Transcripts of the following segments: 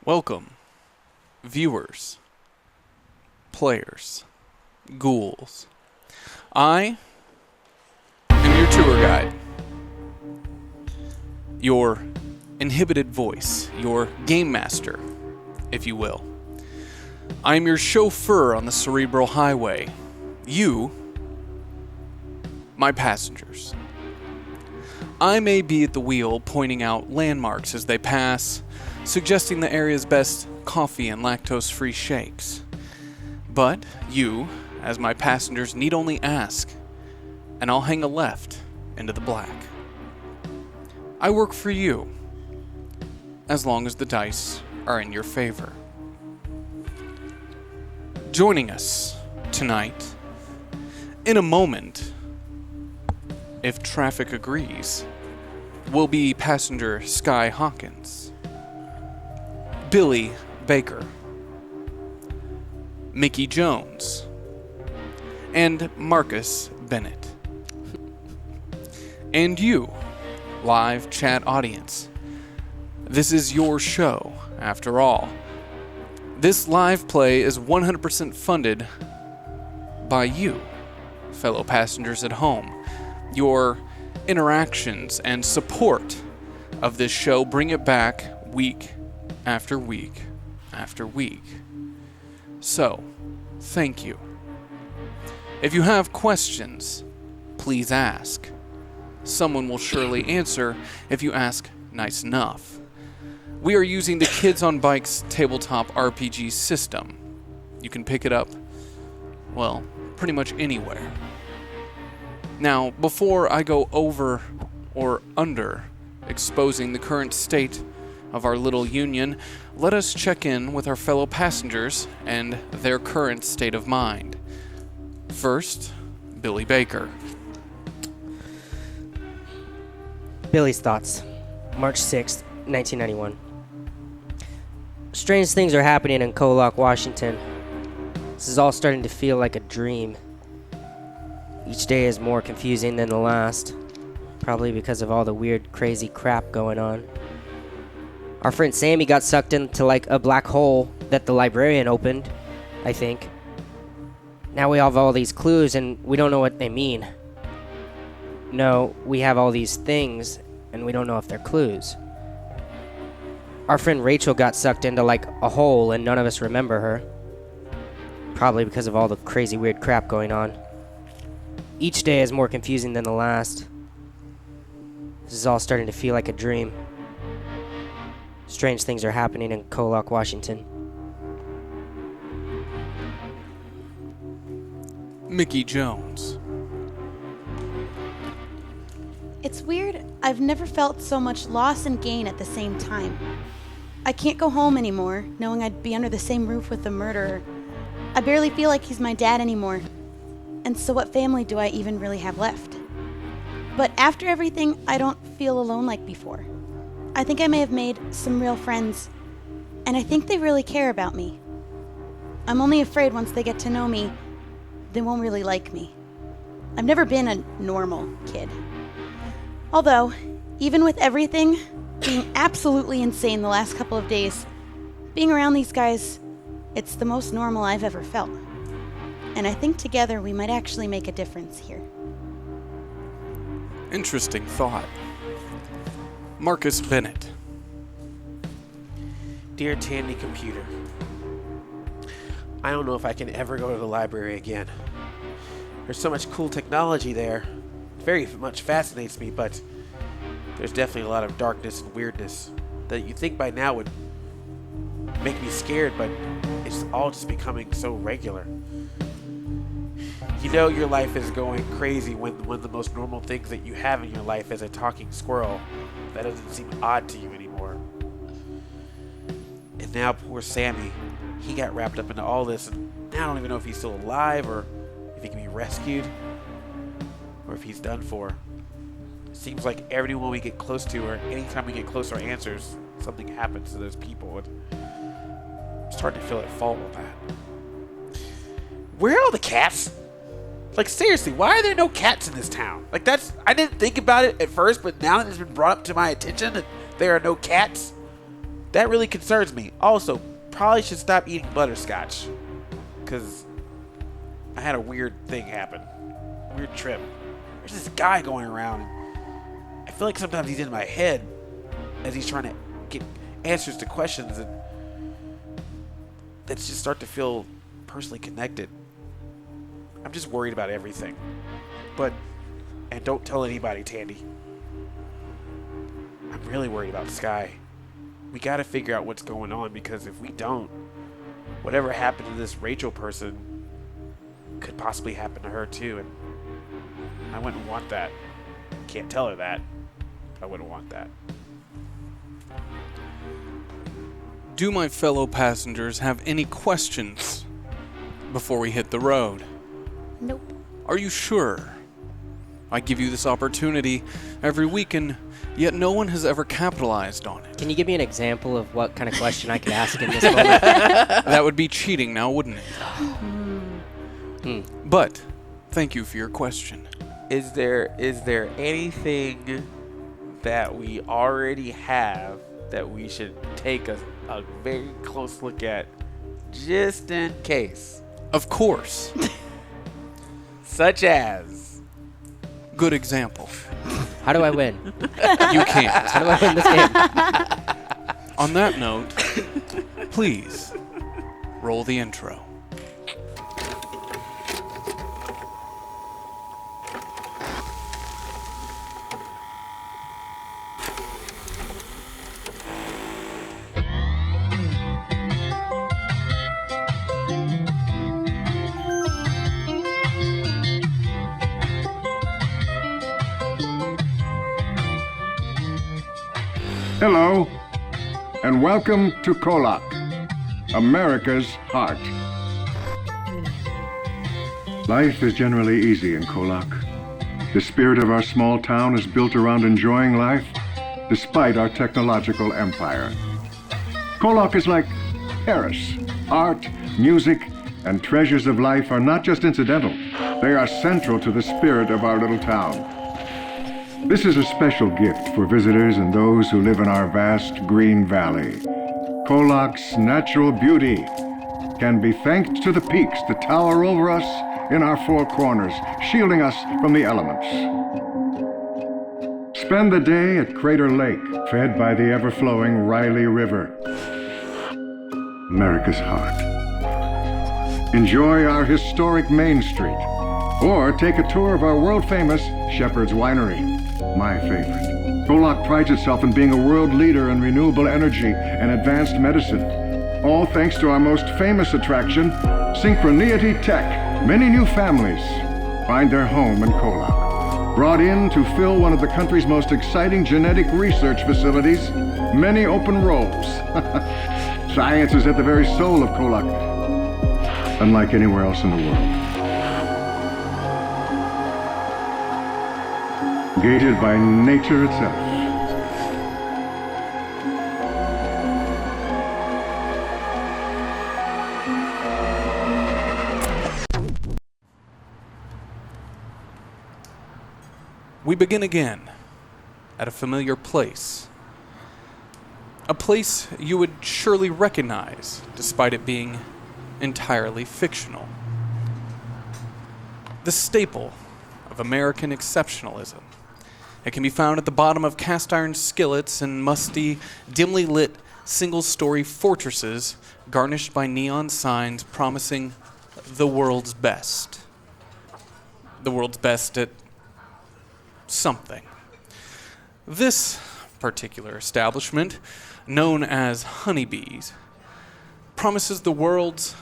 Welcome, viewers, players, ghouls. I am your tour guide, your inhibited voice, your game master, if you will. I am your chauffeur on the cerebral highway. You, my passengers. I may be at the wheel pointing out landmarks as they pass, suggesting the area's best coffee and lactose-free shakes. But you, as my passengers, need only ask, and I'll hang a left into the black. I work for you, as long as the dice are in your favor. Joining us tonight, in a moment, if traffic agrees, will be passenger Sky Hawkins, Billie Baker, Mickey Jones, and Marcus Bennett. And you, live chat audience. This is your show, after all. This live play is 100% funded by you, fellow passengers at home. Your interactions and support of this show bring it back week after week after week. So, thank you. If you have questions, please ask. Someone will surely answer if you ask nice enough. We are using the Kids on Bikes tabletop RPG system. You can pick it up, well, pretty much anywhere. Now, before I go over or under exposing the current state of our little union, let us check in with our fellow passengers and their current state of mind. First, Billie Baker. Billie's thoughts. March 6th, 1991. Strange things are happening in KOllOK, Washington. This is all starting to feel like a dream. Each day is more confusing than the last, probably because of all the weird, crazy crap going on. Our friend Sammy got sucked into like a black hole that the librarian opened, I think. Now we have all these clues and we don't know what they mean. No, we have all these things and we don't know if they're clues. Our friend Rachel got sucked into like a hole and none of us remember her. Probably because of all the crazy weird crap going on. Each day is more confusing than the last. This is all starting to feel like a dream. Strange things are happening in KOllOK, Washington. Mickey Jones. It's weird. I've never felt so much loss and gain at the same time. I can't go home anymore, knowing I'd be under the same roof with the murderer. I barely feel like he's my dad anymore. And so what family do I even really have left? But after everything, I don't feel alone like before. I think I may have made some real friends, and I think they really care about me. I'm only afraid once they get to know me, they won't really like me. I've never been a normal kid. Although, even with everything being absolutely insane the last couple of days, being around these guys, it's the most normal I've ever felt. And I think together we might actually make a difference here. Interesting thought. Marcus Bennett. Dear Tandy Computer, I don't know if I can ever go to the library again. There's so much cool technology there. It very much fascinates me, but there's definitely a lot of darkness and weirdness that you'd think by now would make me scared, but it's all just becoming so regular. You know your life is going crazy when one of the most normal things that you have in your life is a talking squirrel. That doesn't seem odd to you anymore. And now poor Sammy, he got wrapped up into all this, and now I don't even know if he's still alive or if he can be rescued or if he's done for. It seems like everyone we get close to, or anytime we get close to our answers, something happens to those people. And I'm starting to feel at fault with that. Where are all the cats? Like, seriously, why are there no cats in this town? Like, I didn't think about it at first, but now that it's been brought up to my attention that there are no cats, That really concerns me. Also, probably should stop eating butterscotch. Because I had a weird thing happen. Weird trip. There's this guy going around. I feel like sometimes he's in my head as he's trying to get answers to questions that just start to feel personally connected. I'm just worried about everything. And don't tell anybody, Tandy. I'm really worried about Sky. We gotta figure out what's going on, because if we don't, whatever happened to this Rachel person could possibly happen to her too, and I wouldn't want that. Can't tell her that. I wouldn't want that. Do my fellow passengers have any questions before we hit the road? Nope. Are you sure? I give you this opportunity every week, and yet no one has ever capitalized on it. Can you give me an example of what kind of question I could ask in this moment? That would be cheating now, wouldn't it? But thank you for your question. Is there anything that we already have that we should take a very close look at just in case? Of course. Such as? Good example. How do I win? You can't. How do I win this game? On that note, please roll the intro. Hello, and welcome to KOllOK, America's heart. Life is generally easy in KOllOK. The spirit of our small town is built around enjoying life, despite our technological empire. KOllOK is like Paris. Art, music, and treasures of life are not just incidental. They are central to the spirit of our little town. This is a special gift for visitors and those who live in our vast green valley. KOllOK's natural beauty can be thanked to the peaks that tower over us in our four corners, shielding us from the elements. Spend the day at Crater Lake, fed by the ever-flowing Riley River. America's heart. Enjoy our historic Main Street, or take a tour of our world-famous Shepard's Winery. My favorite. KOllOK prides itself in being a world leader in renewable energy and advanced medicine. All thanks to our most famous attraction, Synchroneity Tech. Many new families find their home in KOllOK. Brought in to fill one of the country's most exciting genetic research facilities, many open roles. Science is at the very soul of KOllOK, unlike anywhere else in the world. Gated by nature itself. We begin again at a familiar place. A place you would surely recognize, despite it being entirely fictional. The staple of American exceptionalism. It can be found at the bottom of cast iron skillets and musty, dimly lit, single-story fortresses garnished by neon signs promising the world's best. The world's best at something. This particular establishment, known as Honeybees, promises the world's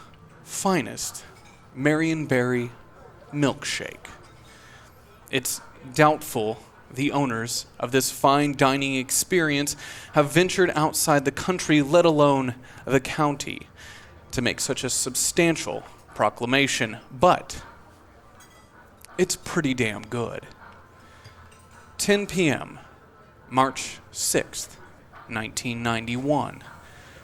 finest Marionberry milkshake. It's doubtful the owners of this fine dining experience have ventured outside the country, let alone the county, to make such a substantial proclamation, but it's pretty damn good. 10 p.m., March 6th, 1991.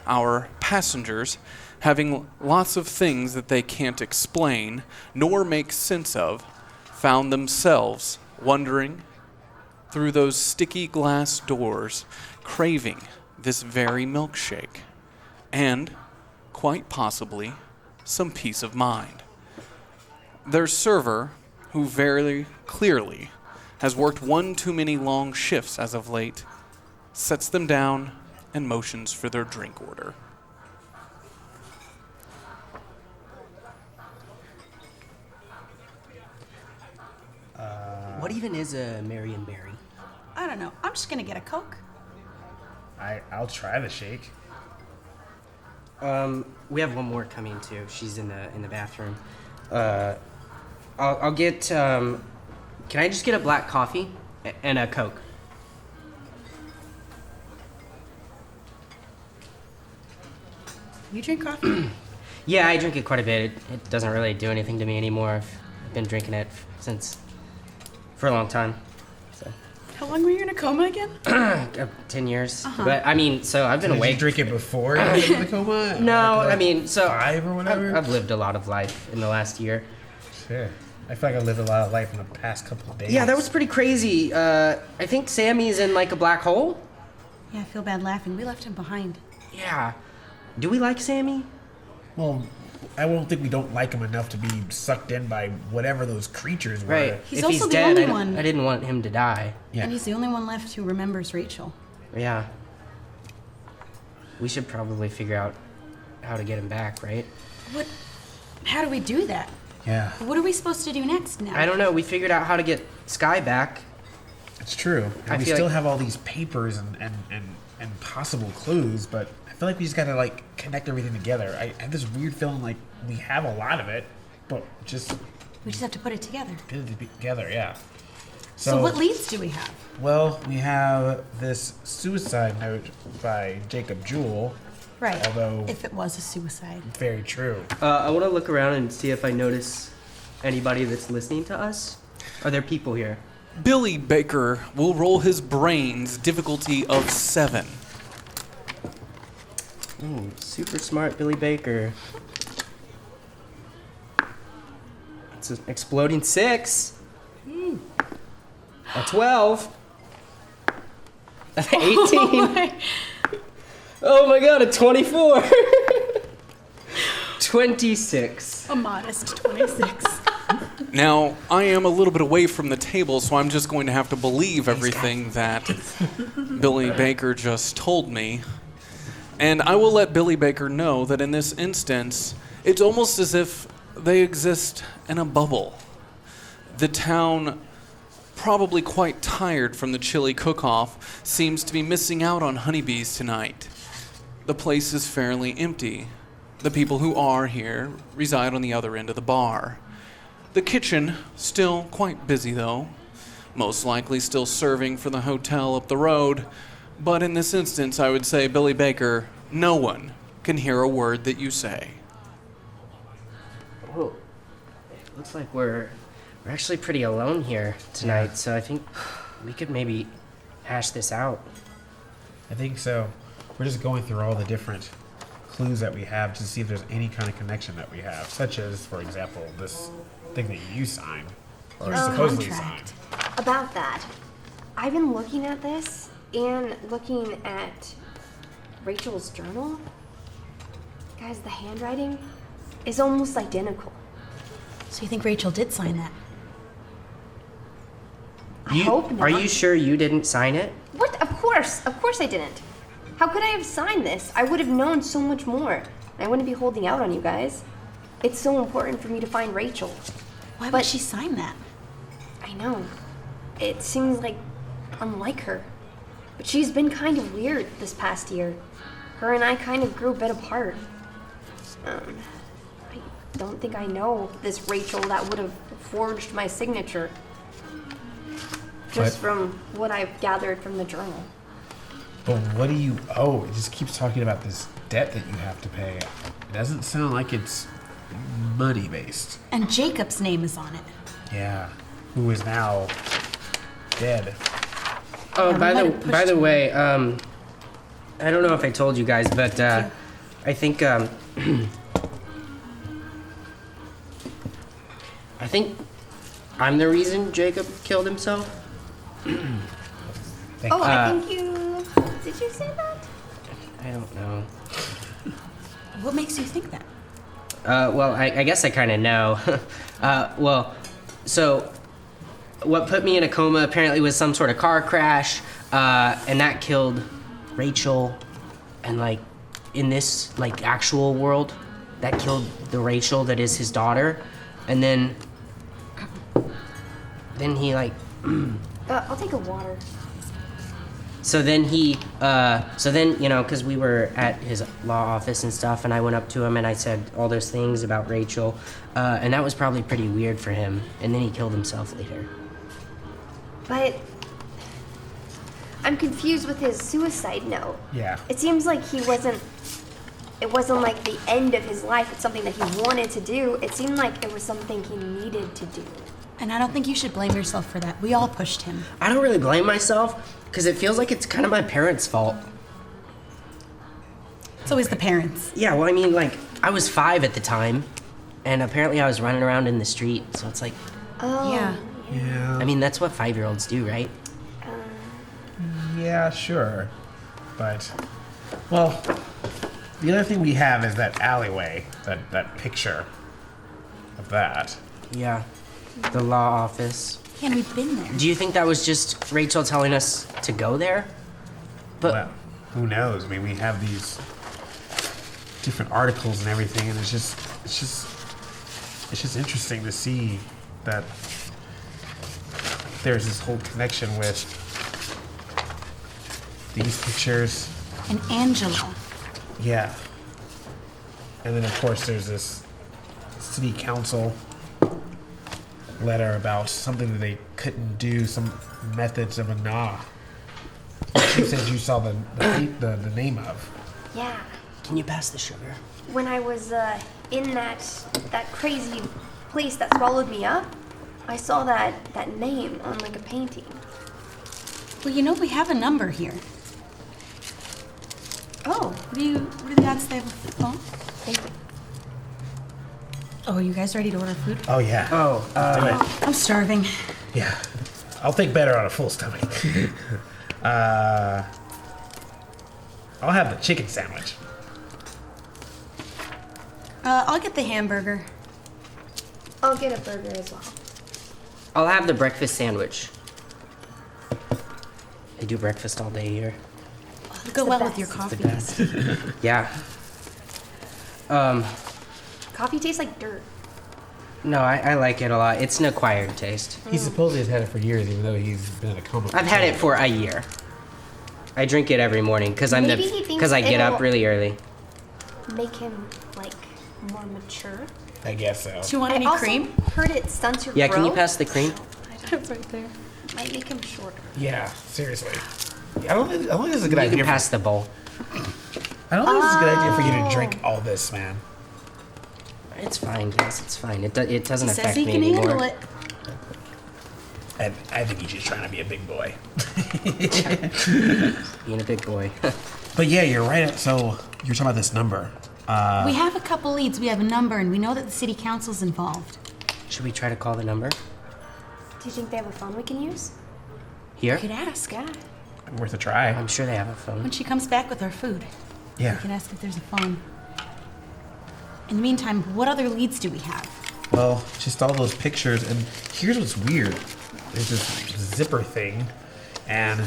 Our passengers, having lots of things that they can't explain nor make sense of, found themselves wandering through those sticky glass doors, craving this very milkshake, and, quite possibly, some peace of mind. Their server, who very clearly has worked one too many long shifts as of late, sets them down and motions for their drink order. What even is a Marion Berry? I don't know. I'm just gonna get a Coke. I'll try the shake. We have one more coming too. She's in the bathroom. I'll get. Can I just get a black coffee and a Coke? You drink coffee? Yeah, I drink it quite a bit. It doesn't really do anything to me anymore. I've been drinking it for a long time. So. How long were you in a coma again? 10 years. But I mean, so I've been Did awake. you drink it before you went in the coma? No, Like I mean, so 5 or whatever? I've lived a lot of life in the last year. Sure. I feel like I lived a lot of life in the past couple of days. Yeah, that was pretty crazy. I think Sammy's in like a black hole. Yeah, I feel bad laughing. We left him behind. Yeah. Do we like Sammy? Well, I don't think we don't like him enough to be sucked in by whatever those creatures were. Right. He's if also he's the dead, only one. I didn't want him to die. Yeah. And he's the only one left who remembers Rachel. Yeah. We should probably figure out how to get him back, right? How do we do that? Yeah, What are we supposed to do next now? I don't know. We figured out how to get Sky back. it's true. I And we feel still like- have all these papers and possible clues, but I feel like we just gotta like connect everything together. I have this weird feeling like we have a lot of it, but We just have to put it together. put it together, yeah. So what leads do we have? Well, we have this suicide note by Jacob Jewell. Right. Although If it was a suicide. very true. I want to look around and see if I notice anybody that's listening to us. Are there people here? Billie Baker will roll his brains, difficulty of 7. Ooh, super smart Billie Baker. It's an exploding 6. A 12. An 18. Oh my god, a 24. 26. A modest 26. Now, I am a little bit away from the table, so I'm just going to have to believe everything that Billie Baker just told me. And I will let Billie Baker know that in this instance, it's almost as if they exist in a bubble. The town, probably quite tired from the chilly cook-off, seems to be missing out on honeybees tonight. The place is fairly empty. The people who are here reside on the other end of the bar. The kitchen, still quite busy though, most likely still serving for the hotel up the road, but in this instance I would say, Billie Baker, no one can hear a word that you say. Whoa. It looks like we're actually pretty alone here tonight, so I think we could maybe hash this out. I think so. We're just going through all the different clues that we have to see if there's any kind of connection that we have, such as, for example, this thing that you signed, or Your supposedly contract. signed. About that, I've been looking at this and looking at Rachel's journal. Guys, the handwriting is almost identical. So you think Rachel did sign that? I hope not. Are you sure you didn't sign it? What? Of course I didn't. How could I have signed this? I would have known so much more. I wouldn't be holding out on you guys. It's so important for me to find Rachel. Why would But- she sign that? I know. It seems like unlike her. But she's been kind of weird this past year. Her and I kind of grew a bit apart. I don't think I know this Rachel that would have forged my signature. Just But- from what I've gathered from the journal. But what do you owe? It just keeps talking about this debt that you have to pay. It doesn't sound like it's money based. And Jacob's name is on it. Yeah. Who is now dead. Oh, Yeah, by we the might have by pushed the way, I don't know if I told you guys, but I think I think I'm the reason Jacob killed himself. Oh, I think you... Did you say that? I don't know. What makes you think that? Well, I guess I kind of know. So what put me in a coma apparently was some sort of car crash, and that killed Rachel, and like in this like actual world, that killed the Rachel that is his daughter, and then he like. I'll take a water. So then because we were at his law office and stuff, and I went up to him and I said all those things about Rachel, and that was probably pretty weird for him, and then he killed himself later. But I'm confused with his suicide note. Yeah. It seems like it wasn't like the end of his life. It's something that he wanted to do. It seemed like it was something he needed to do. And I don't think you should blame yourself for that. We all pushed him. I don't really blame myself, because it feels like it's kind of my parents' fault. It's always the parents. Yeah, well, I mean, like, I was 5 at the time, and apparently I was running around in the street, so it's like, Oh. Yeah. Yeah. I mean, that's what 5-year-olds do, right? Yeah, sure. But, well, the other thing we have is that alleyway, that picture of that. Yeah, the law office. Yeah, and we've been there. Do you think that was just Rachel telling us to go there? But Well, who knows? I mean, we have these different articles and everything, and it's just interesting to see that there's this whole connection with these pictures. And Angela. Yeah. And then, of course, there's this city council letter about something that they couldn't do, some methods of a nah. You said you saw the name of. Yeah. can you pass the sugar? When I was in that crazy place that swallowed me up, I saw that name on like a painting. Well, you know, we have a number here. Oh, What are the odds they have a phone? thank you. Oh, are you guys ready to order food? Oh yeah. Oh, Do it. I'm starving. Yeah. I'll think better on a full stomach. I'll have the chicken sandwich. I'll get the hamburger. I'll get a burger as well. I'll have the breakfast sandwich. They do breakfast all day here. It'll go the well with your best. coffee. Best. Yeah. Coffee tastes like dirt. No, I like it a lot. It's an acquired taste. He supposedly has had it for years, even though he's been in a coma. I've had it for a year. I drink it every morning because Maybe he thinks I get up it'll- really early. Make him like more mature. I guess so. Do you want any I also cream? heard it stunts your Yeah, growth. can you pass the cream? It's right there. Might make him shorter. Yeah, seriously. I don't think this is a good You idea. can pass the bowl. I don't think this is a good idea for you to drink all this, man. It's fine, guys. It's fine. It doesn't He says affect he me can anymore. handle it. And I think he's just trying to be a big boy. Being a big boy. But yeah, you're right. So you're talking about this number. We have a couple leads. We have a number, and we know that the city council's involved. Should we try to call the number? Do you think they have a phone we can use? Here? We could ask. Yeah. Worth a try. I'm sure they have a phone. When she comes back with our food, we Yeah. can ask if there's a phone. In the meantime, what other leads do we have? Well, just all those pictures, and here's what's weird. There's this zipper thing, and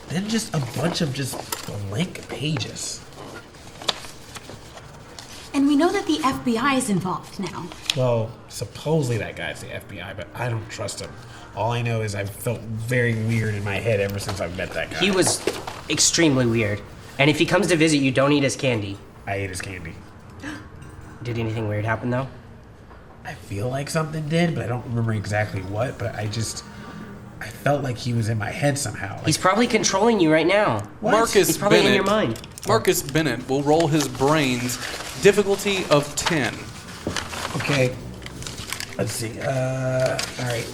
then just a bunch of just blank pages. And we know that the FBI is involved now. Well, supposedly that guy's the FBI, but I don't trust him. All I know is I've felt very weird in my head ever since I've met that guy. He was extremely weird. And if he comes to visit you, don't eat his candy. I ate his candy. Did anything weird happen, though? I feel like something did, but I don't remember exactly what, but I felt like he was in my head somehow. Like, He's probably controlling you right now. What? Marcus He's probably Bennett. in your mind. Marcus Bennett will roll his brains. Difficulty of 10. okay. Let's see. All right.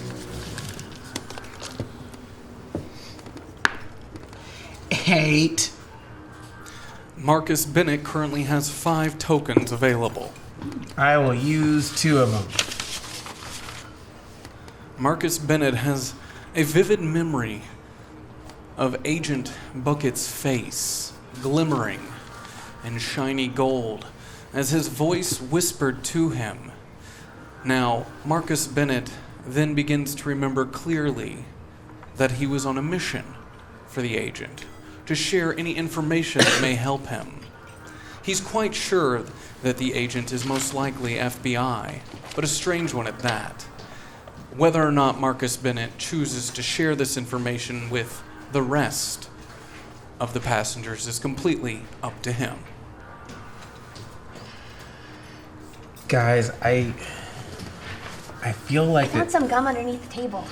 8. Marcus Bennett currently has 5 tokens available. I will use 2 of them. Marcus Bennett has a vivid memory of Agent Bucket's face glimmering and shiny gold as his voice whispered to him. Now, Marcus Bennett then begins to remember clearly that he was on a mission for the agent, to share any information that may help him. He's quite sure that the agent is most likely FBI, but a strange one at that. Whether or not Marcus Bennett chooses to share this information with the rest of the passengers is completely up to him. Guys, I feel like I found some gum underneath the table.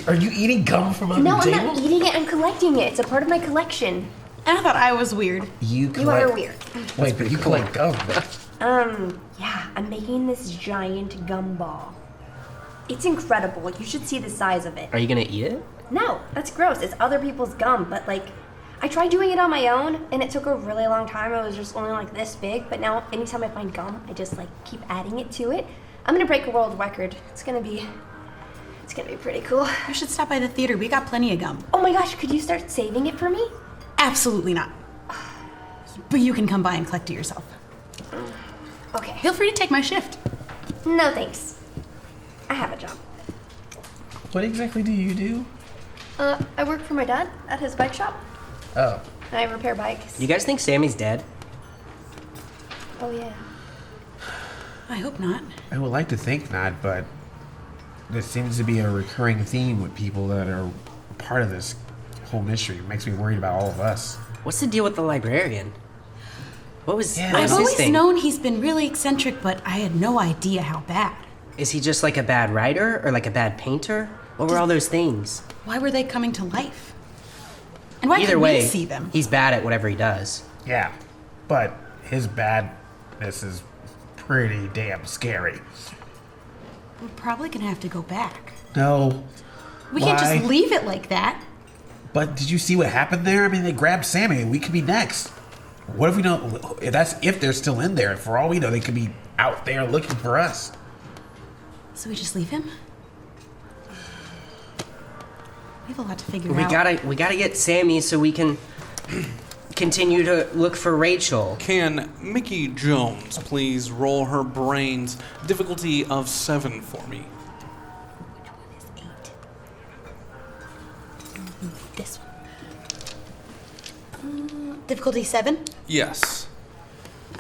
Are you eating gum from under No, the I'm table? not eating it. I'm collecting it. It's a part of my collection. And I thought I was weird. You are weird. Wait, but you collect gum. Yeah, I'm making this giant gum ball. It's incredible. You should see the size of it. Are you gonna eat it? No, that's gross. It's other people's gum, but like, I tried doing it on my own, and it took a really long time. It was just only like this big, but now anytime I find gum, I just like keep adding it to it. I'm gonna break a world record. It's gonna be pretty cool. You should stop by the theater. We got plenty of gum. Oh my gosh, could you start saving it for me? Absolutely not. But you can come by and collect it yourself. Okay. Feel free to take my shift. No thanks. I have a job. What exactly do you do? I work for my dad at his bike shop. Oh. I repair bikes. You guys think Sammy's dead? Oh yeah. I hope not. I would like to think not, but there seems to be a recurring theme with people that are part of this whole mystery. It makes me worried about all of us. What's the deal with the librarian? What was Yeah. what I've was his always thing? known he's been really eccentric, but I had no idea how bad. Is he just like a bad writer or like a bad painter? What were all those things? Why were they coming to life? And why Either could way, we see them? he's bad at whatever he does. Yeah, but his badness is pretty damn scary. We're probably gonna have to go back. No. We can't Why? just leave it like that. But did you see what happened there? I mean, they grabbed Sammy, and we could be next. What if we don't? If they're still in there. For all we know, they could be out there looking for us. So we just leave him? We have a lot to figure We out. gotta get Sammy so we can continue to look for Rachel. Can Mickey Jones please roll her brains difficulty of 7 for me? Which one is 8? This one. Difficulty 7? Yes.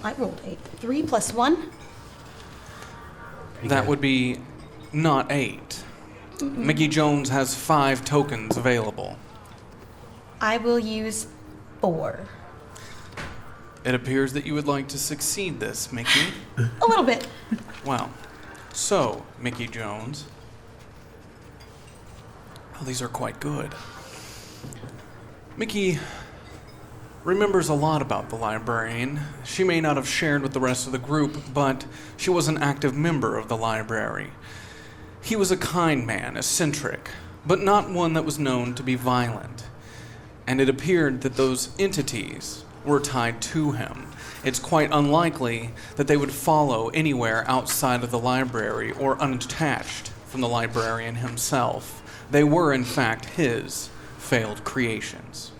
I rolled 8. 3 plus 1? That would be not 8. Mickey Jones has 5 tokens available. I will use 4. It appears that you would like to succeed this, Mickey. A little bit. Well, so, Mickey Jones. Oh, these are quite good. Mickey remembers a lot about the librarian. She may not have shared with the rest of the group, but she was an active member of the library. He was a kind man, eccentric, but not one that was known to be violent. And it appeared that those entities were tied to him. It's quite unlikely that they would follow anywhere outside of the library or unattached from the librarian himself. They were, in fact, his failed creations.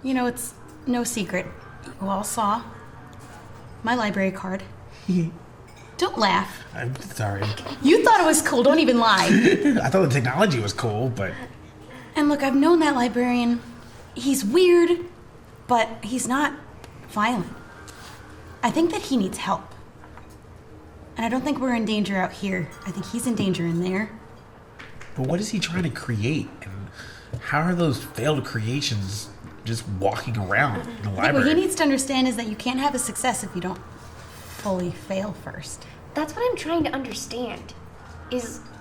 You know, it's no secret. You all saw my library card. Don't laugh. I'm sorry. You thought it was cool. Don't even lie. I thought the technology was cool, but And look, I've known that librarian. He's weird, but he's not violent. I think that he needs help. And I don't think we're in danger out here. I think he's in danger in there. but what is he trying to create? And how are those failed creations just walking around in the I think what library? he needs to understand is that you can't have a success if you don't fully fail first. That's what I'm trying to understand.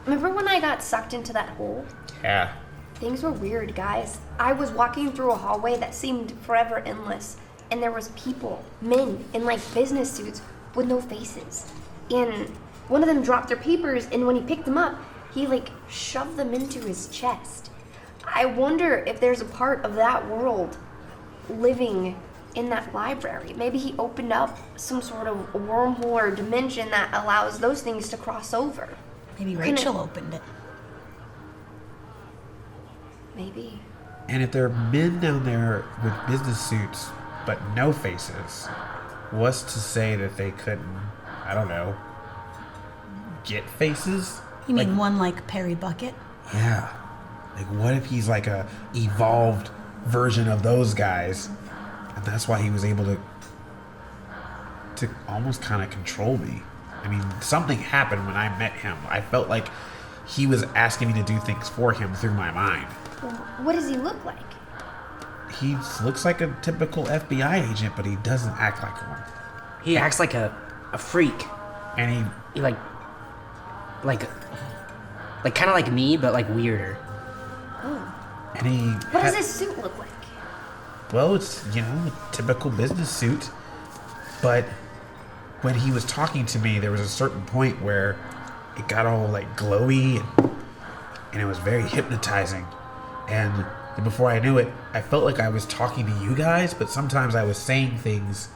Remember when I got sucked into that hole? Yeah. Things were weird, guys. I was walking through a hallway that seemed forever endless, and there was people, men, in like business suits with no faces. And one of them dropped their papers, and when he picked them up, he like shoved them into his chest. I wonder if there's a part of that world living in that library. Maybe he opened up some sort of wormhole or dimension that allows those things to cross over. Maybe Couldn't Rachel opened it. Maybe. And if there are men down there with business suits, but no faces, was to say that they couldn't, I don't know, get faces? You mean one like Perry Bucket? Yeah. Like, what if he's like a evolved version of those guys, and that's why he was able to almost kind of control me? I mean, something happened when I met him. I felt like he was asking me to do things for him through my mind. What does he look like? He looks like a typical FBI agent, but he doesn't act like one. He acts like a freak. And He like kind of like me, but like weirder. What does his suit look like? Well, it's, a typical business suit. But when he was talking to me, there was a certain point where it got all like glowy and it was very hypnotizing. And before I knew it, I felt like I was talking to you guys, but sometimes I was saying things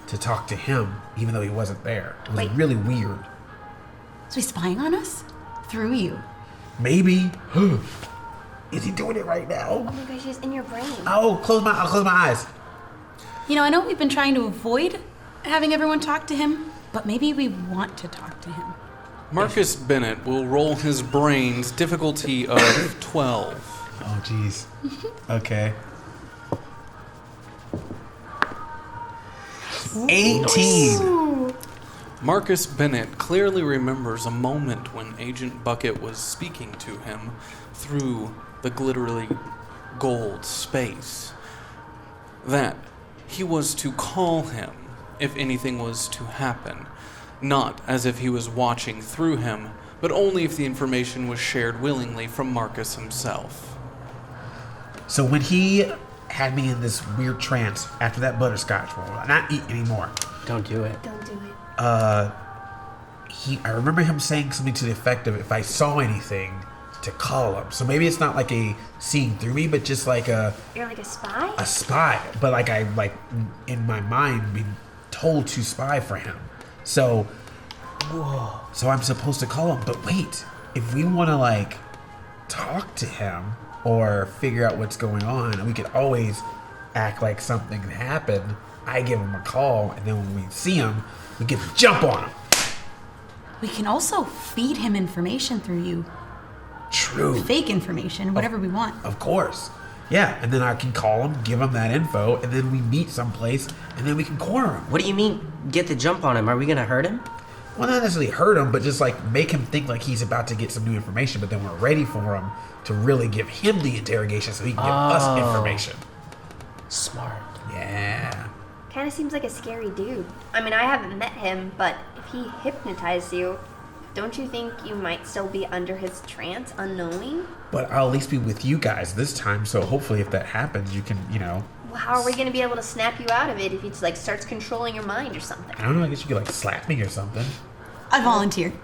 to talk to him, even though he wasn't there. It was really weird. Is he spying on us? Through you? Maybe. Is he doing it right now? Oh my gosh, he's in your brain. Oh, I'll close my eyes. I know we've been trying to avoid having everyone talk to him, but maybe we want to talk to him. Marcus Bennett will roll his brains difficulty of 12. Oh, jeez. Okay. 18. Marcus Bennett clearly remembers a moment when Agent Bucket was speaking to him through the glittery gold space. That he was to call him if anything was to happen, not as if he was watching through him, but only if the information was shared willingly from Marcus himself. So when he had me in this weird trance after that butterscotch roll, not eat anymore. Don't do it. Don't do it. I remember him saying something to the effect of, if I saw anything, to call him. So maybe it's not like a seeing through me, but just like You're like a spy? a spy. But like I in my mind being told to spy for him. So I'm supposed to call him. But wait, if we want to talk to him or figure out what's going on, we could always act like something happened. I give him a call, and then when we see him, we get to jump on him. We can also feed him information through you. True. Fake information, whatever we want. Of course. Yeah, and then I can call him, give him that info, and then we meet someplace, and then we can corner him. What do you mean, get the jump on him? Are we gonna hurt him? Well, not necessarily hurt him, but just make him think like he's about to get some new information, but then we're ready for him to really give him the interrogation so he can give us information. Smart. Yeah. Kind of seems like a scary dude. I mean, I haven't met him, but if he hypnotized you, don't you think you might still be under his trance, unknowing? But I'll at least be with you guys this time, so hopefully if that happens, you can, Well, how are we going to be able to snap you out of it if he starts controlling your mind or something? I don't know, I guess you could slap me or something. I volunteer.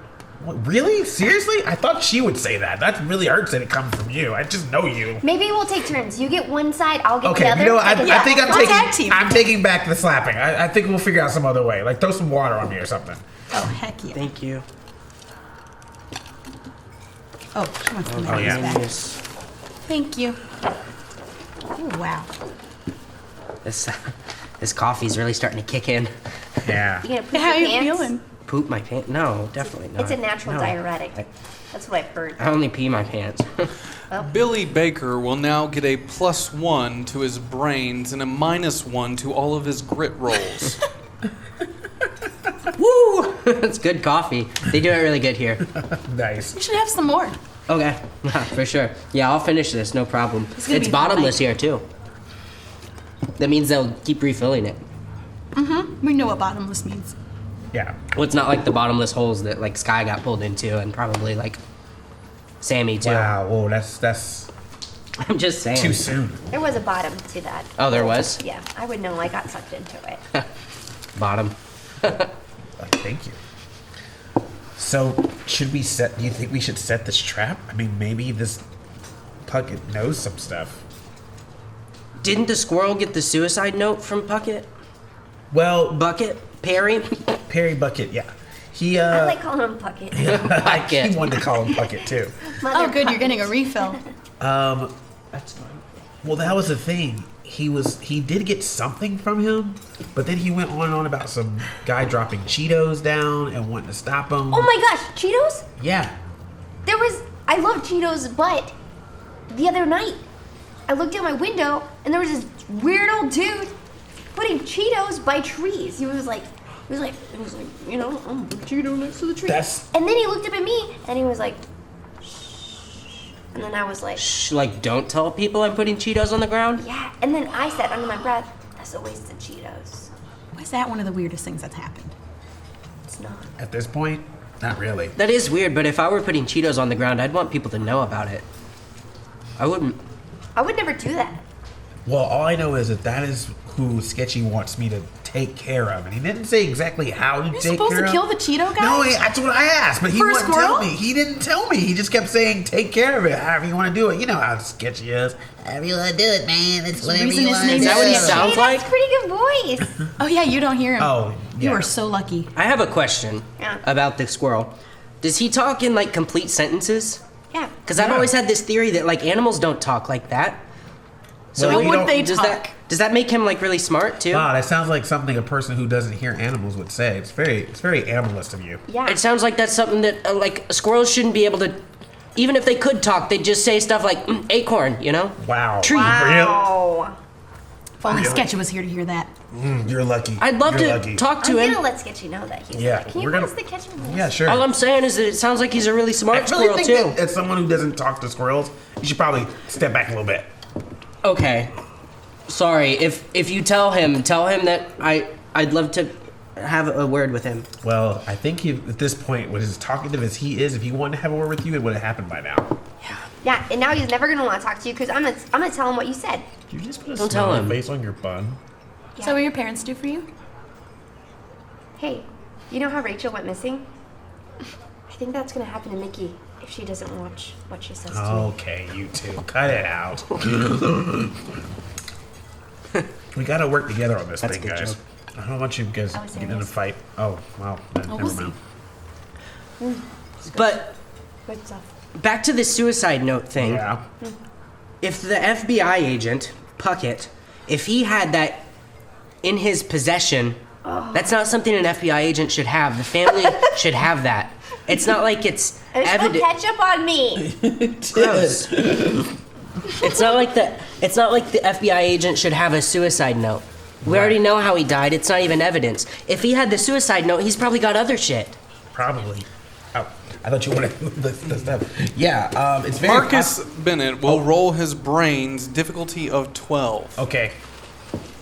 What, really? Seriously? I thought she would say that. That really hurts that it comes from you. I just know you. Maybe we'll take turns. You get one side, I'll get Okay, the other. you know what? I think tag team. I'm taking back the slapping. I think we'll figure out some other way. Throw some water on me or something. Oh, heck yeah. Thank you. Oh, she wants the Oh, yeah. back. Thank you. Oh, wow. This coffee's really starting to kick in. Yeah. You gonna poop How your you pants? feeling? Poop my pants? No, definitely not. It's a natural No. diuretic. That's what I've heard. I only pee my pants. Billy Baker will now get a +1 to his brains and a -1 to all of his grit rolls. Woo! That's good coffee. They do it really good here. Nice. You should have some more. Okay, for sure. Yeah, I'll finish this, no problem. gonna It's be bottomless fine. here, too. That means they'll keep refilling it. We know what bottomless means. Yeah. Well, it's not like the bottomless holes that, Sky got pulled into, and probably, Sammy, too. Wow. Whoa, that's I'm just saying. too soon. There was a bottom to that. Oh, there was? Yeah, I would know. I got sucked into it. Bottom. Thank you. So, do you think we should set this trap? I mean, maybe this Puckett knows some stuff. Didn't the squirrel get the suicide note from Puckett? Well, Bucket? Perry? Perry Bucket, yeah. He, I like calling him Puckett. Bucket. he wanted to call him Puckett, too. Oh, good, you're getting a refill. That's fine. Well, that was the thing. he did get something from him, but then he went on and on about some guy dropping Cheetos down and wanting to stop him. Oh my gosh, Cheetos? Yeah. I love Cheetos, but the other night, I looked out my window and there was this weird old dude putting Cheetos by trees. He was like, you know, I'm a Cheeto next to the tree. And then he looked up at me and he was like, shh. And then I was like, Shh, like, don't tell people I'm putting Cheetos on the ground? yeah. And then I said under my breath, that's a waste of Cheetos. Why is that one of the weirdest things that's happened? It's not. At this point, not really. That is weird, but if I were putting Cheetos on the ground, I'd want people to know about it. I wouldn't. I would never do that. Well, all I know is that is who Sketchy wants me to take care of, and he didn't say exactly how to You're take supposed care to of. kill the Cheeto guy? No, that's what I asked, but he For a wouldn't tell squirrel? me. He didn't tell me. He just kept saying, "Take care of it, however you want to do it." You know how Sketchy is. However you want to do it, man. It's whatever reason you his want to name do. Is that what he Yeah. sounds Hey, like? that's pretty good voice. Oh, yeah, you don't hear him. Oh, You yeah. are so lucky. I have a question Yeah. about the squirrel. Does he talk in, like, complete sentences? Yeah. Because I've Yeah. always had this theory that, like, animals don't talk like that. So Well, How you would don't- they does talk? that make him, like, really smart, too? Wow, that sounds like something a person who doesn't hear animals would say. It's very animalist of you. Yeah. It sounds like that's something that, like, squirrels shouldn't be able to... Even if they could talk, they'd just say stuff like, acorn, you know? Wow. Tree. Wow. If only Sketchy was here to hear that. You're lucky. I'd love You're to lucky. talk I'm to him. gonna let Sketchy know that he's Yeah, Can you we're pass gonna- the ketchup? Yeah, sure. All I'm saying is that it sounds like he's a really I smart really squirrel, think too. that as someone who doesn't talk to squirrels, you should probably step back a little bit. Okay. Sorry, if you tell him that I'd love to have a word with him. Well, I think at this point, with as talkative as he is, if he wanted to have a word with you, it would have happened by now. Yeah, and now he's never gonna want to talk to you because I'm gonna tell him what you said. Did you just put a Don't tell smiley him. face on your bun? Yeah. So what your parents do for you? Hey, you know how Rachel went missing? I think that's gonna happen to Mickey if she doesn't watch what she says to me. Okay, you two, cut it out. We gotta work together on this That's thing, a good guys. joke. I don't want you guys I was getting in a serious. fight. Oh, well, then, we'll never see. mind. But Good stuff. back to the suicide note thing. Yeah. If the FBI agent, Puckett, if he had that in his possession, that's not something an FBI agent should have. The family should have that. It's not like it's There's no evident. ketchup on me. Gross. It's not like the FBI agent should have a suicide note. We already know how he died. It's not even evidence. If he had the suicide note, he's probably got other shit. Probably. Oh, I thought you wanted to move the stuff. Yeah, it's very Marcus Bennett will roll his brains, difficulty of 12. Okay.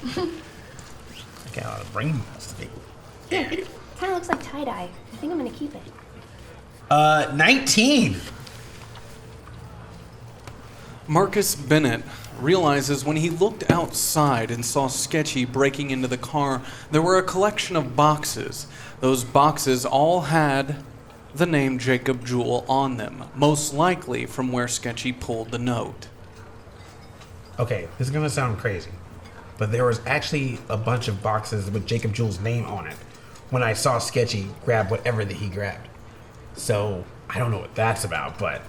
I got a lot of brain today. Kind of looks like tie-dye. I think I'm gonna keep it. 19. Marcus Bennett realizes when he looked outside and saw Sketchy breaking into the car, there were a collection of boxes. Those boxes all had the name Jacob Jewell on them, most likely from where Sketchy pulled the note. Okay, this is gonna sound crazy, but there was actually a bunch of boxes with Jacob Jewell's name on it when I saw Sketchy grab whatever that he grabbed. So I don't know what that's about, but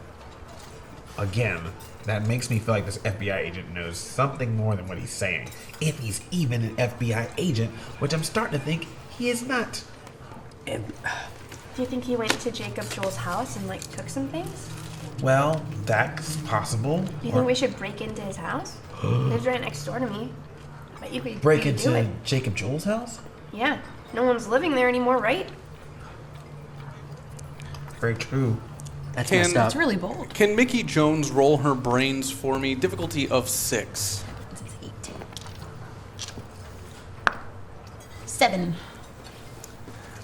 again, that makes me feel like this FBI agent knows something more than what he's saying. If he's even an FBI agent, which I'm starting to think he is not. Do you think he went to Jacob Joel's house and like took some things? Well, that's possible. Do you Or think we should break into his house? He lives right next door to me. I bet you could break you could do into it. Jacob Jewell's house? Yeah, no one's living there anymore, right? Very true. That's Can- messed up. It's really bold. Can Mickey Jones roll her brains for me? Difficulty of 6. This is 8. 7.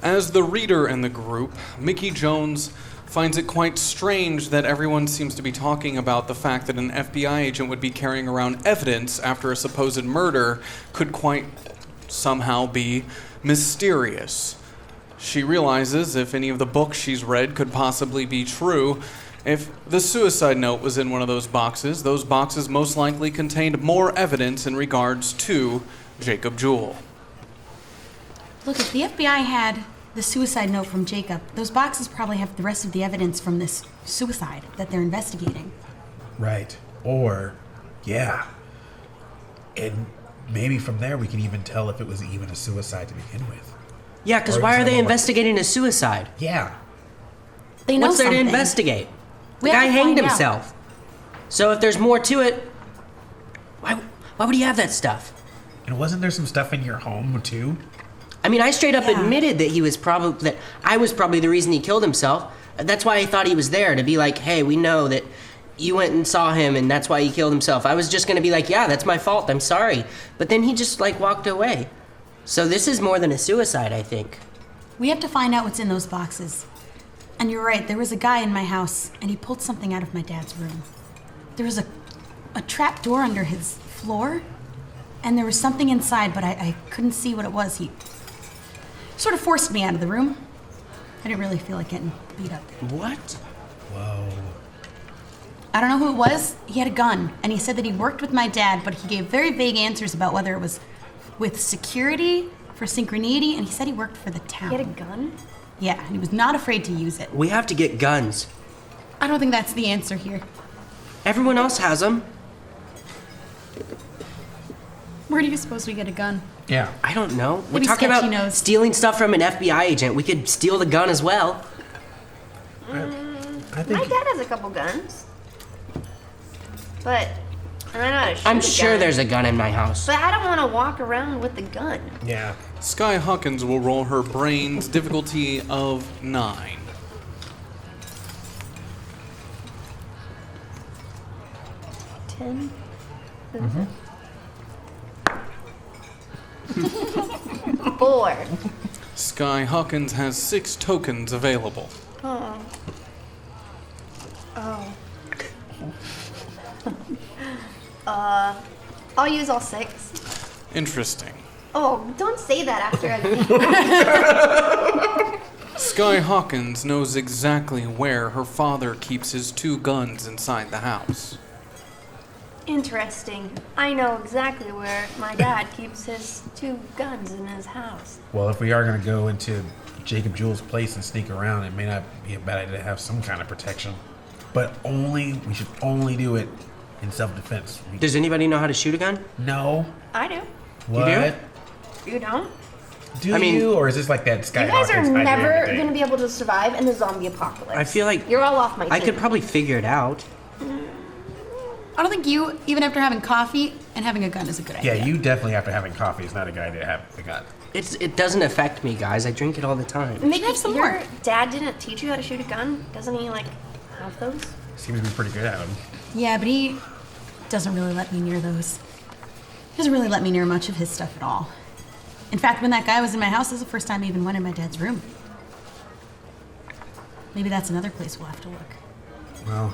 As the reader in the group, Mickey Jones finds it quite strange that everyone seems to be talking about the fact that an FBI agent would be carrying around evidence after a supposed murder could quite somehow be mysterious. She realizes if any of the books she's read could possibly be true, if the suicide note was in one of those boxes most likely contained more evidence in regards to Jacob Jewell. Look, if the FBI had the suicide note from Jacob, those boxes probably have the rest of the evidence from this suicide that they're investigating. Right. Or, yeah. And maybe from there we can even tell if it was even a suicide to begin with. Yeah, because Or why is are it they more- investigating a suicide? Yeah. They know What's there to something. investigate? The We have guy to hanged find out. himself. So if there's more to it, why would he have that stuff? And wasn't there some stuff in your home too? I mean, I straight up Yeah. admitted that that I was probably the reason he killed himself. That's why I thought he was there, to be like, hey, we know that you went and saw him and that's why he killed himself. I was just gonna be like, yeah, that's my fault, I'm sorry. But then he just like walked away. So this is more than a suicide, I think. We have to find out what's in those boxes. And you're right, there was a guy in my house, and he pulled something out of my dad's room. There was a trap door under his floor, and there was something inside, but I couldn't see what it was. He sort of forced me out of the room. I didn't really feel like getting beat up. What? Whoa. I don't know who it was. He had a gun, and he said that he worked with my dad, but he gave very vague answers about whether it was with security, for Synchroneity, and he said he worked for the town. He had a gun? Yeah, and he was not afraid to use it. We have to get guns. I don't think that's the answer here. Everyone else has them. Where do you suppose we get a gun? Yeah. I don't know. We're Maybe talking Sketchy about knows. stealing stuff from an FBI agent. We could steal the gun as well. I think My dad has a couple guns. But I don't know how to shoot I'm a sure gun. there's a gun in my house. But I don't want to walk around with the gun. yeah. Sky Hawkins will roll her brains difficulty of 9. Ten. Four. Sky Hawkins has 6 tokens available. Oh. I'll use all 6. Interesting. Oh, don't say that after I Sky Hawkins knows exactly where her father keeps his 2 guns inside the house. Interesting. I know exactly where my dad keeps his 2 guns in his house. Well, if we are going to go into Jacob Jewell's place and sneak around, it may not be a bad idea to have some kind of protection. But we should only do it in self-defense. Does anybody know how to shoot a gun? No. I do. What? You don't? Do I mean- you? Or is this like that Sky You guys are Hawkins type never everything? going to be able to survive in the zombie apocalypse. I feel like You're all off my team. I could probably figure it out. I don't think you, even after having coffee and having a gun, is a good idea. Yeah, you definitely after having coffee is not a guy to have a gun. It doesn't affect me, guys. I drink it all the time. Maybe have some your more. dad didn't teach you how to shoot a gun? Doesn't he, like, have those? Seems to be pretty good at them. Yeah, but he doesn't really let me near those. He doesn't really let me near much of his stuff at all. In fact, when that guy was in my house, this is the first time I even went in my dad's room. Maybe that's another place we'll have to look. Well,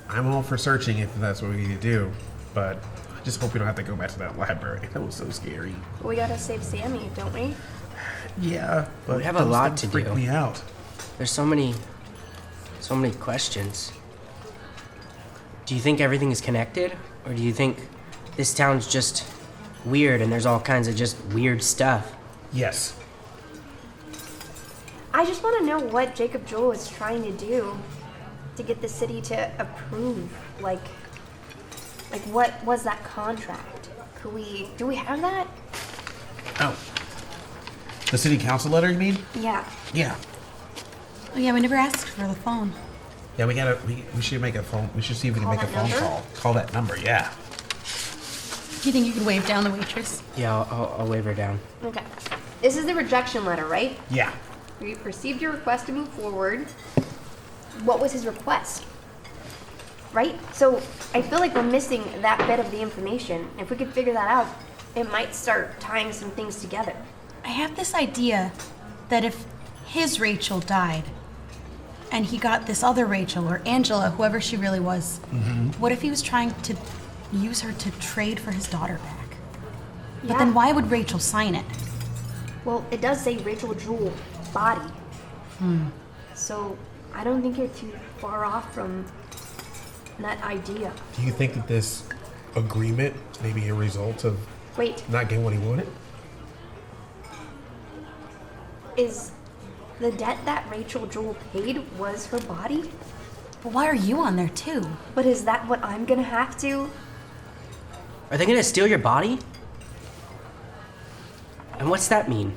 I'm all for searching if that's what we need to do, but I just hope we don't have to go back to that library. That was so scary. Well, we gotta save Sammy, don't we? Yeah, but We have a those lot things to freak do. me out. There's so many questions. Do you think everything is connected? Or do you think this town's just weird and there's all kinds of just weird stuff? Yes. I just want to know what Jacob Jewell is trying to do to get the city to approve. Like what was that contract? Do we have that? Oh. The city council letter, you mean? Yeah. Yeah. Oh yeah, we never asked for the phone. Yeah, we should make a phone. We should see if we can Call make a that phone number? call. Call that number, yeah. Do you think you could wave down the waitress? Yeah, I'll wave her down. Okay. This is the rejection letter, right? Yeah. We received your request to move forward. What was his request? Right? So I feel like we're missing that bit of the information. If we could figure that out, it might start tying some things together. I have this idea that if his Rachel died, and he got this other Rachel, or Angela, whoever she really was, what if he was trying to use her to trade for his daughter back? But then why would Rachel sign it? Well, it does say Rachel Jewell body. So I don't think you're too far off from that idea. Do you think that this agreement may be a result of Wait, not getting what he wanted? is the debt that Rachel Jewell paid was her body? But why are you on there too? But is that what I'm gonna have to Are they gonna steal your body? And what's that mean?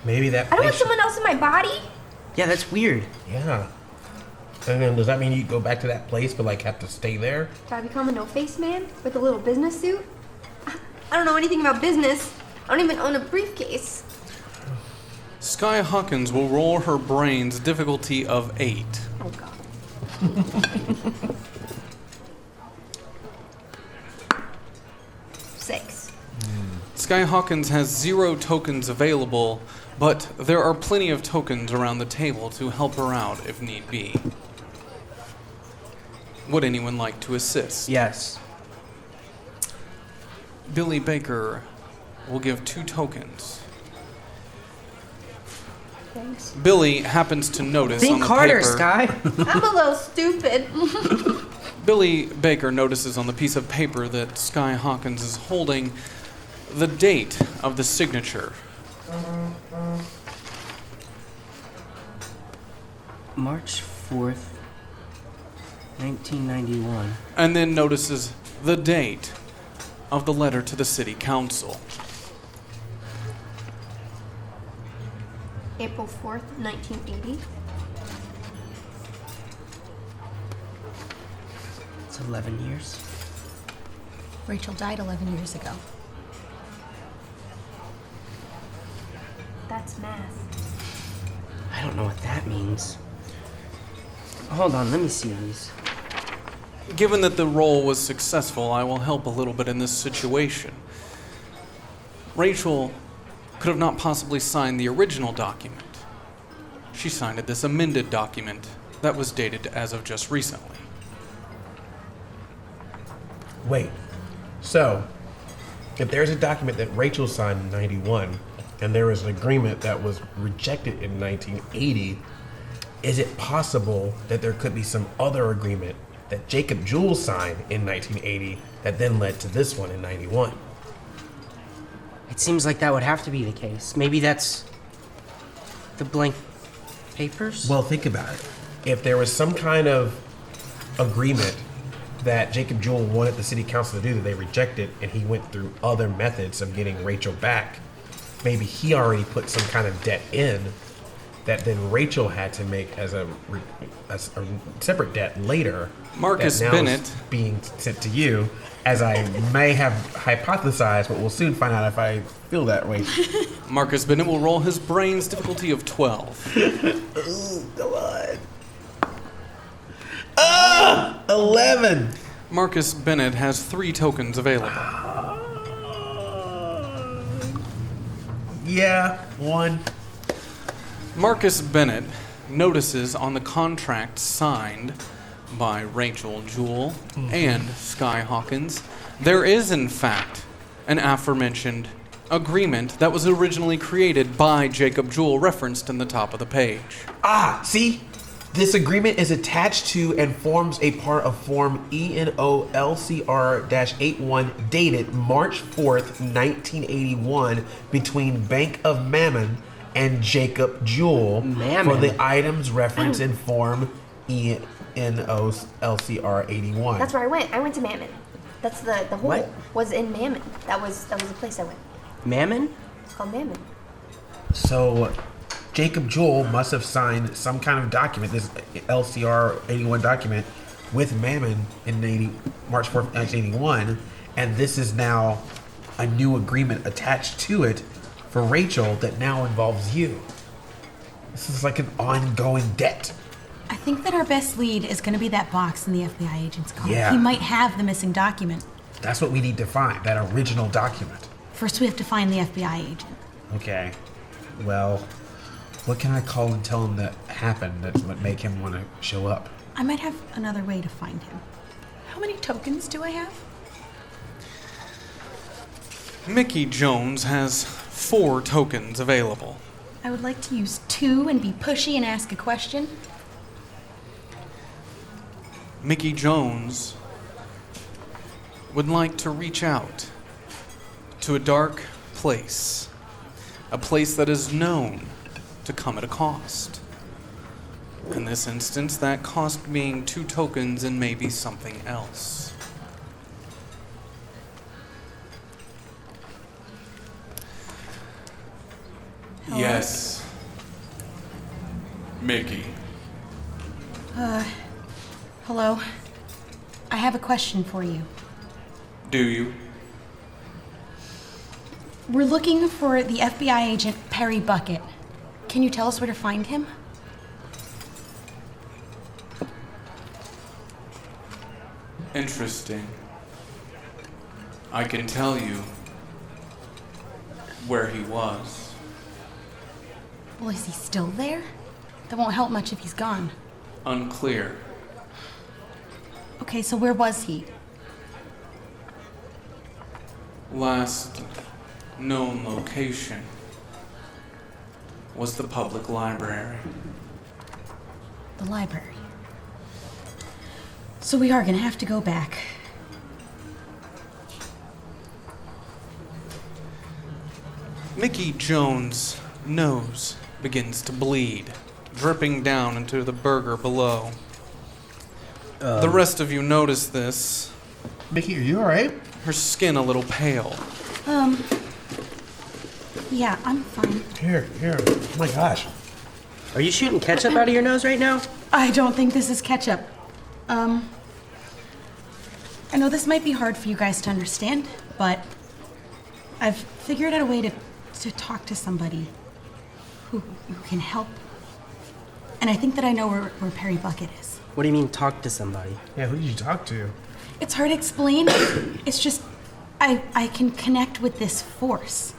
Maybe that I don't want place... someone else in my body. Yeah, that's weird. Yeah. And then does that mean you go back to that place but like have to stay there? Do I become a no-face man with a little business suit? I don't know anything about business. I don't even own a briefcase. Sky Hawkins will roll her brains difficulty of 8. Oh god. 6. Sky Hawkins has 0 tokens available, but there are plenty of tokens around the table to help her out if need be. Would anyone like to assist? Yes. Billie Baker will give 2 tokens. Thanks. Billie happens to notice on Think the harder, paper. Sky. I'm a little stupid. Billie Baker notices on the piece of paper that Sky Hawkins is holding the date of the signature. March 4th, 1991. And then notices the date of the letter to the city council. April 4th, 1980. It's 11 years. Rachel died 11 years ago. That's math. I don't know what that means. Hold on, let me see these. Given that the roll was successful, I will help a little bit in this situation. Rachel could have not possibly signed the original document. She signed this amended document that was dated as of just recently. Wait. So, if there's a document that Rachel signed in 91, and there was an agreement that was rejected in 1980, is it possible that there could be some other agreement that Jacob Jewell signed in 1980 that then led to this one in 91? It seems like that would have to be the case. Maybe that's the blank papers? Well, think about it. If there was some kind of agreement that Jacob Jewell wanted the city council to do that they rejected, and he went through other methods of getting Rachel back, maybe he already put some kind of debt in that then Rachel had to make as a separate debt later. Marcus that now Bennett is being sent to you, as I may have hypothesized, but we'll soon find out if I feel that way. Marcus Bennett will roll his brains difficulty of 12. Ooh, come on. 11. Marcus Bennett has 3 tokens available. Yeah, 1. Marcus Bennett notices on the contract signed by Rachel Jewell and Sky Hawkins, there is in fact an aforementioned agreement that was originally created by Jacob Jewell, referenced in the top of the page. Ah, see? This agreement is attached to and forms a part of Form ENOLCR-81 dated March 4th, 1981 between Bank of Mammon and Jacob Jewell for the items referenced in Form ENOLCR-81. That's where I went. I went to Mammon. That's the hole What? was in Mammon. That was the place I went. Mammon? It's called Mammon. So Jacob Jewell must have signed some kind of document, this LCR-81 document, with Mammon in March 4th, 1981, and this is now a new agreement attached to it for Rachel that now involves you. This is like an ongoing debt. I think that our best lead is going to be that box in the FBI agent's car. Yeah. He might have the missing document. That's what we need to find, that original document. First, we have to find the FBI agent. Okay. Well, what can I call and tell him that happened that would make him want to show up? I might have another way to find him. How many tokens do I have? Mickey Jones has 4 tokens available. I would like to use 2 and be pushy and ask a question. Mickey Jones would like to reach out to a dark place, a place that is known to come at a cost. In this instance, that cost being 2 tokens and maybe something else. Yes. Mickey. Hello. I have a question for you. Do you? We're looking for the FBI agent Perry Bucket. Can you tell us where to find him? Interesting. I can tell you where he was. Well, is he still there? That won't help much if he's gone. Unclear. Okay, so where was he? Last known location was the public library. The library. So we are gonna have to go back. Mickey Jones' nose begins to bleed, dripping down into the burger below. The rest of you notice this. Mickey, are you alright? Her skin a little pale. Yeah, I'm fine. Here. Oh my gosh. Are you shooting ketchup out of your nose right now? I don't think this is ketchup. I know this might be hard for you guys to understand, but I've figured out a way to talk to somebody who can help. And I think that I know where Perry Bucket is. What do you mean, talk to somebody? Yeah, who did you talk to? It's hard to explain. It's just I can connect with this force.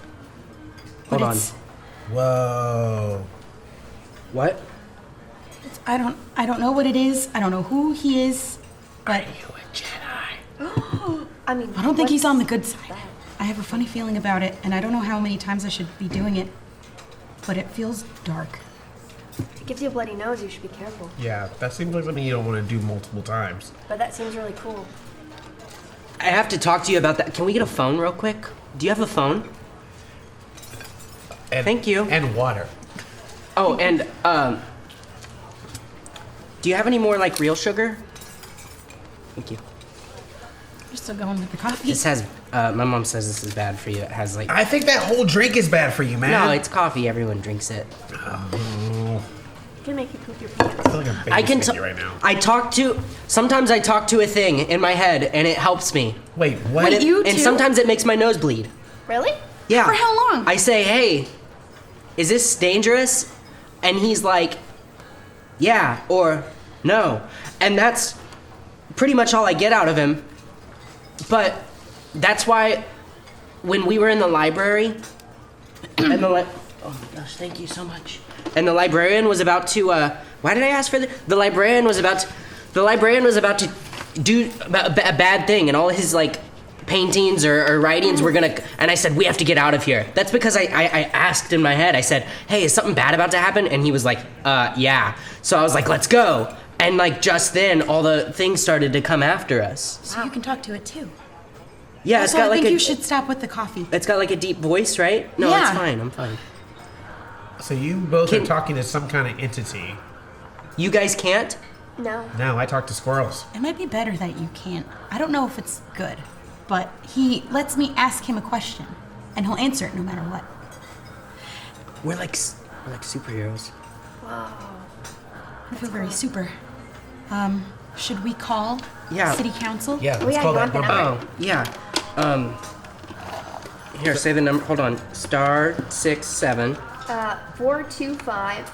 But Hold on. Whoa. What? I don't know what it is. I don't know who he is. But You a Jedi? I mean, I don't think he's what's on the good side. that? I have a funny feeling about it, and I don't know how many times I should be doing it. But it feels dark. It gives you a bloody nose. You should be careful. Yeah, that seems like something you don't want to do multiple times. But that seems really cool. I have to talk to you about that. Can we get a phone real quick? Do you have a phone? And, Thank you. And water. Oh, and, do you have any more, like, real sugar? Thank you. You're still going with the coffee? This has, my mom says this is bad for you. It has, like... I think that whole drink is bad for you, man. No, it's coffee. Everyone drinks it. It can make you poop your pants. I feel like I'm I can babysitting you right now. Sometimes I talk to a thing in my head, and it helps me. Wait, what? And, you and too? sometimes it makes my nose bleed. Really? Yeah. For how long? I say, hey, is this dangerous? And he's like, yeah, or no. And that's pretty much all I get out of him. But that's why when we were in the library, and oh my gosh, thank you so much. And the librarian was about to, why did I ask for the librarian was about to do a bad thing, and all his, like, paintings or writings were gonna, and I said, we have to get out of here. That's because I asked in my head, I said, hey, is something bad about to happen? And he was like, yeah. So I was like, let's go. And, like, just then, all the things started to come after us. So you can talk to it too. Yeah, it's Also, got I like think a, you should stop with the coffee. it's got like a deep voice, right? No, it's Yeah. fine, I'm fine. So you both are talking to some kind of entity. You guys can't? No. No, I talk to squirrels. It might be better that you can't. I don't know if it's good, but he lets me ask him a question, and he'll answer it no matter what. We're like superheroes. Wow. I feel very super. Should we call Yeah. city council? Yeah, Oh, let's yeah, call you that want the number. number? Oh, yeah. Here, say the number. Hold on. *67 425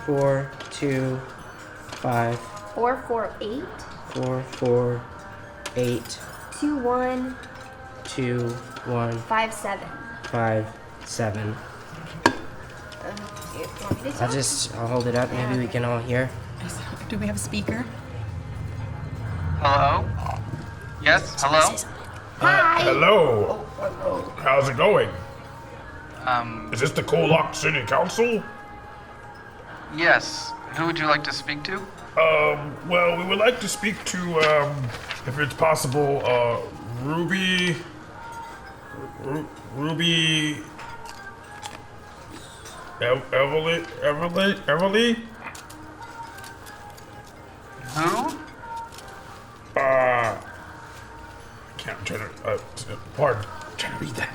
425 448 448 2157. 2157. You want me to tell? I'll hold it up. Maybe we can all hear. Do we have a speaker? Hello? Yes, hello? Hi. Hello. How's it going? Is this the KOllOK City Council? Yes. Who would you like to speak to? Well, we would like to speak to, if it's possible, Ruby. Everly? Who? Can't try to, pardon. Trying to read that.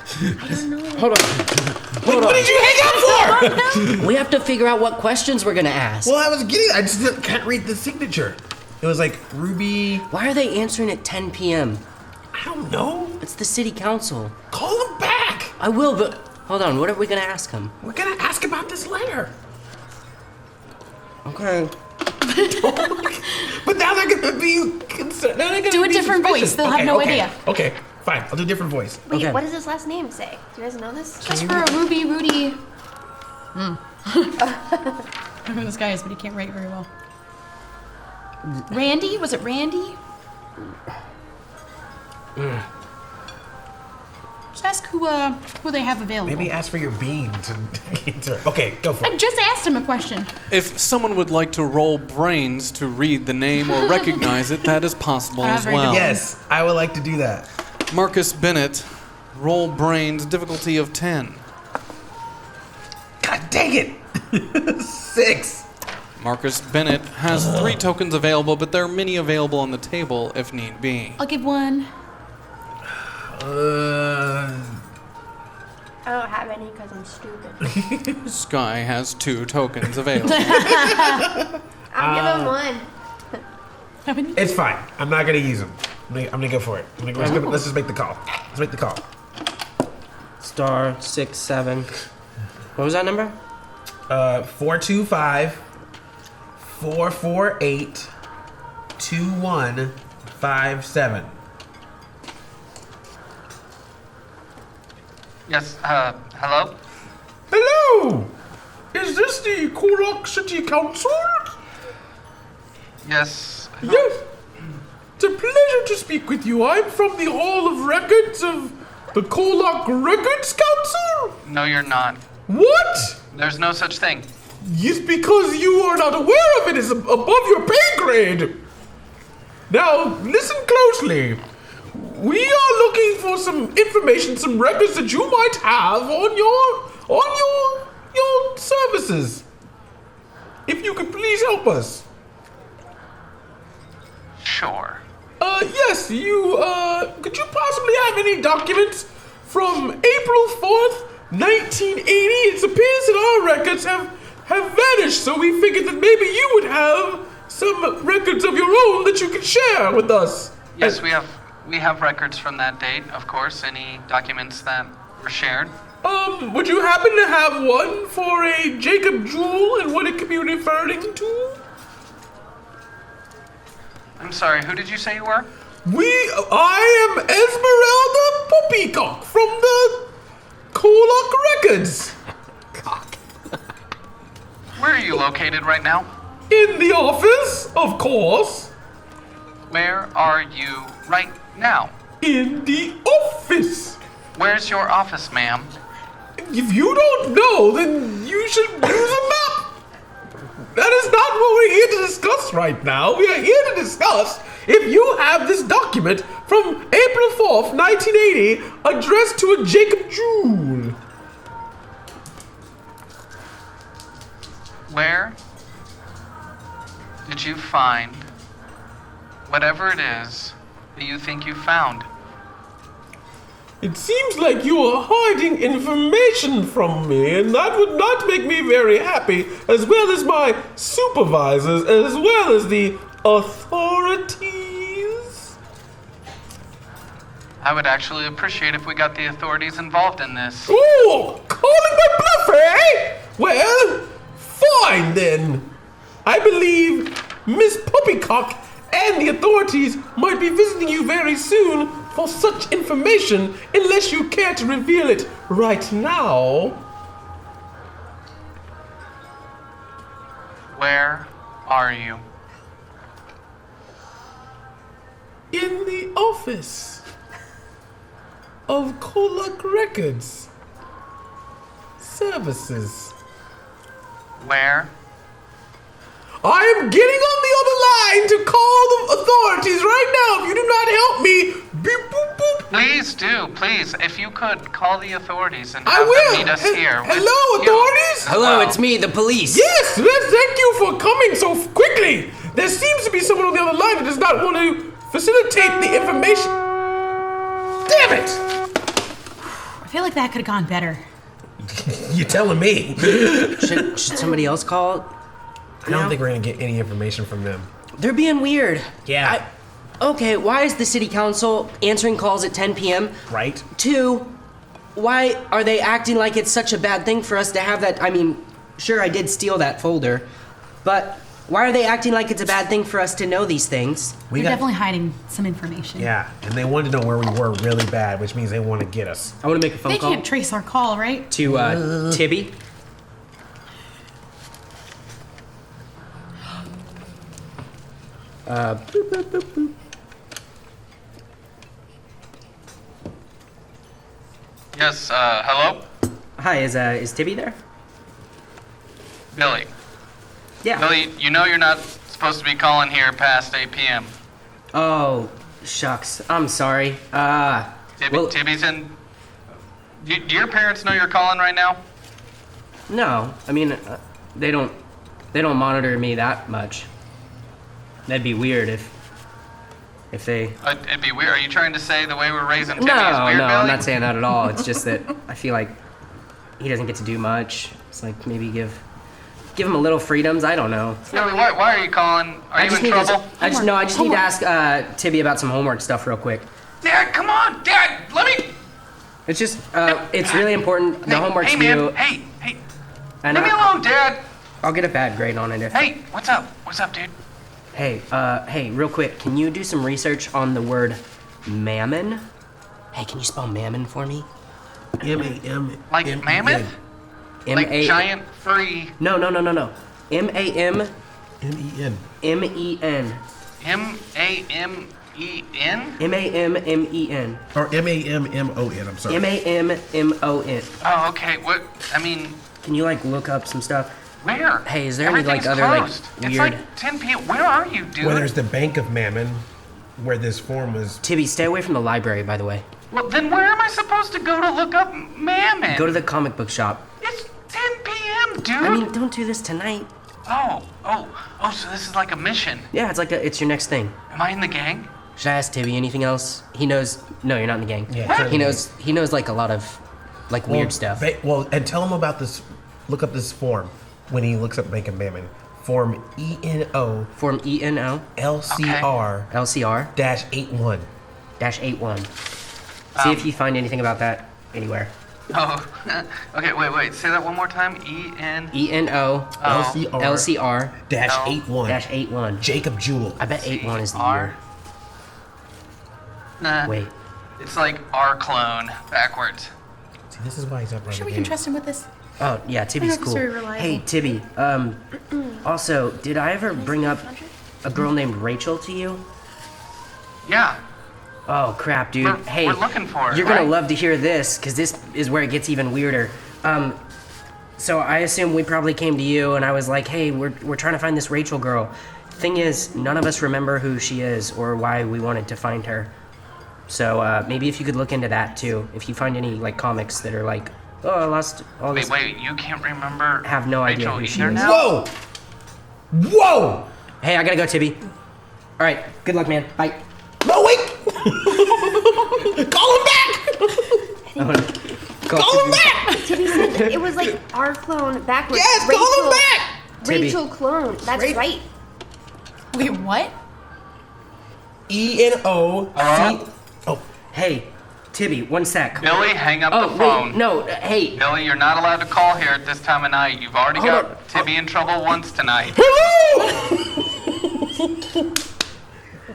Hold on. What did you hang up We have to figure out what questions we're gonna ask. Well, I just can't read the signature. It was like Ruby. Why are they answering at 10 p.m.? I don't know. It's the city council. Call them back. I will, but hold on. What are we gonna ask them? We're gonna ask about this letter. Okay. But now they're gonna be concerned. Do a different voice. They'll have no idea. Okay, fine. I'll do a different voice. Wait, Okay. what does his last name say? Do you guys know this? Just for a Rudy. I don't know who this guy is, but he can't write very well. Randy? Was it Randy? Just ask who they have available. Maybe ask for your bean to answer. Okay, go for I it. just asked him a question. If someone would like to roll brains to read the name or recognize it, that is possible as very well. good. Yes, I would like to do that. Marcus Bennett, roll brains, difficulty of 10. God dang it! 6. Marcus Bennett has 3 tokens available, but there are many available on the table if need be. I'll give one. I don't have any because I'm stupid. Sky has 2 tokens available. I'll give him one. It's fine. I'm not gonna use them. I'm gonna go for it. Let's just make the call. Let's make the call. Star 6 7. What was that number? 425 448 2157. Yes, hello? Hello! Is this the KOllOK City Council? Yes. Yes. It's a pleasure to speak with you. I'm from the Hall of Records of the KOllOK Records Council. No, you're not. What? There's no such thing. It's because you are not aware of it. It's above your pay grade. Now, listen closely. We are looking for some information, some records that you might have on your services. If you could please help us. Sure. Yes, could you possibly have any documents from April 4th, 1980? It appears that our records have vanished, so we figured that maybe you would have some records of your own that you could share with us. Yes, we have records from that date, of course. Any documents that were shared. Would you happen to have one for a Jacob Jewel and what it could be referring to? I'm sorry, who did you say you were? I am Esmeralda Poppycock from the KOllOK Records. Where are you located right now? In the office, of course. Where are you right now? In the office. Where's your office, ma'am? If you don't know, then you should use a map. That is not what we're here to discuss right now. We are here to discuss if you have this document from April 4th, 1980, addressed to a Jacob Jewel. Where did you find whatever it is that you think you found? It seems like you are hiding information from me, and that would not make me very happy, as well as my supervisors, as well as the authorities. I would actually appreciate if we got the authorities involved in this. Ooh, calling my bluff, eh? Well, fine then. I believe Miss Poppycock and the authorities might be visiting you very soon for such information, unless you care to reveal it right now. Where are you? In the office of KOllOK Records Services. Where? I am getting on the other line to call the authorities right now. If you do not help me, beep, boop, boop. Please do, please. If you could call the authorities and I have will. them meet us here. with Hello, you authorities? as Hello, well. it's me, the police. Yes, thank you for coming so quickly. There seems to be someone on the other line that does not want to facilitate the information. Damn it! I feel like that could have gone better. You're telling me. Should somebody else call? I don't think we're gonna get any information from them. They're being weird. Yeah. Okay, why is the city council answering calls at 10 p.m.? Right. 2, why are they acting like it's such a bad thing for us to have that? I mean, sure, I did steal that folder, but why are they acting like it's a bad thing for us to know these things? They're definitely hiding some information. Yeah, and they wanted to know where we were really bad, which means they want to get us. I want to make a phone They call can't trace our call, right? to Tibby. Boop, boop, boop, boop. Yes, hello? Hi, is Tibby there? Billie. Yeah. Billie, you know you're not supposed to be calling here past 8 p.m. Oh, shucks. I'm sorry. Tibby's in... Do your parents know you're calling right now? No. I mean, they don't monitor me that much. That'd be weird if they... It'd be weird. Are you trying to say the way we're raising Tibby No, is weird, no, Billie? I'm not saying that at all. It's just that I feel like he doesn't get to do much. It's like maybe give him a little freedoms. I don't know. Billie, why are you calling? Are you in trouble? I just need to ask Tibby about some homework stuff real quick. Dad, come on! Dad, let me... It's just, it's really important. The homework's Hey, man. due. Hey. And Leave me alone, Dad! I'll get a bad grade on it if... Hey, what's up? What's up, dude? Hey, real quick, can you do some research on the word mammon? Hey, can you spell mammon for me? M-A-M. Like mammoth? Like giant furry... No. M-A-M... M-E-N. M-E-N. M-A-M-E-N? M-A-M-M-E-N. Or M-A-M-M-O-N, I'm sorry. M-A-M-M-O-N. Oh, okay. What? I mean... Can you, like, look up some stuff? Where? Hey, is there any, like, Everything's other, closed. like, It's weird... like 10 p.m. Where are you, dude? Well, there's the Bank of Mammon, where this form was... Tibby, stay away from the library, by the way. Well, then where am I supposed to go to look up Mammon? Go to the comic book shop. It's 10 p.m., dude! I mean, don't do this tonight. Oh, so this is like a mission. Yeah, it's your next thing. Am I in the gang? Should I ask Tibby anything else? He knows... No, you're not in the gang. Yeah, He knows, like, a lot of, like, weird stuff. And tell him about this... Look up this form when he looks up Bank of Mammon. Form E-N-O... Form E-N-O... LCR... LCR... Dash 81. Dash 81. See if you find anything about that anywhere. Oh, okay, wait. Say that one more time. E-N... E-N-O... LCR... LCR... Dash 81. Dash 81. Jacob Jewell. I bet 81 is the year. Nah. Wait. It's like our clone backwards. See, this is why he's up right Sure we can trust him with this? Oh, yeah, Tibby's cool. Hey, Tibby, also, did I ever bring up a girl named Rachel to you? Yeah. Oh, crap, dude. We're looking for her, You're gonna right? love to hear this, because this is where it gets even weirder. So I assume we probably came to you, and I was like, hey, we're trying to find this Rachel girl. Thing is, none of us remember who she is or why we wanted to find her. So maybe if you could look into that, too. If you find any, like, comics that are like, oh, I lost all this... Wait, you can't remember Have no idea Rachel who she either is. now? Whoa! Hey, I gotta go, Tibby. All right, good luck, man. Bye. No, wait! Call him back! Call him back! Tibby said it was like our clone backwards. Yes, call him back! Tibby. Rachel clone. That's right. Wait, what? E-N-O-C... Oh. Hey, Tibby, one sec. Billie, hang up Oh, the phone. wait, no, hey. Billie, you're not allowed to call here at this time of night. You've already Hold got on. Tibby in trouble once tonight.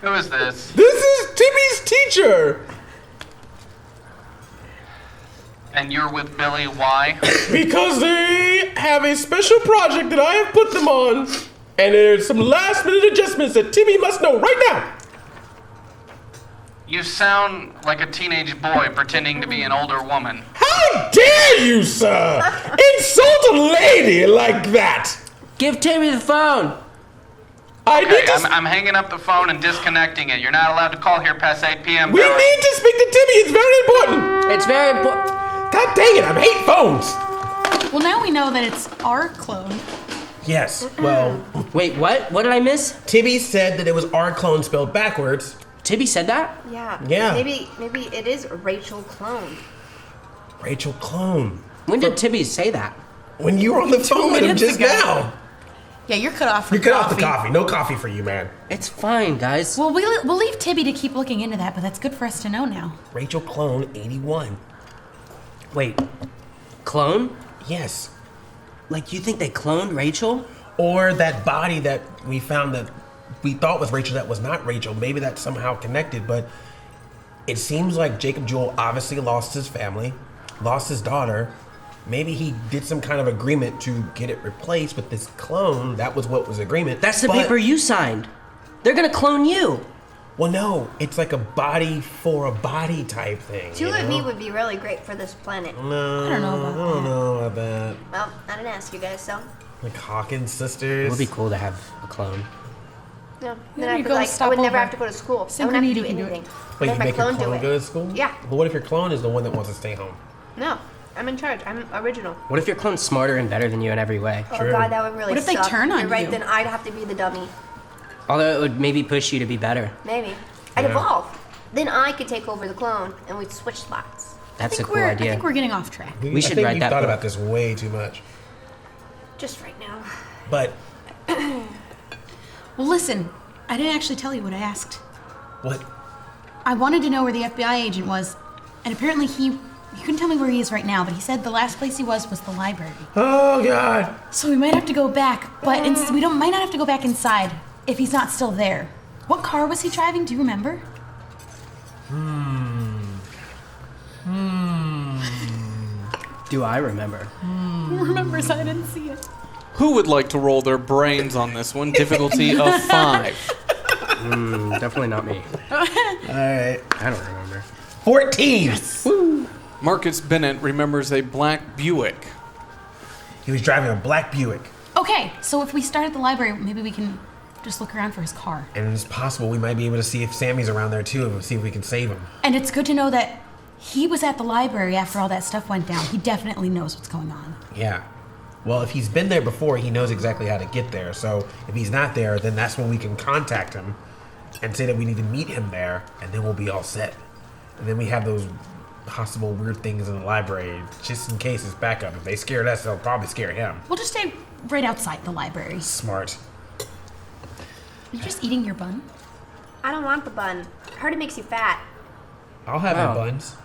Who is this? This is Timmy's teacher. And you're with Billie, why? Because they have a special project that I have put them on. And there's some last minute adjustments that Timmy must know right now. You sound like a teenage boy pretending to be an older woman. How dare you, sir, insult a lady like that? Give Timmy the phone. Okay, I'm hanging up the phone and disconnecting it. You're not allowed to call here past 8 p.m. We Billie. need to speak to Timmy. It's very important. It's very important. God dang it, I hate phones. Well, now we know that it's our clone. Yes, well... Wait, what? What did I miss? Tibby said that it was our clone spelled backwards. Tibby said that? Yeah. Yeah. Maybe it is Rachel clone. Rachel clone. When did Tibby say that? When you were on the phone with him just now. Yeah, you're cut off from You cut off coffee. the coffee. No coffee for you, man. It's fine, guys. Well, we'll leave Tibby to keep looking into that, but that's good for us to know now. Rachel Clone 81. Wait, clone? Yes. Like, you think they cloned Rachel? Or that body that we found that we thought was Rachel that was not Rachel. Maybe that's somehow connected, but it seems like Jacob Jewell obviously lost his family, lost his daughter. Maybe he did some kind of agreement to get it replaced with this clone. That was what was agreement. That's the paper you signed. They're gonna clone you. Well, no, it's like a body for a body type thing. Two of me would be really great for this planet. No, I don't know about I don't know about that. Well, I didn't ask you guys, so. Like Hawkins sisters. It would be cool to have a clone. No. Then Then I you could go like, I stop would never over. have to go to school. I wouldn't have to do Synchroneity can do it. anything. Wait, Let you my make your clone do clone it. go to school? Yeah. But what if your clone is the one that wants to stay home? No, I'm in charge. I'm original. What if your clone's smarter and better than you in every way? Oh god, that would really What if they suck. turn on You're right, you? then I'd have to be the dummy. Although it would maybe push you to be better. Maybe. I'd Yeah. evolve. Then I could take over the clone and we'd switch spots. That's a cool I idea. think we're getting off track. We should I think write you've that thought book. about this way too much. Just right now. But Well, listen, I didn't actually tell you what I asked. what? I wanted to know where the FBI agent was, and apparently you couldn't tell me where he is right now, but he said the last place he was the library. Oh God! So we might have to go back, but we might not have to go back inside if he's not still there. What car was he driving? Do you remember? Do I remember? Who remembers? I didn't see it. Who would like to roll their brains on this one? Difficulty of 5. Definitely not me. Alright. I don't remember. 14! Marcus Bennett remembers a black Buick. He was driving a black Buick. Okay, so if we start at the library, maybe we can just look around for his car. And it's possible we might be able to see if Sammy's around there too and see if we can save him. And it's good to know that he was at the library after all that stuff went down. He definitely knows what's going on. Yeah. Well, if he's been there before, he knows exactly how to get there. So if he's not there, then that's when we can contact him and say that we need to meet him there, and then we'll be all set. And then we have those possible weird things in the library, just in case it's backup. If they scared us, they'll probably scare him. We'll just stay right outside the library. Smart. Are you just eating your bun? I don't want the bun. I heard it makes you fat. I'll have Wow. your buns.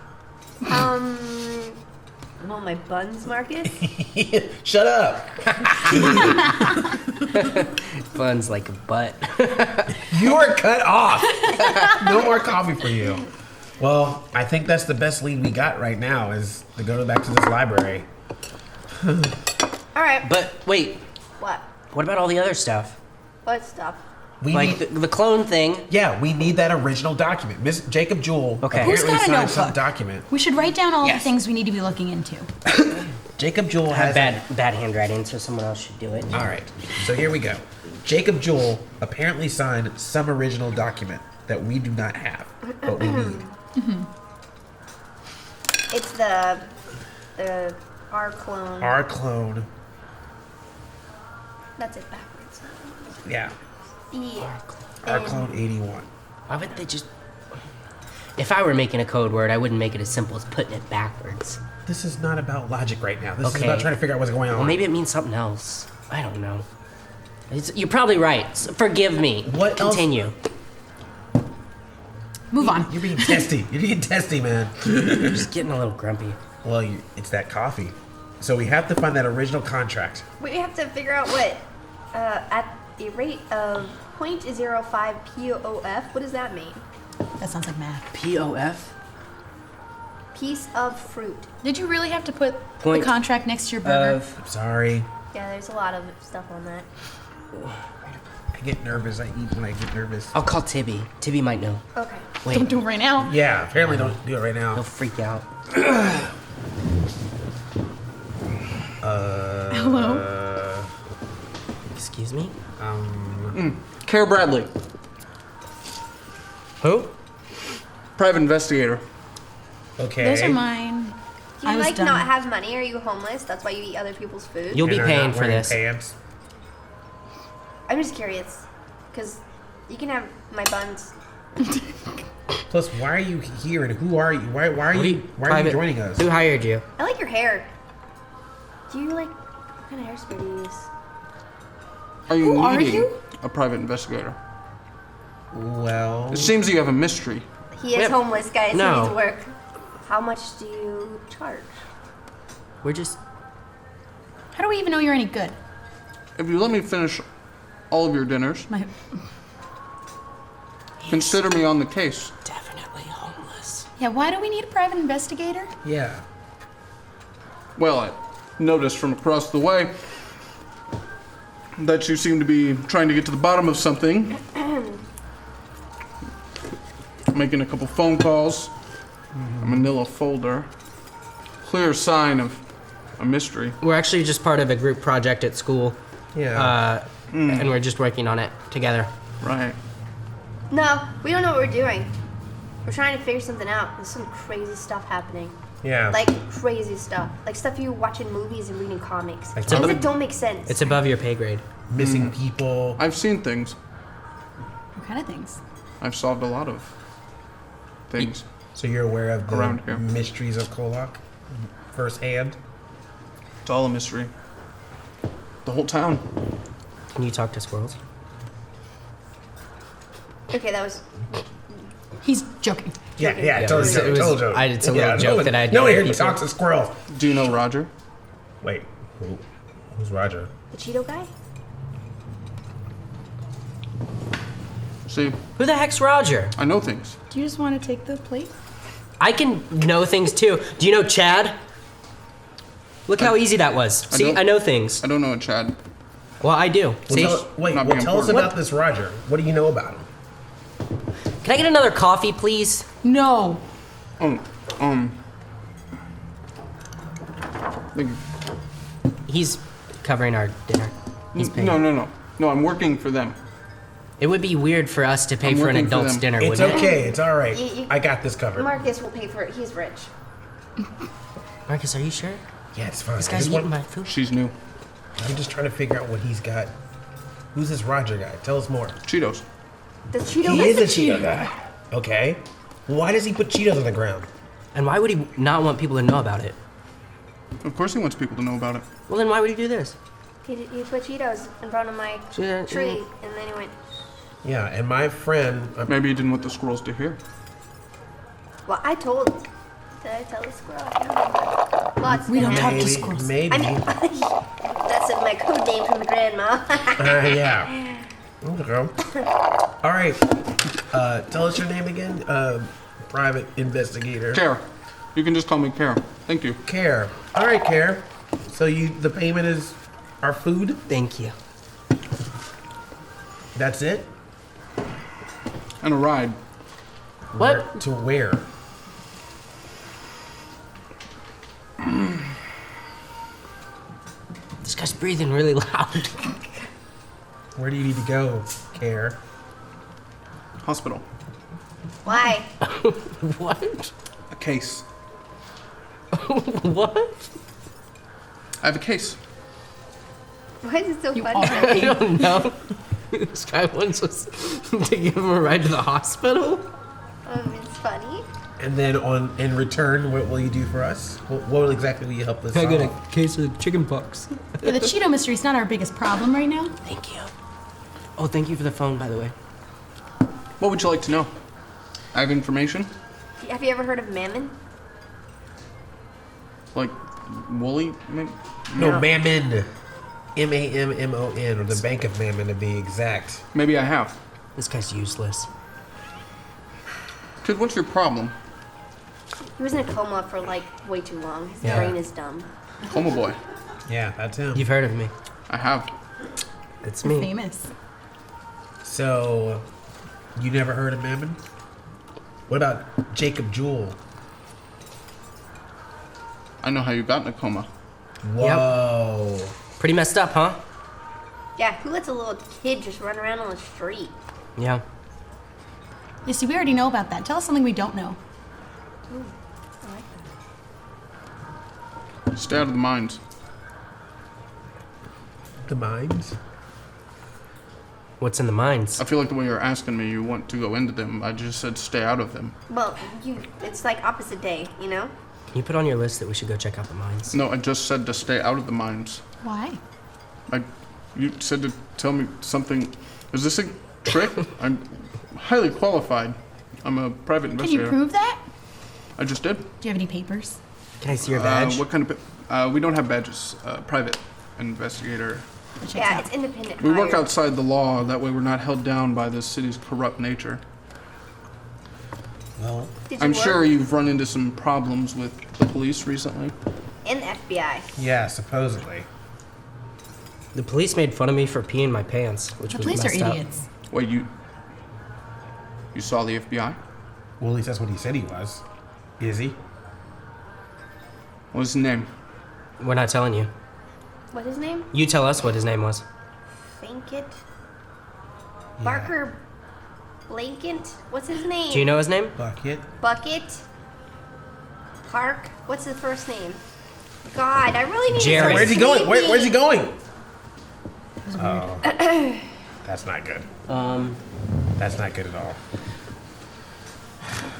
Want my buns, Marcus? Shut up. Fun's like a butt. You are cut off. No more coffee for you. Well, I think that's the best lead we got right now is to go back to this library. Alright. But wait, What? what about all the other stuff? What stuff? We Like need, the clone thing. yeah, we need that original document. Miss Jacob Jewell Okay. Who's apparently got a signed some notebook? document. We should write down all Yes. the things we need to be looking into. Jacob Jewell I have has bad handwriting, so someone else should do it. All right, so here we go. Jacob Jewell apparently signed some original document that we do not have, but we need. It's the our clone. Our clone. That's it backwards. Yeah, Yeah. our And- clone 81. Why would they just? If I were making a code word, I wouldn't make it as simple as putting it backwards. This is not about logic right now. This is Okay. about trying to figure out what's going on. Well, maybe it means something else. I don't know. You're probably right. Forgive me. What else? Continue. Move on. You're being testy. You're being testy, man. I'm just getting a little grumpy. Well, it's that coffee. So we have to find that original contract. We have to figure out what, at a rate of 0.05 POF, what does that mean? That sounds like math. POF? Piece of fruit. Did you really have to put Point the contract next to your burger? I'm sorry. Yeah, there's a lot of stuff on that. I get nervous. I eat when I get nervous. I'll call Tibby. Tibby might know. Okay. Wait, Don't do it right now. Yeah, apparently don't do it right he'll now. freak out. Hello? Excuse me? Care Bradley, Who? private investigator. Okay. Those are mine. Do I you was like done. not have money? Are you homeless? That's why you eat other people's food? You'll be And they're paying not for wearing this. Pants. I'm just curious. Because you can have my buns. Plus, why are you here and who are you? Why are What do you? Why are you private- joining us? Who hired you? I like your hair. Do you like, what kind of hairspray do you use? Are you Who are needing you? a private investigator? Well, It seems you have a mystery. He is homeless, guys. No. He needs work. How much do you charge? We're just. How do we even know you're any good? If you let me finish all of your dinners, My, consider me on the case. Definitely homeless. yeah, why do we need a private investigator? yeah. Well, I noticed from across the way that you seem to be trying to get to the bottom of something. Making a couple phone calls, a manila folder. Clear sign of a mystery. We're actually just part of a group project at school, Yeah. and we're just working on it together. Right. No, we don't know what we're doing. We're trying to figure something out. There's some crazy stuff happening. yeah. Like crazy stuff. Like stuff you watch in movies and reading comics. Like Things some- that don't make sense. It's above your pay grade. missing people. I've seen things. What kind of things? I've solved a lot of things. So you're aware of the Around here. mysteries of KOllOK firsthand? It's all a mystery. The whole town. Can you talk to squirrels? Okay, that was. He's joking. Yeah, Yeah, total it was- joke, it was- total joke. it's a little joke that I No one did here with people. talks to squirrels. Do you know Roger? Wait, who's Roger? The Cheeto guy? See, Who the heck's Roger? I know things. Do you just want to take the plate? I can know things too. Do you know Chad? Look how easy that was. See, don't- I know things. I don't know a Chad. Well, I do. See, Tell Not being us important. about this Roger. What do you know about him? can I get another coffee, please? No. Thank you. He's covering our dinner. He's paying. No, I'm working for them. It would be weird for us to pay I'm for an working for adult's them. dinner, It's wouldn't okay. It's all right. You- I got this covered. Marcus will pay for it. He's rich. it? Marcus, are you sure? Yeah, it's fine. This I guy's just eating want- my food. She's new. I'm just trying to figure out what he's got. Who's this Roger guy? Tell us more. Cheetos. The Cheeto He guy? is a Cheeto guy. Okay. Why does he put Cheetos on the ground? And why would he not want people to know about it? Of course he wants people to know about it. Well, then why would he do this? He put Cheetos in front of my Yeah, tree, yeah. and then he went, Yeah, and my friend. Maybe he didn't want the squirrels to hear. well, I told. Did I tell the squirrel? I can't remember. Lots We of don't them. talk to Maybe. squirrels. Maybe. I mean, that's my code name from the grandma. Yeah. Okay. All right. Tell us your name again. Private investigator. Care. You can just call me Care. Thank you. Care. All right, Care. So the payment is our food. Thank you. That's it. And a ride. What? To where? This guy's breathing really loud. Where do you need to go, Care? Hospital. Why? What? A case. What? I have a case. Why is it so funny? I don't know. This guy wants us to give him a ride to the hospital? It's funny. And then in return, what will you do for us? What exactly will you help us I got solve? a case of chicken pox. Yeah, the Cheeto mystery's not our biggest problem right now. Thank you. Oh, thank you for the phone, by the way. What would you like to know? I have information. Have you ever heard of Mammon? Like woolly? No, Mammon. Mammon, or the Bank of Mammon to be exact. Maybe I have. This guy's useless. Kid, what's your problem? He was in a coma for like way too long. His Yeah. brain is dumb. Coma boy. Yeah, that's him. You've heard of me. I have. It's me. Famous. So, you never heard of Mammon? What about Jacob Jewell? I know how you got in a coma. Whoa. Pretty messed up, huh? Yeah, who lets a little kid just run around on the street? Yeah. Yeah, see, we already know about that. Tell us something we don't know. Stay out of the mines. The mines? What's in the mines? I feel like the way you're asking me, you want to go into them. I just said stay out of them. Well, it's like opposite day, you know? Can you put on your list that we should go check out the mines? No, I just said to stay out of the mines. Why? You said to tell me something. Is this a trick? I'm highly qualified. I'm a private Can investigator. you prove that? I just did. Do you have any papers? Can I see your badge? What kind of? We don't have badges. Private investigator. Yeah, it's independent. We work hire. outside the law. That way, we're not held down by this city's corrupt nature. Well, Did you I'm work sure you've run into some problems with the police recently. in the FBI. yeah, supposedly. The police made fun of me for peeing my pants, which The was police are messed up. idiots. Wait, you saw the FBI? Well, at least that's what he said he was. Is he? What's his name? We're not telling you. What's his name? You tell us what his name was. Bankett. Barker Blankett. What's his name? Do you know his name? Bucket. Bucket. Park. What's his first name? God, I really need Jerry. to start Where's he going? sleeping. Where's he going? Oh, that's not good. That's not good at all.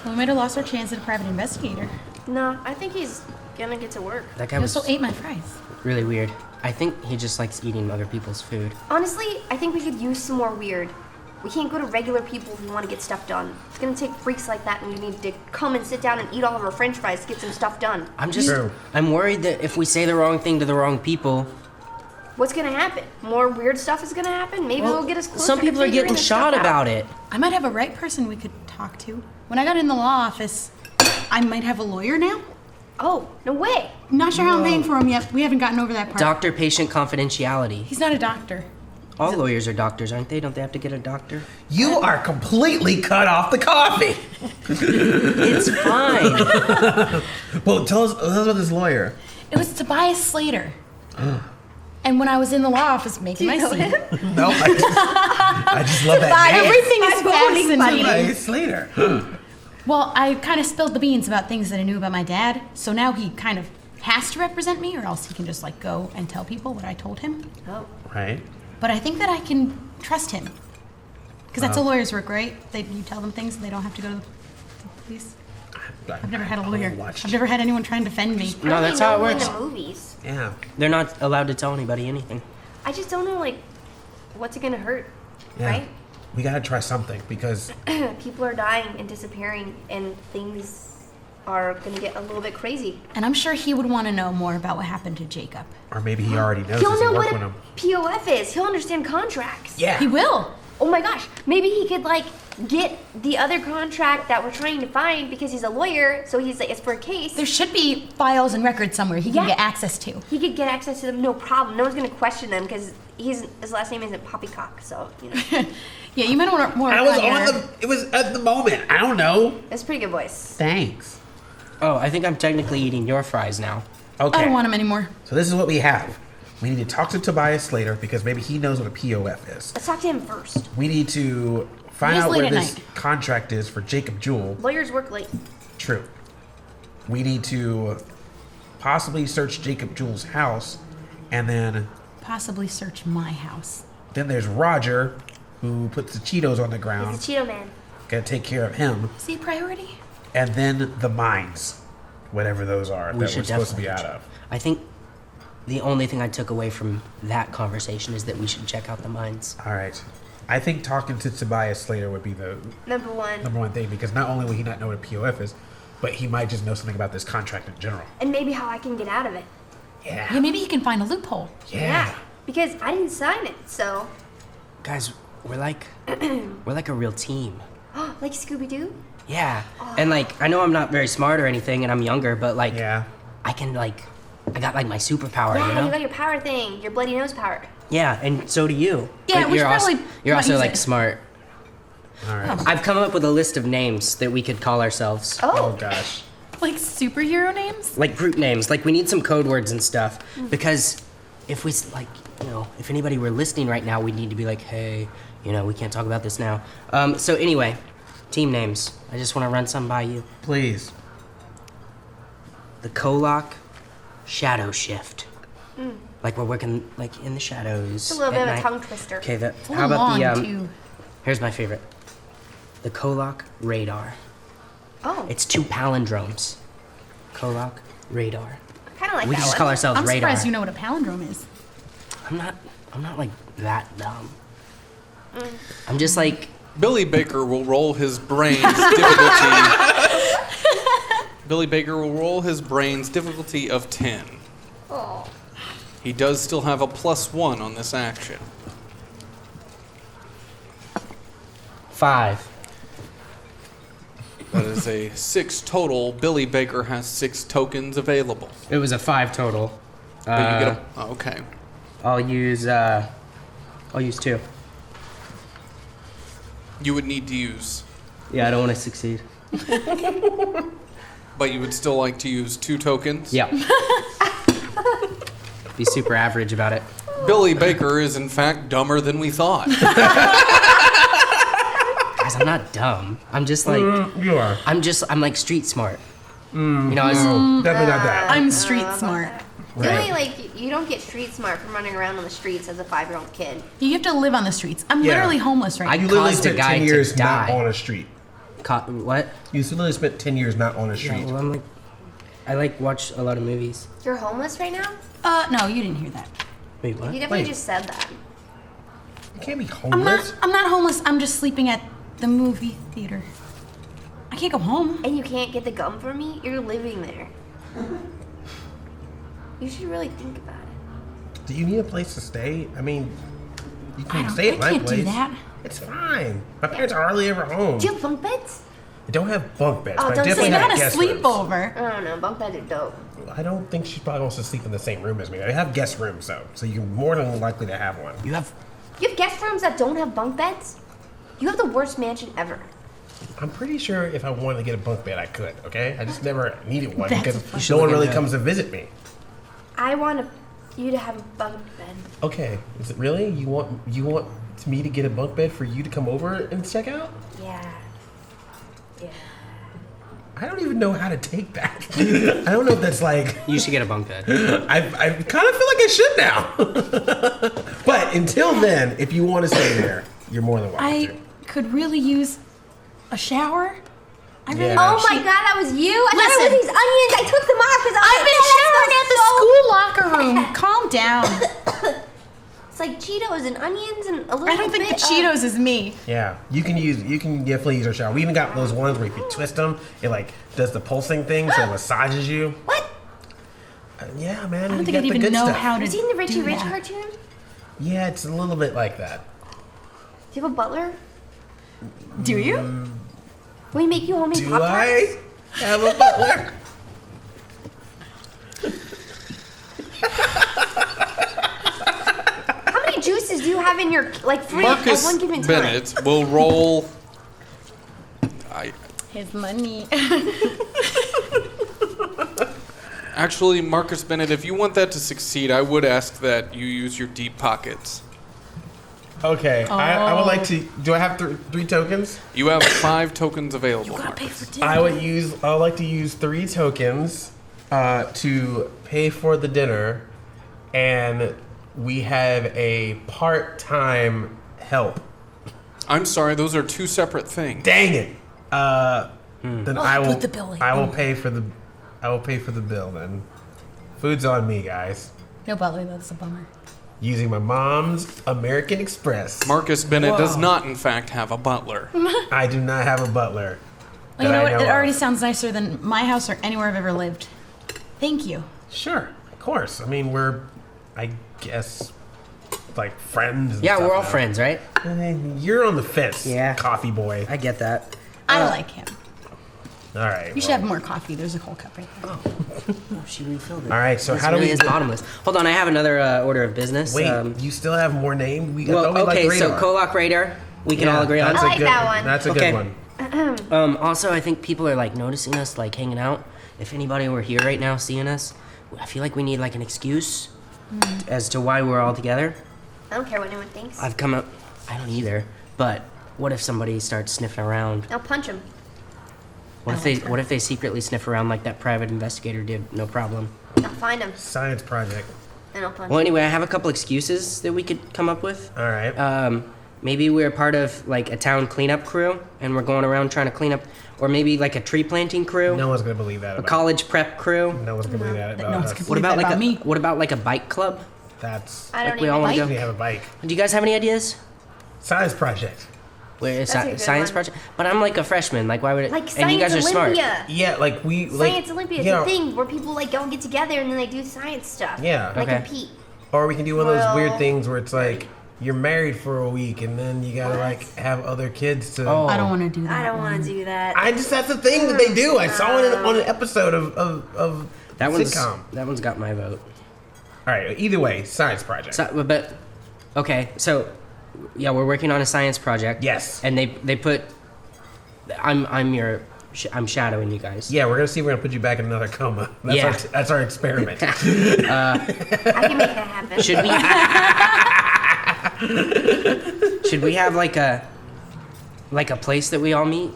Well, we might have lost our chance at a private investigator. No, I think he's gonna get to work. That guy He was also ate my fries. really weird. I think he just likes eating other people's food. Honestly, I think we could use some more weird. We can't go to regular people who want to get stuff done. It's gonna take freaks like that, and we need to come and sit down and eat all of our French fries to get some stuff done. I'm worried that if we say the wrong thing to the wrong people, What's gonna happen? More weird stuff is gonna happen. Maybe we'll get us closer. some to people are figuring getting this shot stuff out. about it. I might have a right person we could talk to. When I got in the law office, I might have a lawyer now. Oh, no way. Not sure how I'm paying for him yet. We haven't gotten over that part. Doctor-patient confidentiality. He's not a doctor. All lawyers are doctors, aren't they? Don't they have to get a doctor? You are completely cut off the coffee. It's fine. Well, tell us about this lawyer. It was Tobias Slater. And when I was in the law office making my scene, No, I just love that name. everything is Tobias fascinating. Slater. Well, I kind of spilled the beans about things that I knew about my dad, so now he kind of has to represent me, or else he can just like go and tell people what I told him. Oh. Right. But I think that I can trust him, because that's a lawyer's work, right? You tell them things, and they don't have to go to the police. I've never had a lawyer. I've never had anyone try and defend me. No, that's how it In works. the movies. Yeah. They're not allowed to tell anybody anything. I just don't know, like, what's it gonna hurt, Yeah. right? We gotta try something because People are dying and disappearing, and things are gonna get a little bit crazy. And I'm sure he would want to know more about what happened to Jacob. or maybe he already knows He'll because he know worked what with a him. POF is. He'll understand contracts. Yeah. He will. Oh my gosh, maybe he could like get the other contract that we're trying to find because he's a lawyer, so he's like, it's for a case. There should be files and records somewhere he can Yeah. get access to. He could get access to them, no problem. No one's gonna question them because his last name isn't Poppycock, so you know. Yeah, you might want to more. I was on it was at the moment. I don't know. That's a pretty good voice. Thanks. Oh, I think I'm technically eating your fries now. Okay. I don't want him anymore. So this is what we have. We need to talk to Tobias Slater because maybe he knows what a POF is. Let's talk to him first. We need to find It is out late where at this night. contract is for Jacob Jewell. Lawyers work late. True. We need to possibly search Jacob Jewell's house, and then Possibly search my house. there's Roger, who puts the Cheetos on the ground. He's a Cheeto man. Gotta take care of him, Is he a priority? and then the mines, whatever those are that we're supposed to be out of. I think the only thing I took away from that conversation is that we should check out the mines. All right. I think talking to Tobias Slater would be the Number one. number one thing because not only will he not know what a POF is, but he might just know something about this contract in general. And maybe how I can get out of it. Yeah, maybe he can find a loophole. Yeah. Because I didn't sign it, so. Guys, we're like a real team. Like Scooby Doo? Yeah. And like I know I'm not very smart or anything and I'm younger, but like Yeah. I can like I got like my superpower, Yeah, you know? you got your power thing, your bloody nose power. Yeah, and so do you. Yeah, But we you're should also, probably you're not also use like it. smart. All right. I've come up with a list of names that we could call ourselves. Oh gosh. Like superhero names? Like group names. Like we need some code words and stuff because if we like, you know, if anybody were listening right now, we'd need to be like, "Hey, you know, we can't talk about this now." So anyway, team names. I just want to run some by you. Please. The KOllOK Shadow Shift. Like we're working like in the shadows. It's a little bit at of a night. tongue twister. Okay, A how little about long, the too. Here's my favorite. The KOllOK Radar. Oh. It's 2 palindromes. KOllOK radar. Kind of like We that just one. call ourselves I'm radar. surprised you know what a palindrome is. I'm not like that dumb. I'm just like Billy Baker will roll his brains difficulty. Billy Baker will roll his brains difficulty of 10. Oh. He does still have a +1 on this action. 5. That is a 6 total. Billy Baker has 6 tokens available. It was a 5 total. But you get a, oh, okay. I'll use 2. You would need to use, Yeah, I don't want to succeed. but you would still like to use 2 tokens? Yep. Be super average about it. Billy Baker is in fact dumber than we thought. Guys, I'm not dumb. I'm just like You are. I'm like street smart. You know, I was, Definitely not that. I'm street smart. Really, like, you don't get street smart from running around on the streets as a 5-year-old kid. You have to live on the streets. I'm Yeah. literally homeless right I now. You literally caused a spent guy 10 to years not die. on a street. What? You literally spent 10 years not on a Yeah, street. well, I'm like, I like watch a lot of movies. You're homeless right now? No, you didn't hear that. Wait, what? You definitely Wait. just said that. You can't be I'm homeless. not homeless. I'm just sleeping at the movie theater. I can't go home. And you can't get the gum for me? You're living there. You should really think about it. Do you need a place to stay? I mean, you I can don't- stay I at my can't do place. that. It's fine. My parents are hardly ever home. Do you have bunk beds? I don't have bunk beds. Oh, but I don't say definitely It's have not a guest rooms. sleepover. I don't know. Bunk beds are dope. I don't think she probably wants to sleep in the same room as me. I have guest rooms though, so you're more than likely to have one. You have You have guest rooms that don't have bunk beds? You have the worst mansion ever. I'm pretty sure if I wanted to get a bunk bed, I could. Okay, I just never needed one That's because funny. no one look really into comes to visit me. I want you to have a bunk bed. Okay, is it really? You want me to get a bunk bed for you to come over and check out? Yeah. Yeah. I don't even know how to take that. I don't know if that's like. you should get a bunk bed. I kind of feel like I should now. But until then, if you want to stay there, you're more than welcome I to. could really use a shower. I really Yeah. Oh my god, that was you? I thought it Listen. was these onions. I took them off because I've been showering at the school locker room. Calm down. It's like Cheetos and onions and a little I don't think the bit of- Cheetos is me. Yeah, you can definitely use our shower. We even got those ones where if you twist them, it like does the pulsing thing, so it massages you. What? Yeah, man. I don't we think got I'd the even good know stuff. how to Have you seen the Richie do Rich that. cartoon? Yeah, it's a little bit like that. Do you have a butler? Do you? Will he make you homemade Do Pop-Tarts? I have a butler? How many juices do you have in your fridge at Marcus one given time? Bennett will roll. His money. Actually, Marcus Bennett, if you want that to succeed, I would ask that you use your deep pockets. Okay, I would like to. Do I have three tokens? You have 5 tokens available. Gotta pay Marcus. for dinner. I would like to use 3 tokens to pay for the dinner, and we have a part-time help. I'm sorry, those are 2 separate things. Dang it! Then I will. put the bill in. I will pay for the. I will pay for the bill then. Food's on me, guys. No butler, that's a bummer. Using my mom's American Express. Marcus Bennett does not, in fact, have a butler. I do not have a butler. Well, you that know I what? It of. already sounds nicer than my house or anywhere I've ever lived. Thank you. Sure, of course. I mean, we're, I guess, like friends. And Yeah, stuff we're all now. friends, right? You're on the fence, Yeah. coffee boy. I get that. I like him. All right. You should have more coffee. There's a whole cup right there. Oh, she refilled it. All right. So This how do really we? is bottomless. Hold on, I have another order of business. Wait, you still have more names? I well, thought we okay, liked so radar. KOllOK radar, we can all agree on. That's I a like good, that one. That's a Okay. good one. Also, I think people are like noticing us, like hanging out. If anybody were here right now seeing us, I feel like we need like an excuse as to why we're all together. I don't care what anyone thinks. I've come up. I don't either. But what if somebody starts sniffing around? I'll punch him. What if they secretly sniff around like that private investigator did? No problem. I'll find him Science project. and I'll punch Well, him. anyway, I have a couple excuses that we could come up with. All right. Maybe we're part of like a town cleanup crew, and we're going around trying to clean up, or maybe like a tree planting crew. No one's gonna believe that. A college prep crew. No one's gonna believe that about No one's us. gonna What about about like me. what about like a bike club? That's. I don't we all even wanna We go. have a bike. Do you guys have any ideas? Science project. Where is That's a good science one. project? But I'm like a freshman. Like, why would it? Like and Science you guys are smart. Olympia. Yeah, like we like. Science Olympia is yeah, a thing where people like go and get together and then they do science stuff. Yeah. Like Okay. compete. Or we can do one of those weird Well- things where it's like you're married for a week and then you gotta like have other kids to. Oh. I don't want to do that. I don't want to do that. That's the thing that they do. I saw it on an episode of That sitcom. one's got my vote. All right. Either way, science project. So, but okay, so yeah, we're working on a science project. Yes. And they put. I'm shadowing you guys. Yeah, we're gonna see if we're gonna put you back in another coma. That's Yeah. that's our experiment. I can make that happen. Should we have like a place that we all meet?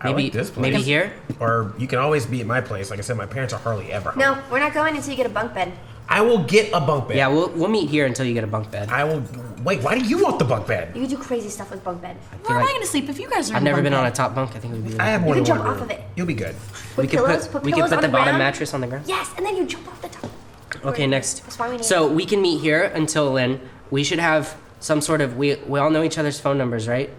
I like this place. Maybe here. Or you can always be at my place. Like I said, my parents are hardly ever home. No, we're not going until you get a bunk bed. I will get a bunk bed. Yeah, we'll meet here until you get a bunk bed. I will. Wait, why do you want the bunk bed? You can do crazy stuff with bunk bed. Where am I going to sleep if you guys are I've in never bunk been on a bed? top bunk. I think it would be. Really I have You more can than jump one off room. of it. You'll be good. Put we could pillows, put pillows the on the bottom ground. mattress on the ground. Yes, and then you jump off the top. Okay, next. That's why we need So we can meet here until then. We should have some sort of we all know each other's phone numbers, right?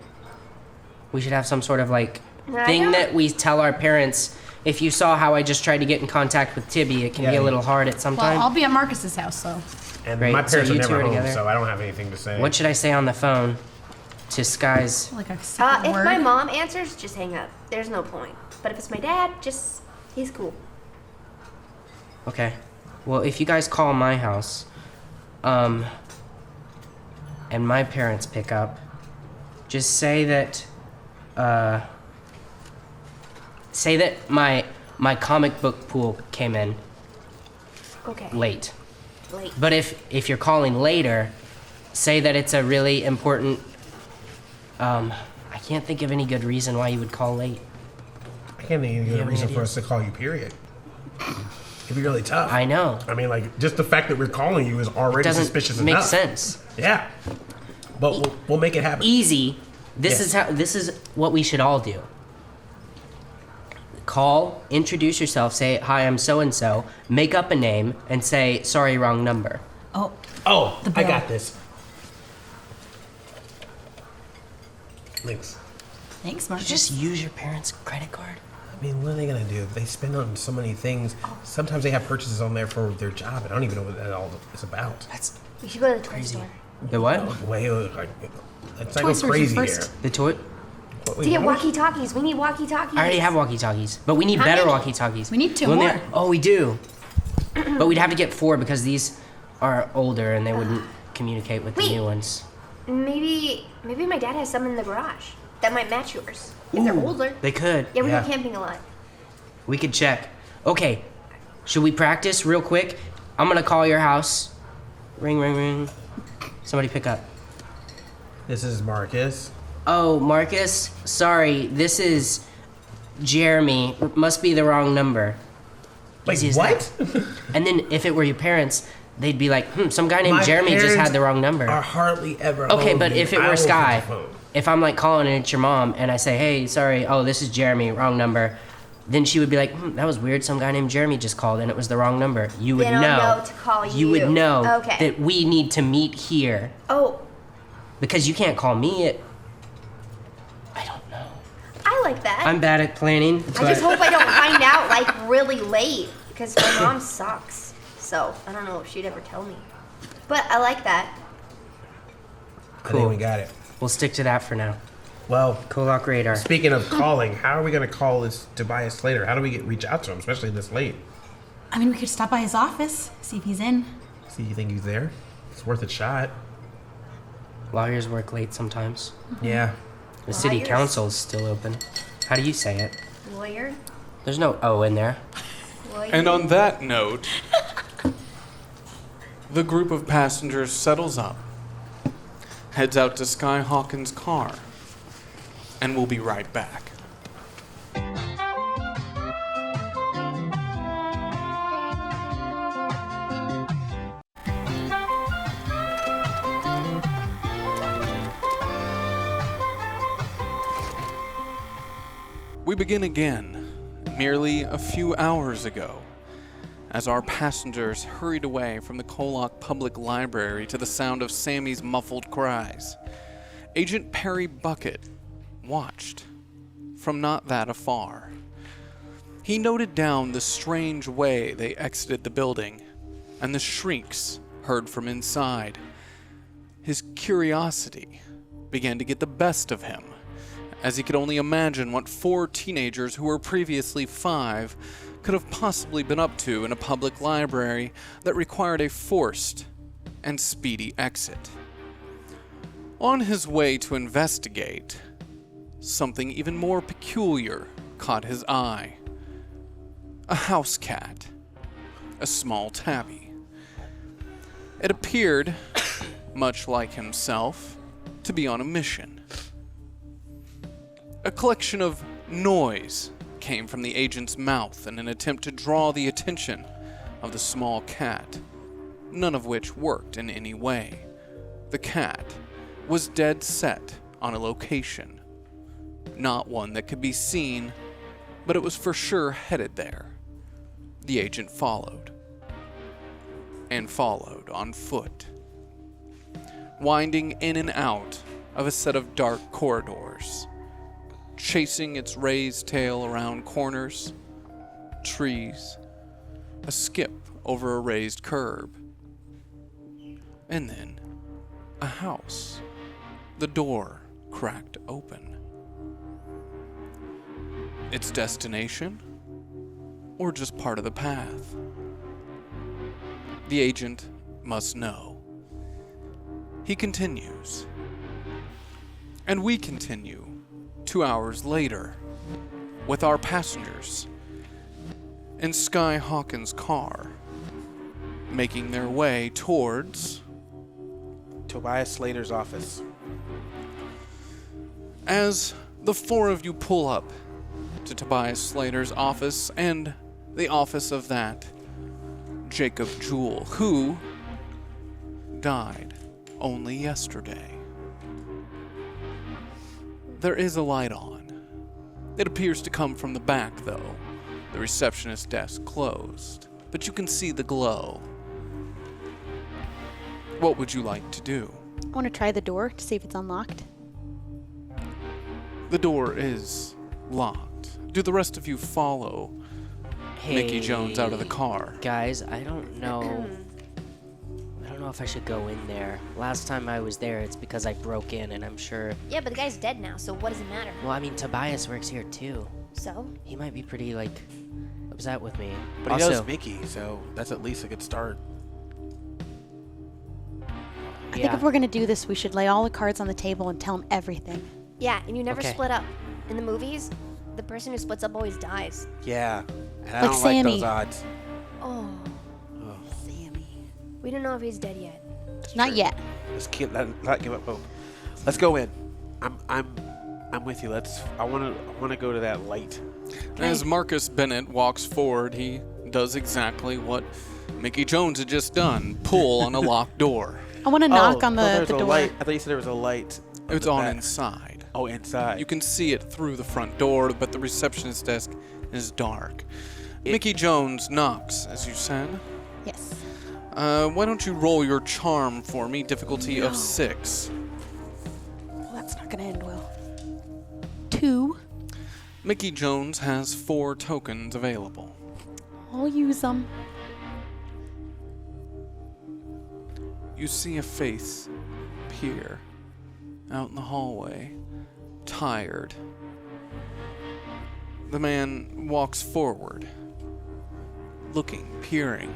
We should have some sort of like I thing don't. that we tell our parents. If you saw how I just tried to get in contact with Tibby, it can be Yeah, a little hard at some Well, time. I'll be at Marcus's house, so. And Great, my so parents are you two never are home, together. so I don't have anything to say. What should I say on the phone to Sky's? Like a secret If word. my mom answers, just hang up. There's no point. But if it's my dad, he's cool. Okay. Well, if you guys call my house, and my parents pick up, just say that my comic book pool came in Okay. late. Late. But if you're calling later, say that it's a really important. I can't think of any good reason why you would call late. I can't think of You any have reason any for us to call you. Period. It'd be really tough. I know. I mean, like just the fact that we're calling you is already Doesn't suspicious make enough. sense. Yeah. But we'll make it happen. Easy. This Yes. is what we should all do. Call, introduce yourself, say hi, I'm so and so, make up a name, and say sorry, wrong number. Oh, Oh, The I bill. got this. Thanks. thanks, Marcus. Just use your parents' credit card. I mean, what are they gonna do? They spend on so many things. Sometimes they have purchases on there for their job. I don't even know what that all is about. That's We should go to the toy crazy. store. The what? Way like it's Toy like go stores crazy are here. first. The toy. What, To get what? walkie-talkies. We need walkie-talkies. I already have walkie-talkies, but we need How better many? walkie-talkies. We need two When they- more. Oh, we do. But we'd have to get 4 because these are older and they wouldn't communicate with the Wait. new ones. Maybe my dad has some in the garage that might match yours. If they're older. They could. Yeah, we Yeah. go camping a lot. We could check. Okay, should we practice real quick? I'm gonna call your house. Ring, ring, ring. Somebody pick up. This is Marcus. Oh, Marcus, sorry, this is Jeremy. Must be the wrong number. Wait, Easy as what? And then if it were your parents, they'd be like, some guy named My Jeremy just parents had the wrong number. Are hardly ever Okay, home, but dude. if it I were will pick Sky, the phone. if I'm like calling and it's your mom and I say, hey, sorry, oh, this is Jeremy, wrong number, then she would be like, that was weird, some guy named Jeremy just called and it was the wrong number. You would Then I'll know. know to call You would you. know Okay. that we need to meet here Oh, because you can't call me at. I don't know. I like that. I'm bad at planning. I just hope I don't find out like really late because my mom sucks. So I don't know if she'd ever tell me. But I like that. I think we got it. We'll stick to that for now. Well, KOllOK radar. speaking of calling, how are we gonna call this Tobias Slater? How do we reach out to him, especially this late? I mean, we could stop by his office, see if he's in. See, you think he's there? It's worth a shot. Lawyers work late sometimes. Yeah. The city Lawyers? council's still open. How do you say it? Lawyer? There's no O in there. Lawyer? And on that note, the group of passengers settles up, heads out to Sky Hawkins' car, and we'll be right back. We begin again, merely a few hours ago, as our passengers hurried away from the KOllOK Public Library to the sound of Sammy's muffled cries. Agent Perry Bucket watched from not that afar. He noted down the strange way they exited the building and the shrieks heard from inside. His curiosity began to get the best of him, as he could only imagine what 4 teenagers who were previously 5 could have possibly been up to in a public library that required a forced and speedy exit. On his way to investigate, something even more peculiar caught his eye. A house cat, a small tabby. It appeared, much like himself, to be on a mission. A collection of noise came from the agent's mouth in an attempt to draw the attention of the small cat, none of which worked in any way. The cat was dead set on a location, not one that could be seen, but it was for sure headed there. The agent followed, and followed on foot, winding in and out of a set of dark corridors, chasing its raised tail around corners, trees, a skip over a raised curb, and then a house. The door cracked open. Its destination? Or just part of the path? The agent must know. He continues. And we continue 2 hours later with our passengers in Sky Hawkins' car, making their way towards Tobias Slater's office. As the 4 of you pull up to Tobias Slater's office and the office of that Jacob Jewell, who died only yesterday. There is a light on. It appears to come from the back, though. The receptionist's desk closed, but you can see the glow. What would you like to do? I want to try the door to see if it's unlocked. The door is locked. Do the rest of you follow Mickey Jones out of the car? Guys, I don't know. I don't know if I should go in there. Last time I was there, it's because I broke in, and I'm sure. Yeah, but the guy's dead now, so what does it matter? Well, I mean, Tobias works here too. So? He might be pretty upset with me. But also, he knows Mickey, so that's at least a good start. I think if we're going to do this, we should lay all the cards on the table and tell him everything. Yeah, and you never Okay. split up. In the movies, the person who splits up always dies. Yeah, and I Like don't Sammy. like those odds. Oh. Sammy. We don't know if he's dead yet. Not yet. Let's keep not give up hope. Let's go in. I'm with you. I want to go to that light. As Marcus Bennett walks forward, he does exactly what Mickey Jones had just done. Pull on a locked door. I want to knock on the there's a door. light. I thought you said there was a light. It's the on back. inside. Oh, inside. You can see it through the front door, but the receptionist's desk is dark. Mickey Jones knocks, as you said. Yes. Why don't you roll your charm for me? Difficulty of 6. Well, that's not going to end well. 2. Mickey Jones has 4 tokens available. I'll use them. You see a face peer out in the hallway, tired. The man walks forward, looking, peering.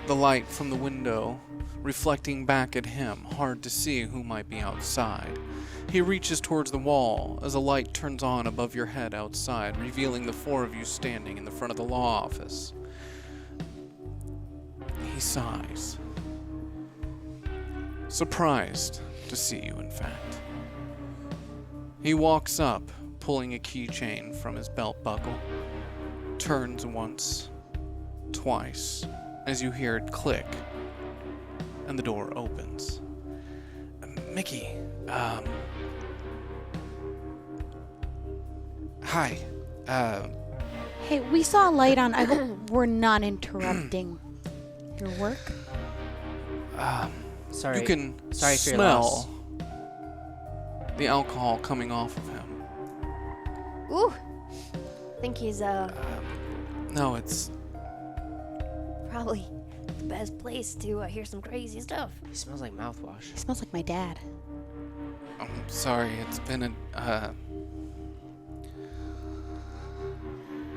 The light from the window reflecting back at him, hard to see who might be outside. He reaches towards the wall as a light turns on above your head outside, revealing the 4 of you standing in the front of the law office. He sighs. Surprised to see you, in fact. He walks up, pulling a keychain from his belt buckle, turns once, twice, as you hear it click, and the door opens. Mickey, hi. Hey, we saw a light on. I hope we're not interrupting your work. Sorry. You can Sorry for your loss. smell the alcohol coming off of him. Ooh. Think he's No, it's probably the best place to hear some crazy stuff. He smells like mouthwash. He smells like my dad. I'm sorry. It's been a.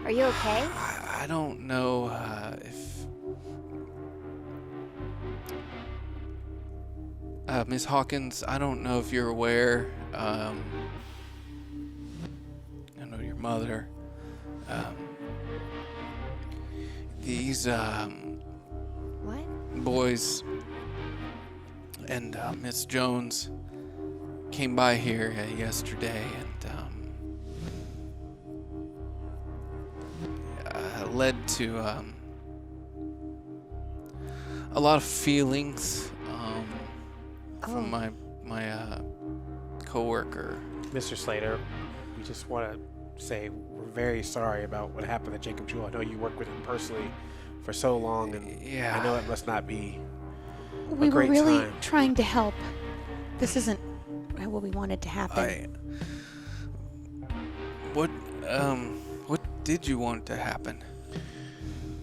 Are you okay? I don't know if Miss Hawkins. I don't know if you're aware. I know your mother. These What? boys and Miss Jones came by here yesterday and led to a lot of feelings from my coworker. Mr. Slater, we just want to say we're very sorry about what happened to Jacob Jewell. I know you worked with him personally for so long, and Yeah. I know it must not be We a were great really time. trying to help. This isn't what we wanted to happen. What did you want to happen?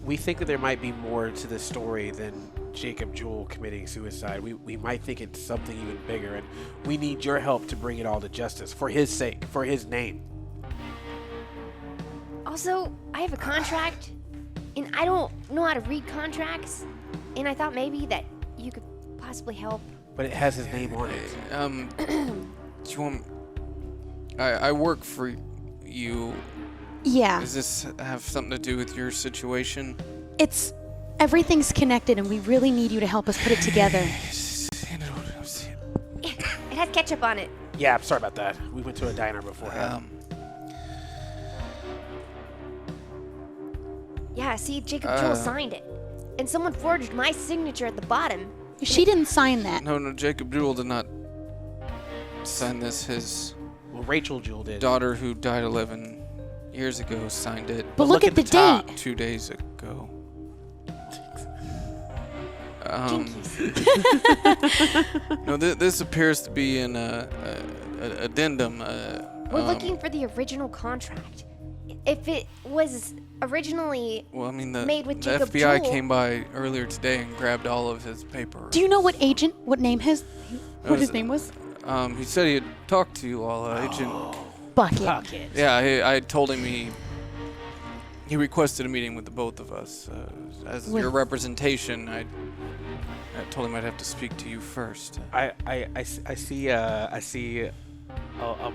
We think that there might be more to the story than Jacob Jewell committing suicide. We might think it's something even bigger, and we need your help to bring it all to justice for his sake, for his name. Also, I have a contract, and I don't know how to read contracts, and I thought maybe that you could possibly help. But it has his name on it. Do you want? I work for you. Yeah, Does this have something to do with your situation? everything's connected, and we really need you to help us put it together. It has ketchup on it. Yeah, I'm sorry about that. We went to a diner beforehand. Yeah, see, Jacob Jewell signed it, and someone forged my signature at the bottom. She didn't sign that. No, Jacob Jewell did not sign this. His Well, Rachel Jewell did. daughter, who died 11 years ago, signed it But look at the top. date. 2 days ago. Jinkies. No, this appears to be an addendum. We're looking for the original contract. If it was originally Well, I mean, the made with Jacob FBI Jewell- came by earlier today and grabbed all of his paper. Do you know what name his name was? He said he had talked to you all, Agent. Bucket. Yeah, I told him he requested a meeting with the both of us. As your representation, I told him I'd have to speak to you first. I see a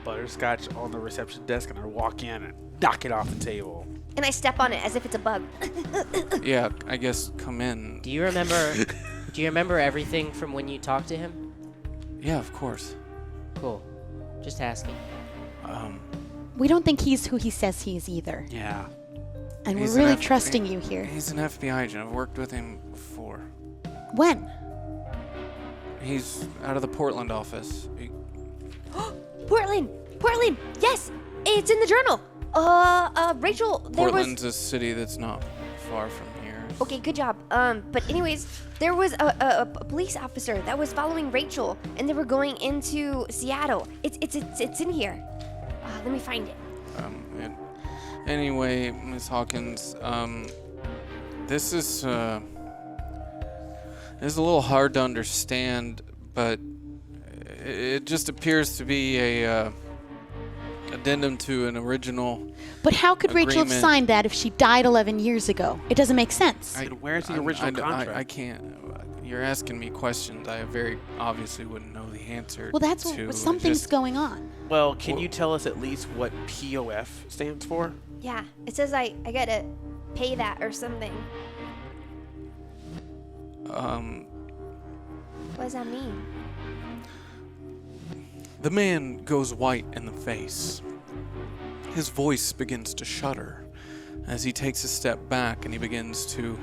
butterscotch on the reception desk, and I walk in and knock it off the table. and I step on it as if it's a bug. Yeah, I guess come in. Do you remember everything from when you talked to him? Yeah, of course. Cool. Just asking. We don't think he's who he says he is either. Yeah. And He's we're an really trusting you here. He's an FBI agent. I've worked with him before. When? He's out of the Portland office. Portland! Yes! It's in the journal! Rachel, there Portland's a city that's not far from here. Okay, good job. But anyways, there was a police officer that was following Rachel, and they were going into Seattle. It's in here. Let me find it. Anyway, Miss Hawkins, this is a little hard to understand, but it just appears to be a addendum to an original. But how could Rachel have agreement. signed that if she died 11 years ago? It doesn't make sense. Where's the original contract? I can't. You're asking me questions I very obviously wouldn't know the answer Well, that's to. what something's going on. Well, can you tell us at least what POF stands for? Yeah, it says I gotta pay that or something. What does that mean? The man goes white in the face. His voice begins to shudder as he takes a step back, and he begins to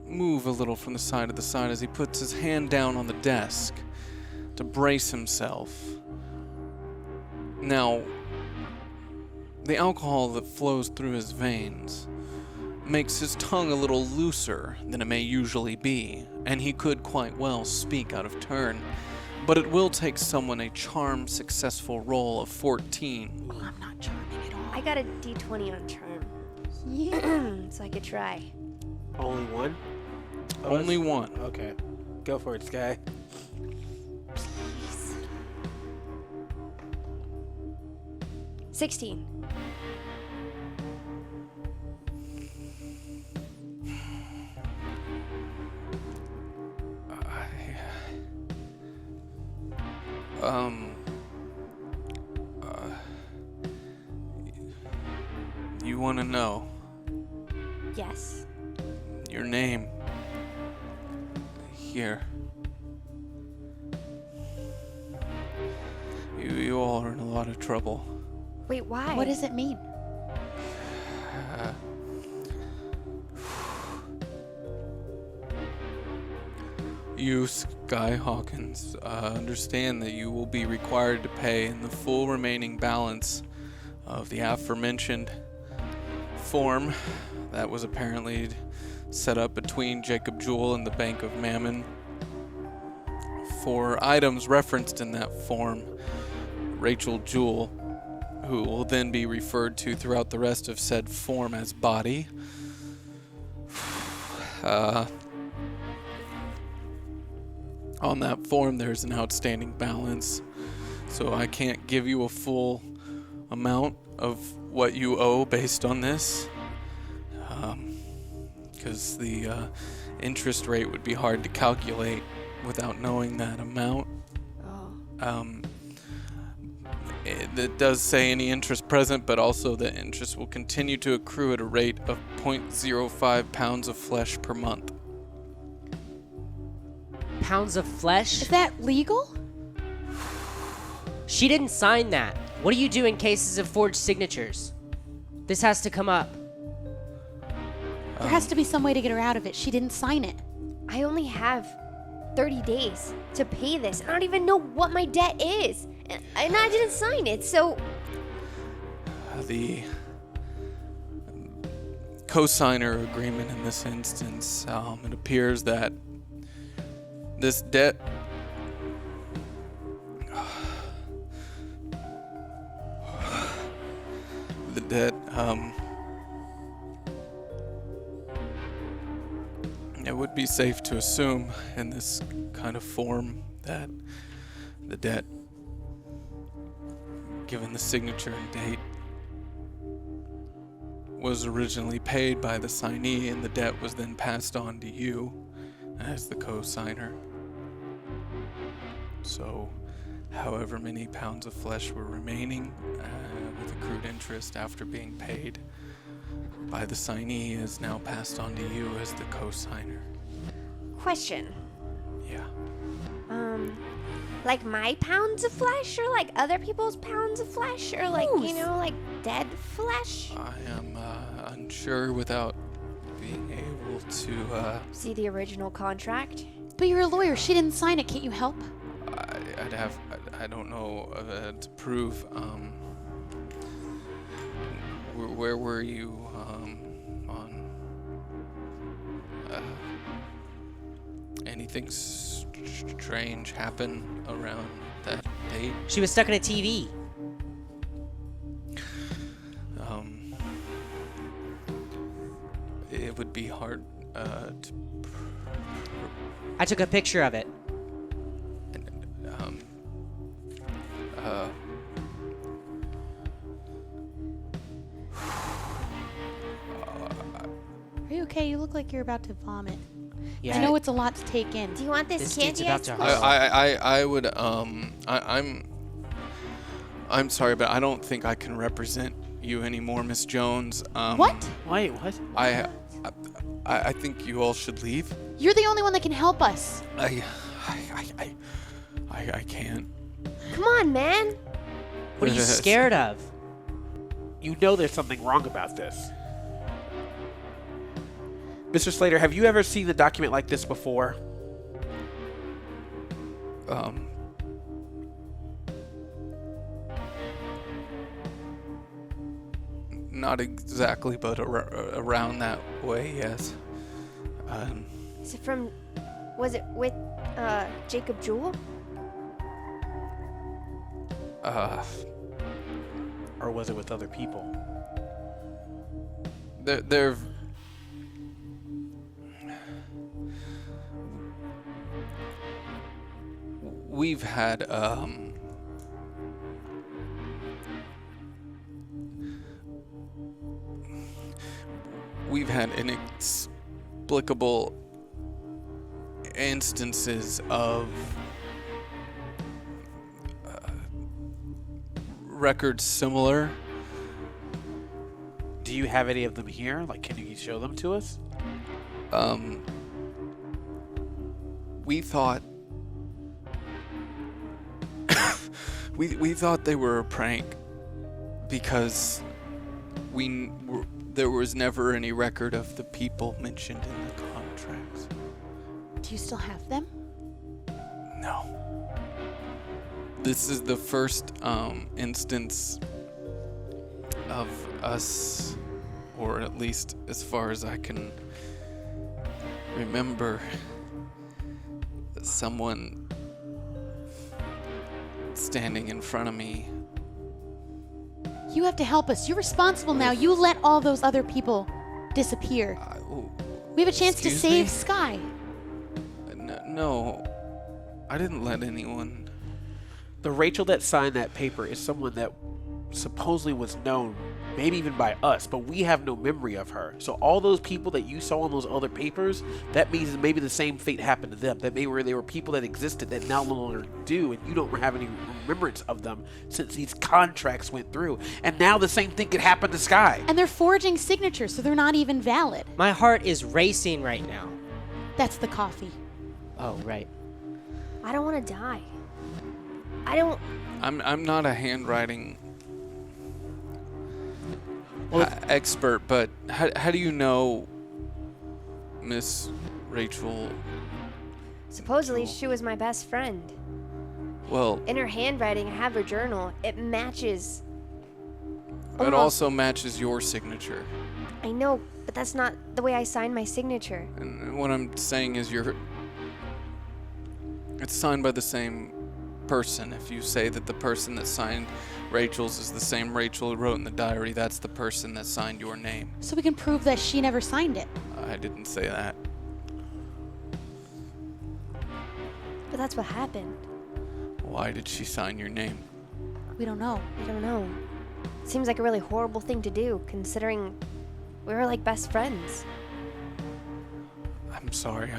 move a little from the side to the side as he puts his hand down on the desk to brace himself. Now, The alcohol that flows through his veins makes his tongue a little looser than it may usually be, and he could quite well speak out of turn. But it will take someone a charm successful roll of 14. Oh, I'm not charming at all. I got a D20 on charm. Yeah. So I could try. Only one? Only one. Okay. Go for it, Sky. Please. 16. You want to know Yes. your name? Here. You all are in a lot of trouble. Wait, why? What does it mean? You, Sky Hawkins, understand that you will be required to pay in the full remaining balance of the aforementioned form that was apparently set up between Jacob Jewell and the Bank of Mammon for items referenced in that form. Rachel Jewell, who will then be referred to throughout the rest of said form as Body. On that form, there's an outstanding balance, so I can't give you a full amount of what you owe based on this, because the interest rate would be hard to calculate without knowing that amount. It does say any interest present, but also the interest will continue to accrue at a rate of 0.05 pounds of flesh per month. Pounds of flesh? Is that legal? She didn't sign that. What do you do in cases of forged signatures? This has to come up. There has to be some way to get her out of it. She didn't sign it. I only have 30 days to pay this. I don't even know what my debt is. And I didn't sign it, so... The co-signer agreement in this instance, it appears that this debt the debt it would be safe to assume in this kind of form that the debt, given the signature and date, was originally paid by the signee, and the debt was then passed on to you as the co-signer. So, however many pounds of flesh were remaining with accrued interest after being paid by the signee is now passed on to you as the co-signer. Question. Yeah. Like my pounds of flesh, or like other people's pounds of flesh, or like, you know, like dead flesh? I am unsure without being able to, See the original contract? But you're a lawyer. She didn't sign it. Can't you help? I don't know to prove, where were you, on, anything strange happen around that date? She was stuck in a TV. It would be hard, to, I took a picture of it. Are you okay? You look like you're about to vomit. Yeah. I know it's a lot to take in. Do you want this This dude's candy about ice to cream? I would, I'm sorry, but I don't think I can represent you anymore, Miss Jones. What? Wait, what? I think you all should leave. You're the only one that can help us. I can't. Come on, man. What are you scared of? You know there's something wrong about this. Mr. Slater, have you ever seen a document like this before? Not exactly, but around that way, yes. Is it from... Was it with, Jacob Jewell? Or was it with other people? They're we've had inexplicable instances of records similar. Do you have any of them here? Like, can you show them to us? We thought we thought they were a prank because there was never any record of the people mentioned in the contracts. Do you still have them? No. This is the first instance of us, or at least as far as I can remember, someone standing in front of me. You have to help us. You're responsible now. You let all those other people disappear. We have a chance to excuse save me? Sky. No, I didn't let anyone. The Rachel that signed that paper is someone that supposedly was known, maybe even by us, but we have no memory of her. So all those people that you saw on those other papers, that means that maybe the same fate happened to them. That maybe they were people that existed that now no longer do, and you don't have any remembrance of them since these contracts went through. And now the same thing could happen to Sky. And they're forging signatures, so they're not even valid. My heart is racing right now. That's the coffee. Oh, right. I don't want to die. I don't... I'm not a handwriting expert, but how do you know Miss Rachel? Supposedly, she was my best friend. Well, In her handwriting, I have her journal. It matches. it also matches your signature. I know, but that's not the way I signed my signature. And what I'm saying is it's signed by the same person. If you say that the person that signed Rachel's is the same Rachel who wrote in the diary, that's the person that signed your name. So we can prove that she never signed it. I didn't say that. But that's what happened. Why did she sign your name? We don't know. I don't know. It seems like a really horrible thing to do, considering we were like best friends. I'm sorry,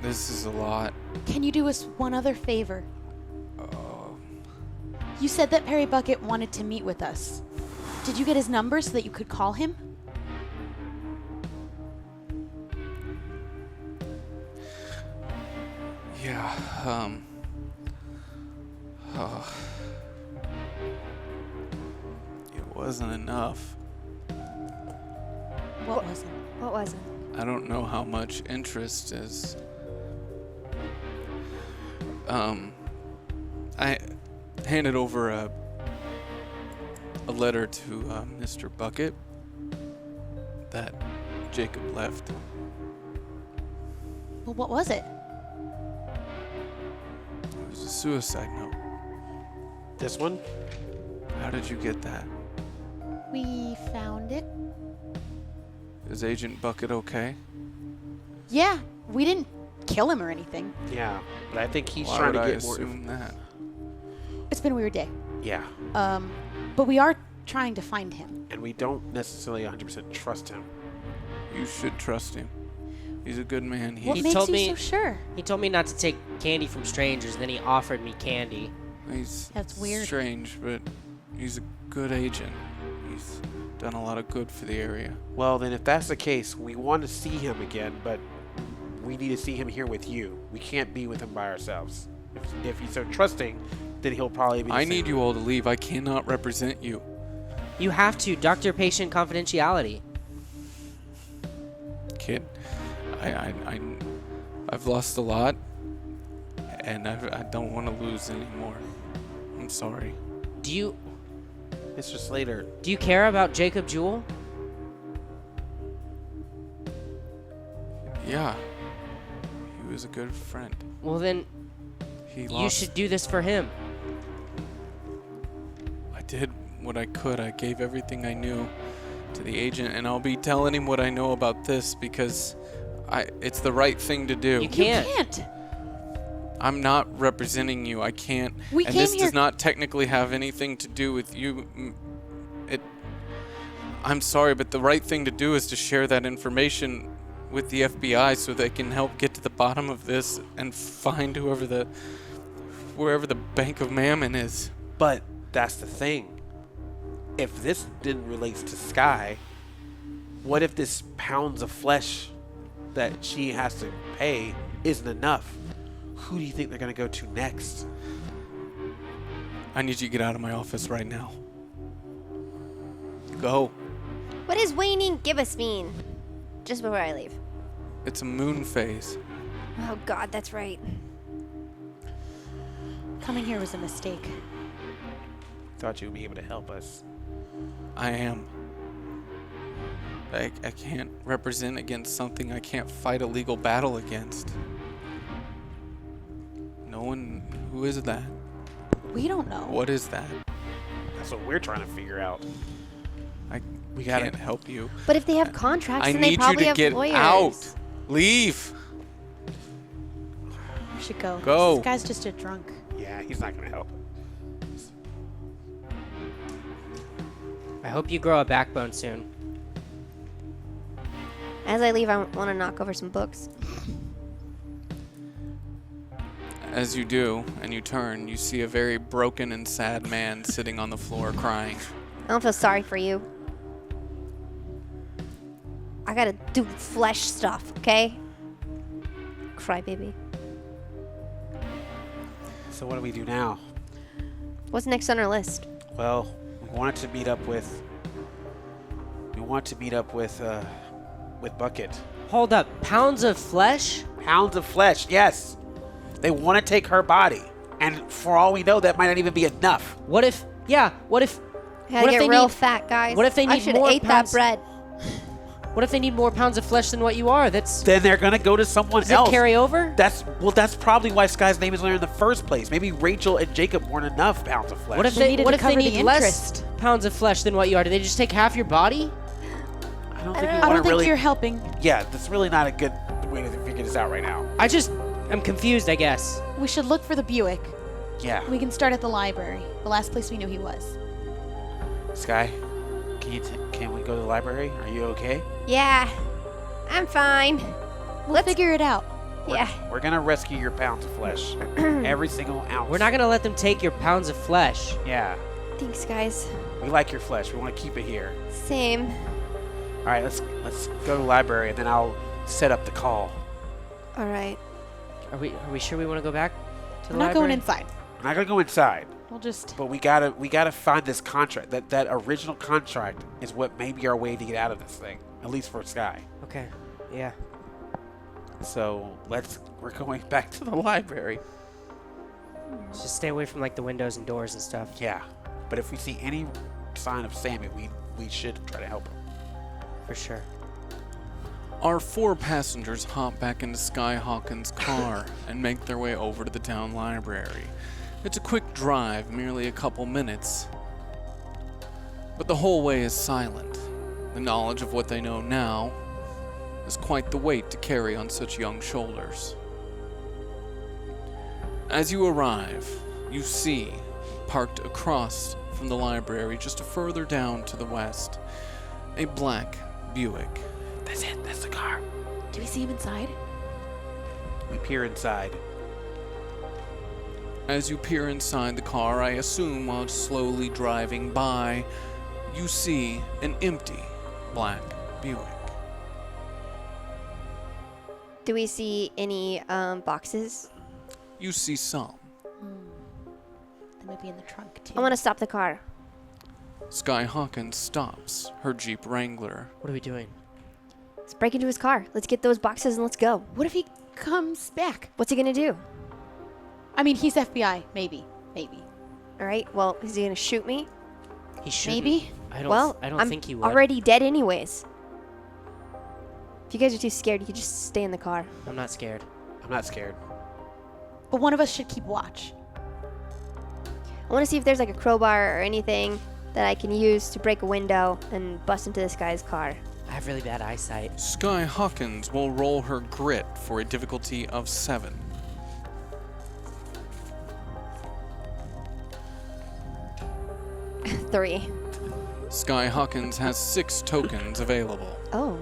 this is a lot. Can you do us one other favor? You said that Perry Bucket wanted to meet with us. Did you get his number so that you could call him? Yeah, it wasn't enough. What wasn't? What was it? I don't know how much interest is. I handed over a letter to Mr. Bucket that Jacob left. Well, what was it? It was a suicide note. This one? How did you get that? We found it. Is Agent Bucket okay? Yeah, we didn't kill him or anything. Yeah, but I think he's Why trying would to I get more. assume that? It's been a weird day. Yeah, But we are trying to find him. and we don't necessarily 100% trust him. You should trust him. He's a good man. What He makes told you me- so sure? He told me not to take candy from strangers, then he offered me candy. He's That's weird. strange, but he's a good agent. He's done a lot of good for the area. Well, then if that's the case, we want to see him again, but we need to see him here with you. We can't be with him by ourselves. If he's so trusting, then he'll probably be the I same. need you all to leave. I cannot represent you. You have to. Doctor-patient confidentiality. Kid, I've lost a lot, and I don't want to lose anymore. I'm sorry. Do you... Mr. Slater. Do you care about Jacob Jewell? Yeah. He was a good friend. Well, then you should do this for him. I did what I could. I gave everything I knew to the agent, and I'll be telling him what I know about this because it's the right thing to do. You can't. You can't. I'm not representing you. I can't. We and came this here- does not technically have anything to do with you. I'm sorry, but the right thing to do is to share that information with the FBI so they can help get to the bottom of this and find wherever the Bank of Mammon is. But that's the thing. If this didn't relate to Sky, what if this pounds of flesh that she has to pay isn't enough? Who do you think they're going to go to next? I need you to get out of my office right now. Go. What does waning gibbous mean? Just before I leave. It's a moon phase. Oh God, that's right. Coming here was a mistake. Thought you would be able to help us. I am. I can't represent against something I can't fight a legal battle against. No one... Who is that? We don't know. What is that? That's what we're trying to figure out. We can't help you. But if they have contracts, I then they need you probably to have get lawyers. out. Leave. We should go. Go. This guy's just a drunk. Yeah, he's not going to help. I hope you grow a backbone soon. As I leave, I want to knock over some books. As you do, and you turn, you see a very broken and sad man sitting on the floor crying. I don't feel sorry for you. I gotta do flesh stuff, okay? Crybaby. So what do we do now? What's next on our list? Well, we wanted to meet up with Bucket. Hold up. Pounds of flesh? Pounds of flesh, yes. They want to take her body. And for all we know, that might not even be enough. What if... Yeah, what if... I gotta what if get they real need- fat, guys. What if they I need should more have ate pounds- that bread. What if they need more pounds of flesh than what you are? That's... Then they're going to go to someone Does else. it carry over? That's probably why Sky's name is there in the first place. Maybe Rachel and Jacob weren't enough pounds of flesh. What if They they, needed what to if they cover the need less interest. pounds of flesh than what you are? Do they just take half your body? I don't think I we don't want to think really... you're helping. Yeah, that's really not a good way to figure this out right now. I'm confused, I guess. We should look for the Buick. Yeah. We can start at the library, the last place we knew he was. Sky, can we go to the library? Are you okay? Yeah, I'm fine. We'll figure it out. Yeah. We're going to rescue your pounds of flesh. Every single ounce. We're not going to let them take your pounds of flesh. Yeah. Thanks, guys. We like your flesh. We want to keep it here. Same. All right, let's go to the library, and then I'll set up the call. All right. Are we sure we want to go back to the We're not library? going inside. We're not going to go inside. We'll just... But we gotta find this contract. That original contract is what may be our way to get out of this thing, at least for Sky. Okay. Yeah. So we're going back to the library. Just stay away from like the windows and doors and stuff. Yeah, but if we see any sign of Sammy, we should try to help him. For sure. Our 4 passengers hop back into Sky Hawkins' car and make their way over to the town library. It's a quick drive, merely a couple minutes. But the whole way is silent. The knowledge of what they know now is quite the weight to carry on such young shoulders. As you arrive, you see, parked across from the library just further down to the west, a black Buick. That's it. That's the car. Do we see him inside? We peer inside. As you peer inside the car, I assume while slowly driving by, you see an empty black Buick. Do we see any boxes? You see some. They might be in the trunk, too. I want to stop the car. Sky Hawkins stops her Jeep Wrangler. What are we doing? Let's break into his car. Let's get those boxes and let's go. What if he comes back? What's he gonna do? I mean, he's FBI. Maybe. All right. Well, is he gonna shoot me? He shouldn't. Maybe? I Well, don't I'm think he would. already dead anyways. If you guys are too scared, you can just stay in the car. I'm not scared. I'm not scared. But one of us should keep watch. I want to see if there's like a crowbar or anything that I can use to break a window and bust into this guy's car. I have really bad eyesight. Sky Hawkins will roll her grit for a difficulty of 7. Three. Sky Hawkins has 6 tokens available. Oh.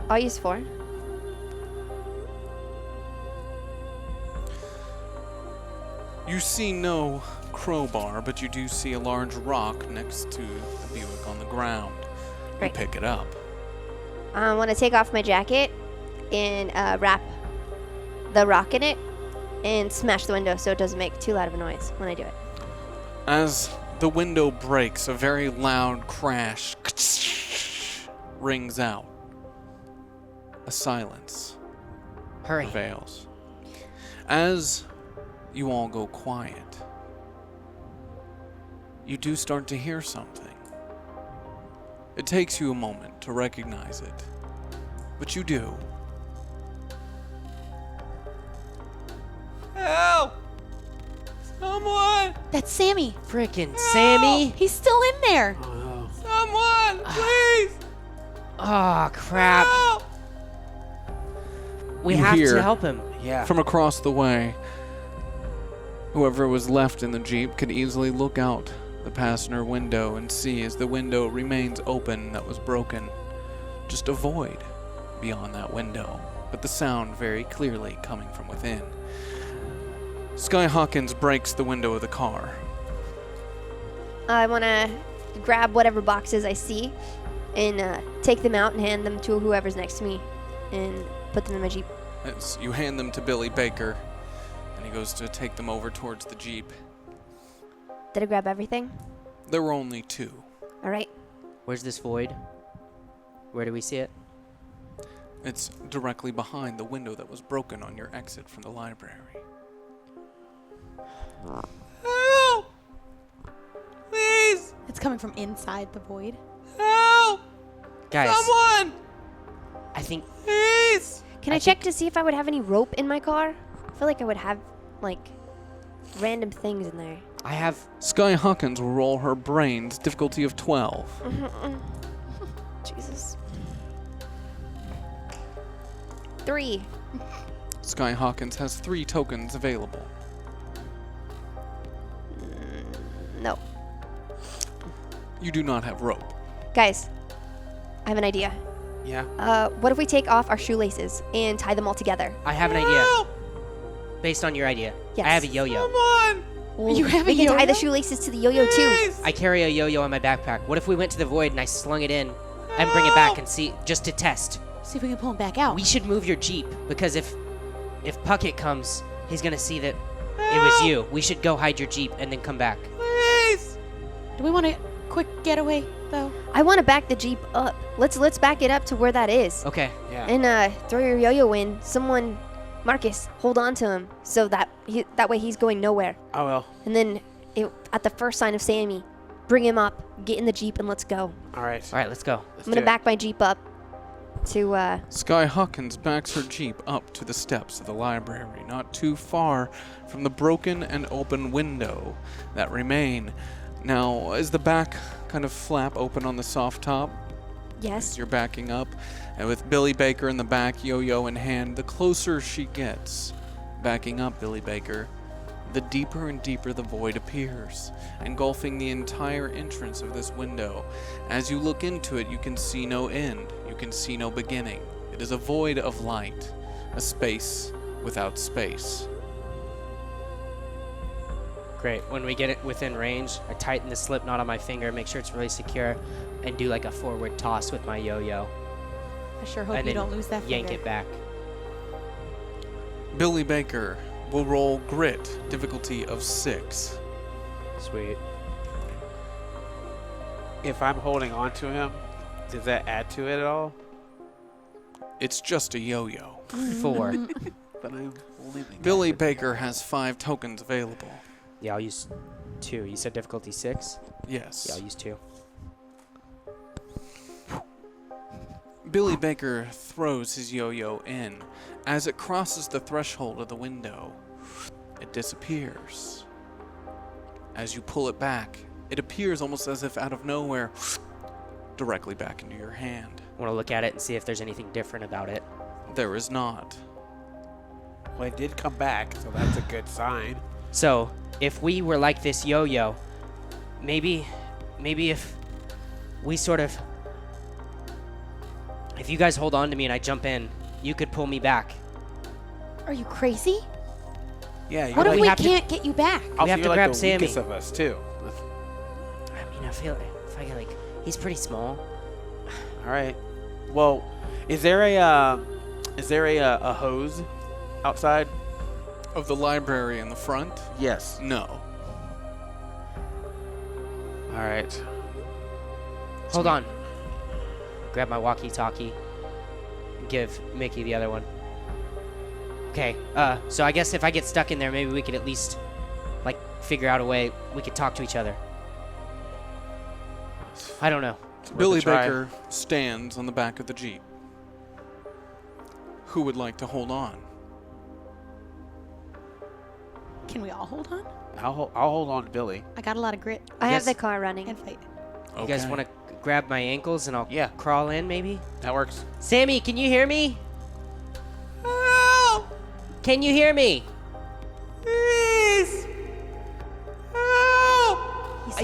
I'll use 4. You see no crowbar, but you do see a large rock next to the Buick on the ground. Great. You pick it up. I want to take off my jacket and wrap the rock in it and smash the window so it doesn't make too loud of a noise when I do it. As the window breaks, a very loud crash rings out. A silence Hurry. prevails. As you all go quiet, you do start to hear something. It takes you a moment to recognize it, but you do. Help! Someone! That's Sammy. Frickin' Sammy! He's still in there. Someone! Please! Oh, crap. Help! We You have hear- to help him. Yeah. From across the way, whoever was left in the Jeep could easily look out the passenger window and see as the window remains open that was broken. Just a void beyond that window, but the sound very clearly coming from within. Sky Hawkins breaks the window of the car. I want to grab whatever boxes I see and take them out and hand them to whoever's next to me and put them in my Jeep. As you hand them to Billy Baker, and he goes to take them over towards the Jeep. Did I grab everything? There were only 2. All right. Where's this void? Where do we see it? It's directly behind the window that was broken on your exit from the library. Help! Please! It's coming from inside the void. Help! Guys, Someone! I think Please! Can I check to see if I would have any rope in my car? I feel like I would have, like, random things in there. I have... Sky Hawkins will roll her brains, difficulty of 12. Jesus. 3. Sky Hawkins has 3 tokens available. No. You do not have rope. Guys, I have an idea. Yeah. What if we take off our shoelaces and tie them all together? I have an idea. Based on your idea. Yes. I have a yo-yo. Well, You have a we can tie the yo-yo? shoelaces to the yo-yo too. I carry a yo-yo in my backpack. What if we went to the void and I slung it in and bring it back and see, just to test? See if we can pull him back out. We should move your Jeep because if Puckett comes, he's gonna see that it was you. We should go hide your Jeep and then come back. Do we want a quick getaway, though? I want to back the Jeep up. Let's back it up to where that is. Okay. Yeah. And throw your yo-yo in. Someone, Marcus, hold on to him so that way he's going nowhere. I will. And then at the first sign of Sammy, bring him up, get in the Jeep, and let's go. All right. All right, let's go. Let's I'm gonna do it. back my Jeep up to Sky Hawkins backs her Jeep up to the steps of the library, not too far from the broken and open window that remain. Now, is the back kind of flap open on the soft top? yes. As you're backing up, and with Billy Baker in the back, yo-yo in hand, the closer she gets, backing up Billy Baker, the deeper and deeper the void appears, engulfing the entire entrance of this window. As you look into it, you can see no end. You can see no beginning. It is a void of light, a space without space. Great. When we get it within range, I tighten the slip knot on my finger, make sure it's really secure, and do like a forward toss with my yo-yo. I sure hope And you then don't lose that yank finger. it back. Billy Baker will roll grit, difficulty of 6. Sweet. If I'm holding on to him, does that add to it at all? It's just a yo-yo. 4. But I'm holding the Billy Baker has 5 tokens available. Yeah, I'll use 2. You said difficulty 6? Yes. Yeah, I'll use 2. Billy Baker throws his yo-yo in. As it crosses the threshold of the window, it disappears. As you pull it back, it appears almost as if out of nowhere, directly back into your hand. Want to look at it and see if there's anything different about it. There is not. Well, it did come back, so that's a good sign. So, if we were like this yo-yo, maybe if we sort of... If you guys hold on to me and I jump in, you could pull me back. Are you crazy? Yeah, you're What if we we have to- can't get you back? also, have to you're grab like the Sammy. weakest of us, too. I mean, I feel like he's pretty small. All right. Well, is there a hose outside? Of the library in the front? Yes. No. All right. Hold on. Grab my walkie-talkie. Give Mickey the other one. Okay, so I guess if I get stuck in there, maybe we could at least, like, figure out a way we could talk to each other. I don't know. Billy a try. Baker stands on the back of the Jeep. Who would like to hold on? Can we all hold on? I'll hold on to Billy. I got a lot of grit I have Yes. the car running. and fight. You guys want to grab my ankles and I'll crawl in, maybe? That works. Sammy, can you hear me? Help! Can you hear me? Please! Help!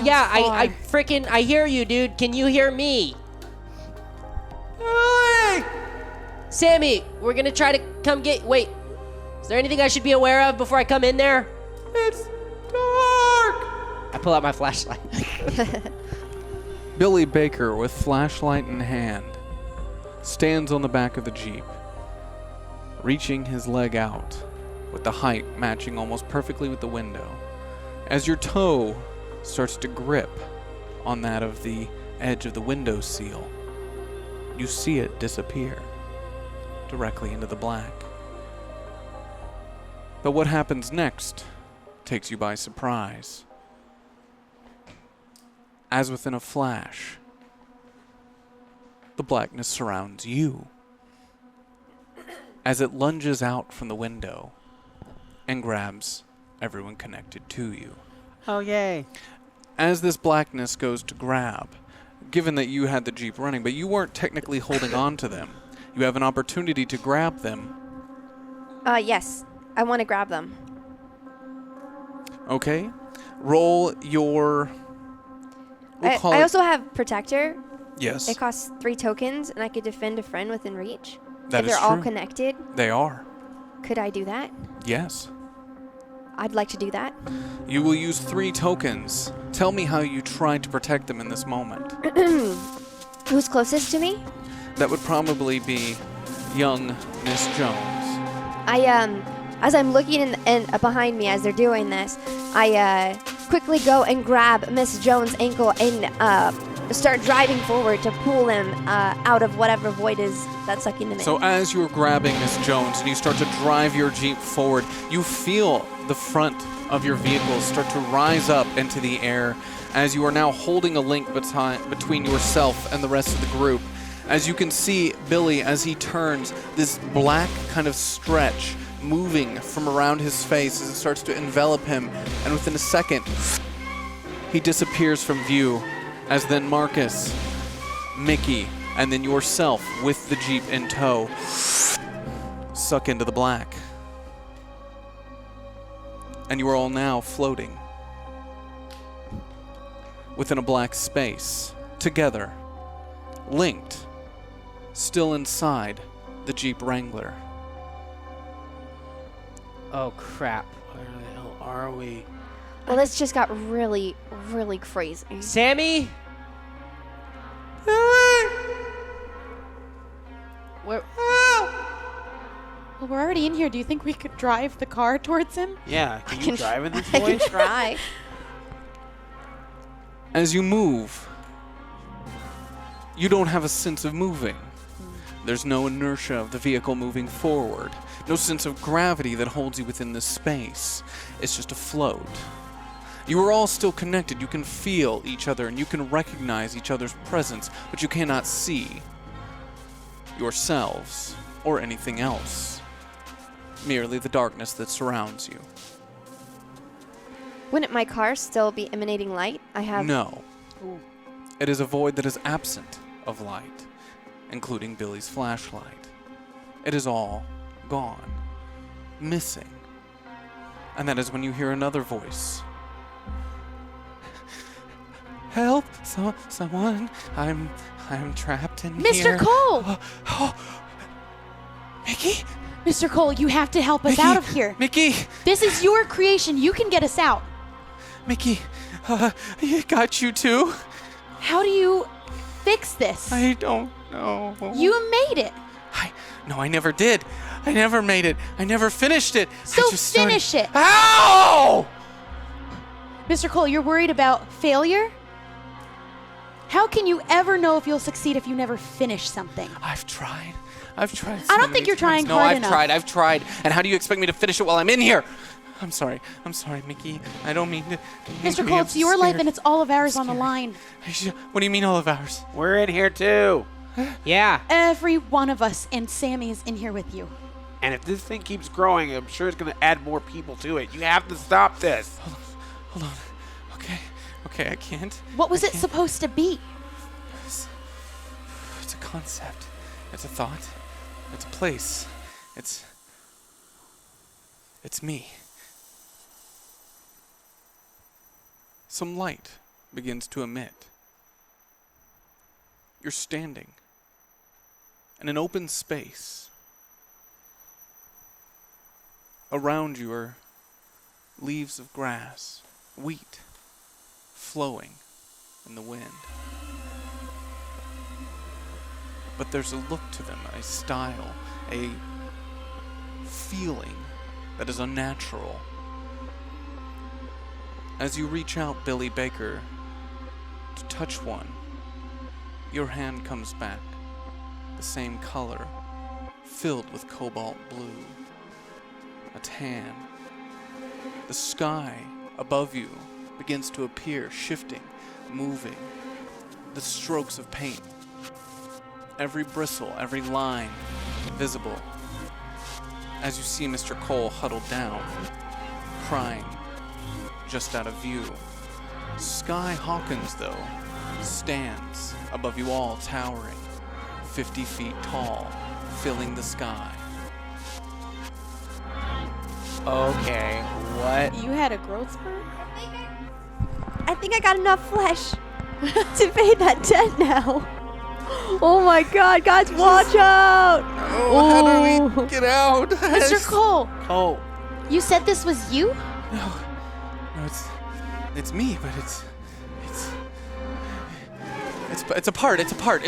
Yeah, I freaking I hear you, dude. Can you hear me? Sammy, we're gonna try to come get. Wait, is there anything I should be aware of before I come in there? It's dark. I pull out my flashlight. Billy Baker, with flashlight in hand, stands on the back of the Jeep, reaching his leg out, with the height matching almost perfectly with the window. As your toe starts to grip on that of the edge of the window seal, you see it disappear directly into the black. But what happens next takes you by surprise. As within a flash, the blackness surrounds you as it lunges out from the window and grabs everyone connected to you. Oh, yay. As this blackness goes to grab, given that you had the Jeep running, but you weren't technically holding on to them, you have an opportunity to grab them. Yes. I want to grab them. Okay? Roll your... I also have Protector. Yes. It costs 3 tokens, and I could defend a friend within reach. That if is they're all true. connected. They are. Could I do that? Yes. I'd like to do that. You will use 3 tokens. Tell me how you tried to protect them in this moment. Who's closest to me? That would probably be young Miss Jones. As I'm looking behind me as they're doing this, I quickly go and grab Miss Jones' ankle and start driving forward to pull them out of whatever void is that's sucking them in. So as you're grabbing Miss Jones and you start to drive your Jeep forward, you feel the front of your vehicle start to rise up into the air as you are now holding a link between yourself and the rest of the group. As you can see Billy, as he turns, this black kind of stretch moving from around his face as it starts to envelop him, and within a second, he disappears from view, as then Marcus, Mickey, and then yourself with the Jeep in tow suck into the black. And you are all now floating within a black space, together, linked, still inside the Jeep Wrangler. Oh, crap. Where the hell are we? Well, this just got really, really crazy. Sammy? Where? Well, we're already in here. Do you think we could drive the car towards him? Yeah, can you drive in this I can boy? try. As you move, you don't have a sense of moving. There's no inertia of the vehicle moving forward. No sense of gravity that holds you within this space. It's just a float. You are all still connected. You can feel each other and you can recognize each other's presence, but you cannot see yourselves or anything else. Merely the darkness that surrounds you. Wouldn't my car still be emanating light? I have... No. It is a void that is absent of light, including Billie's flashlight. It is all gone, missing. And that is when you hear another voice. Help! Someone! I'm trapped in here. Mr. Cole! Mickey? Mr. Cole, you have to help us Mickey! out of here. Mickey! This is your creation. You can get us out. Mickey, I got you too. How do you fix this? I don't know. You made it. No, I never did. I never made it. I never finished it. So I just finish it. Ow! Mr. Cole, you're worried about failure? How can you ever know if you'll succeed if you never finish something? I've tried. I don't think you're trying hard enough. No, I've tried. And how do you expect me to finish it while I'm in here? I'm sorry, Mickey. I don't mean to. Mr. Cole, it's your life and it's all of ours on the line. What do you mean all of ours? We're in here too. Yeah. Every one of us, and Sammy is in here with you. And if this thing keeps growing, I'm sure it's going to add more people to it. You have to stop this. Hold on. Okay, I can't. What was it supposed to be? It's a concept. It's a thought. It's a place. It's me. Some light begins to emit. You're standing in an open space. Around you are leaves of grass, wheat, flowing in the wind. But there's a look to them, a style, a feeling that is unnatural. As you reach out, Billie Baker, to touch one, your hand comes back, the same color, filled with cobalt blue, a tan. The sky above you begins to appear, shifting, moving. The strokes of paint, every bristle, every line visible. As you see Mr. Cole huddled down, crying, just out of view. Sky Hawkins, though, stands above you all, towering, 50 feet tall, filling the sky. Okay, what? You had a growth spurt? I think I got enough flesh to pay that debt now. Oh my god, guys, watch out! How do we get out? Mr. Cole! Oh. You said this was you? No, it's me, but it's a part.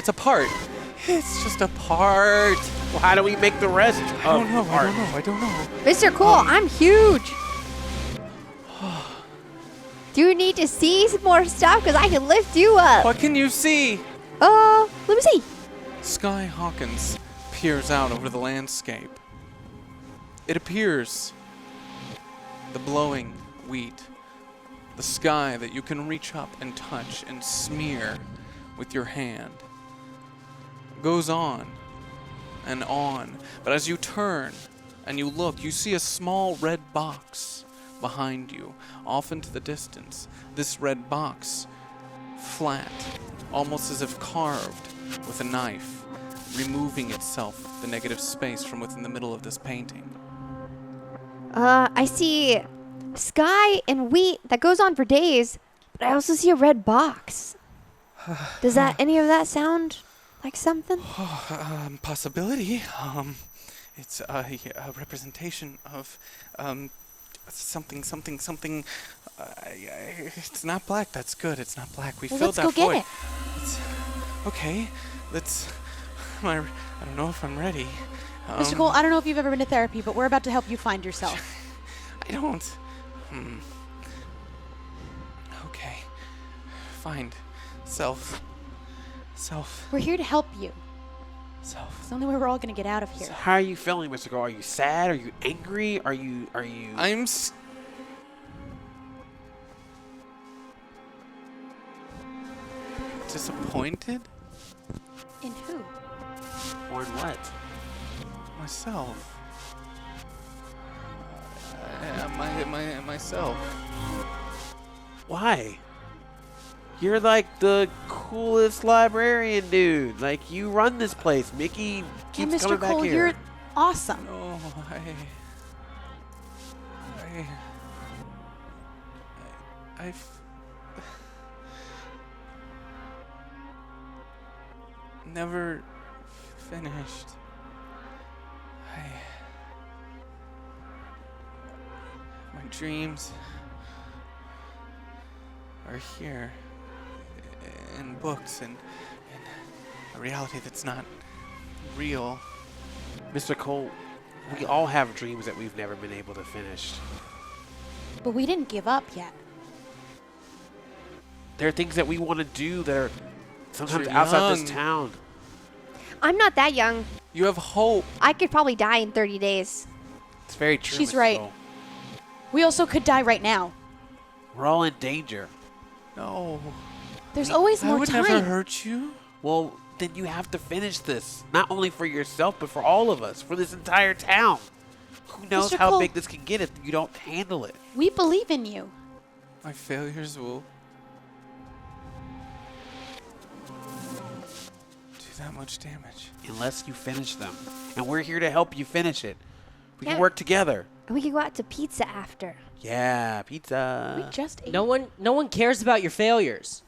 It's just a part. Well, how do we make the rest? I don't know. Mr. Cole, I'm huge. Do you need to see some more stuff? Because I can lift you up. What can you see? Let me see. Sky Hawkins peers out over the landscape. It appears the blowing wheat, the sky that you can reach up and touch and smear with your hand, goes on and on. But as you turn and you look, you see a small red box behind you, off into the distance. This red box, flat, almost as if carved with a knife, removing itself the negative space from within the middle of this painting. I see sky and wheat that goes on for days, but I also see a red box. Does any of that sound like something? Possibility. It's a representation of something. It's not black. That's good. It's not black. We filled that void. Let's go get it. Okay. I don't know if I'm ready. Mr. Cole, I don't know if you've ever been to therapy, but we're about to help you find yourself. I don't. Okay. Find self. We're here to help you. Self. It's the only way we're all going to get out of here. So how are you feeling, Mr. Cole? Are you sad? Are you angry? Are you? disappointed? In who? Or in what? Myself. Myself. Why? You're like the coolest librarian dude. Like, you run this place. Mickey Yeah, keeps Mr. coming back Cole, here. you're awesome. No, I've never finished. My dreams are here in books and a reality that's not real. Mr. Cole, we all have dreams that we've never been able to finish. But we didn't give up yet. There are things that we want to do that are sometimes You're outside young. this town. I'm not that young. You have hope. I could probably die in 30 days. It's very true. She's Mr. right. Cole. We also could die right now. We're all in danger. No. There's always I more would time. never hurt you. Well, then you have to finish this. Not only for yourself, but for all of us. For this entire town. Who knows Mr. how Cole- big this can get if you don't handle it? We believe in you. My failures will do that much damage. Unless you finish them. And we're here to help you finish it. We Yeah. can work together. And we could go out to pizza after. Yeah, pizza. We just ate. No one cares about your failures.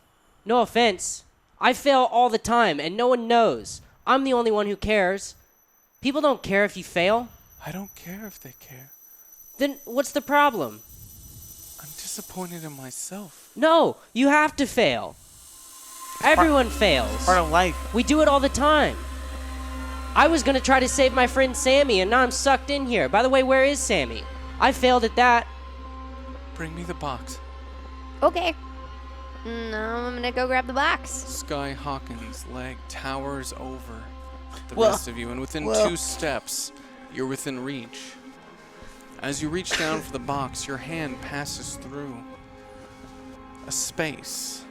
No offense. I fail all the time and no one knows. I'm the only one who cares. People don't care if you fail. I don't care if they care. Then what's the problem? I'm disappointed in myself. No, you have to fail. Everyone fails. Part of life. We do it all the time. I was gonna try to save my friend Sammy and now I'm sucked in here. By the way, where is Sammy? I failed at that. Bring me the box. Okay. Now I'm gonna go grab the box. Sky Hawkins' leg towers over the Well- rest of you, and within well- 2 steps, you're within reach. As you reach down for the box, your hand passes through a space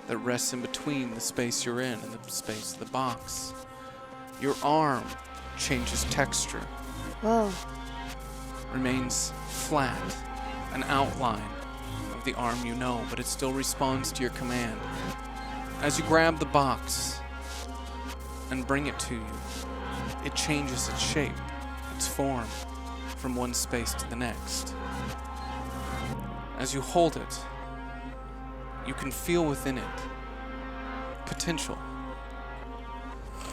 that rests in between the space you're in and the space of the box. Your arm changes texture, Whoa. remains flat, an outline of the arm you know, but it still responds to your command. As you grab the box and bring it to you, it changes its shape, its form, from one space to the next. As you hold it, you can feel within it potential.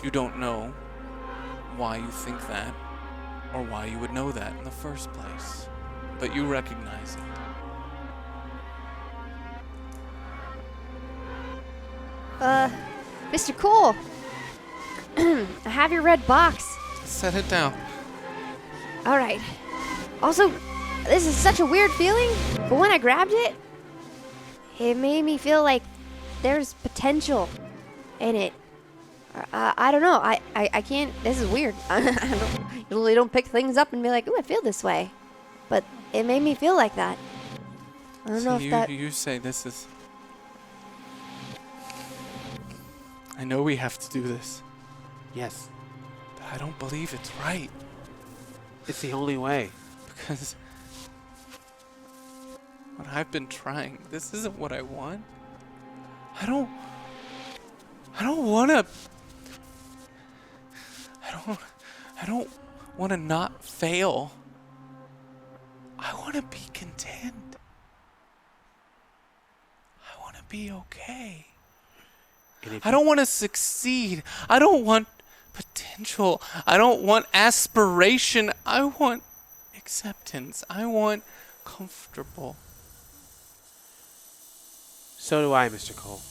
You don't know why you think that, or why you would know that in the first place, but you recognize it. Mr. Cole. I have your red box. Set it down. All right. Also, this is such a weird feeling, but when I grabbed it, it made me feel like there's potential in it. I don't know. I can't. This is weird. I usually don't pick things up and be like, "Ooh, I feel this way," but it made me feel like that. I don't know if that. You say this is. I know we have to do this, Yes, but I don't believe it's right. it's the only way. Because what I've been trying, this isn't what I want. I don't want to. I don't want to not fail. I want to be content. I want to be okay. I don't want to succeed. I don't want potential. I don't want aspiration. I want acceptance. I want comfortable. So do I, Mr. Cole.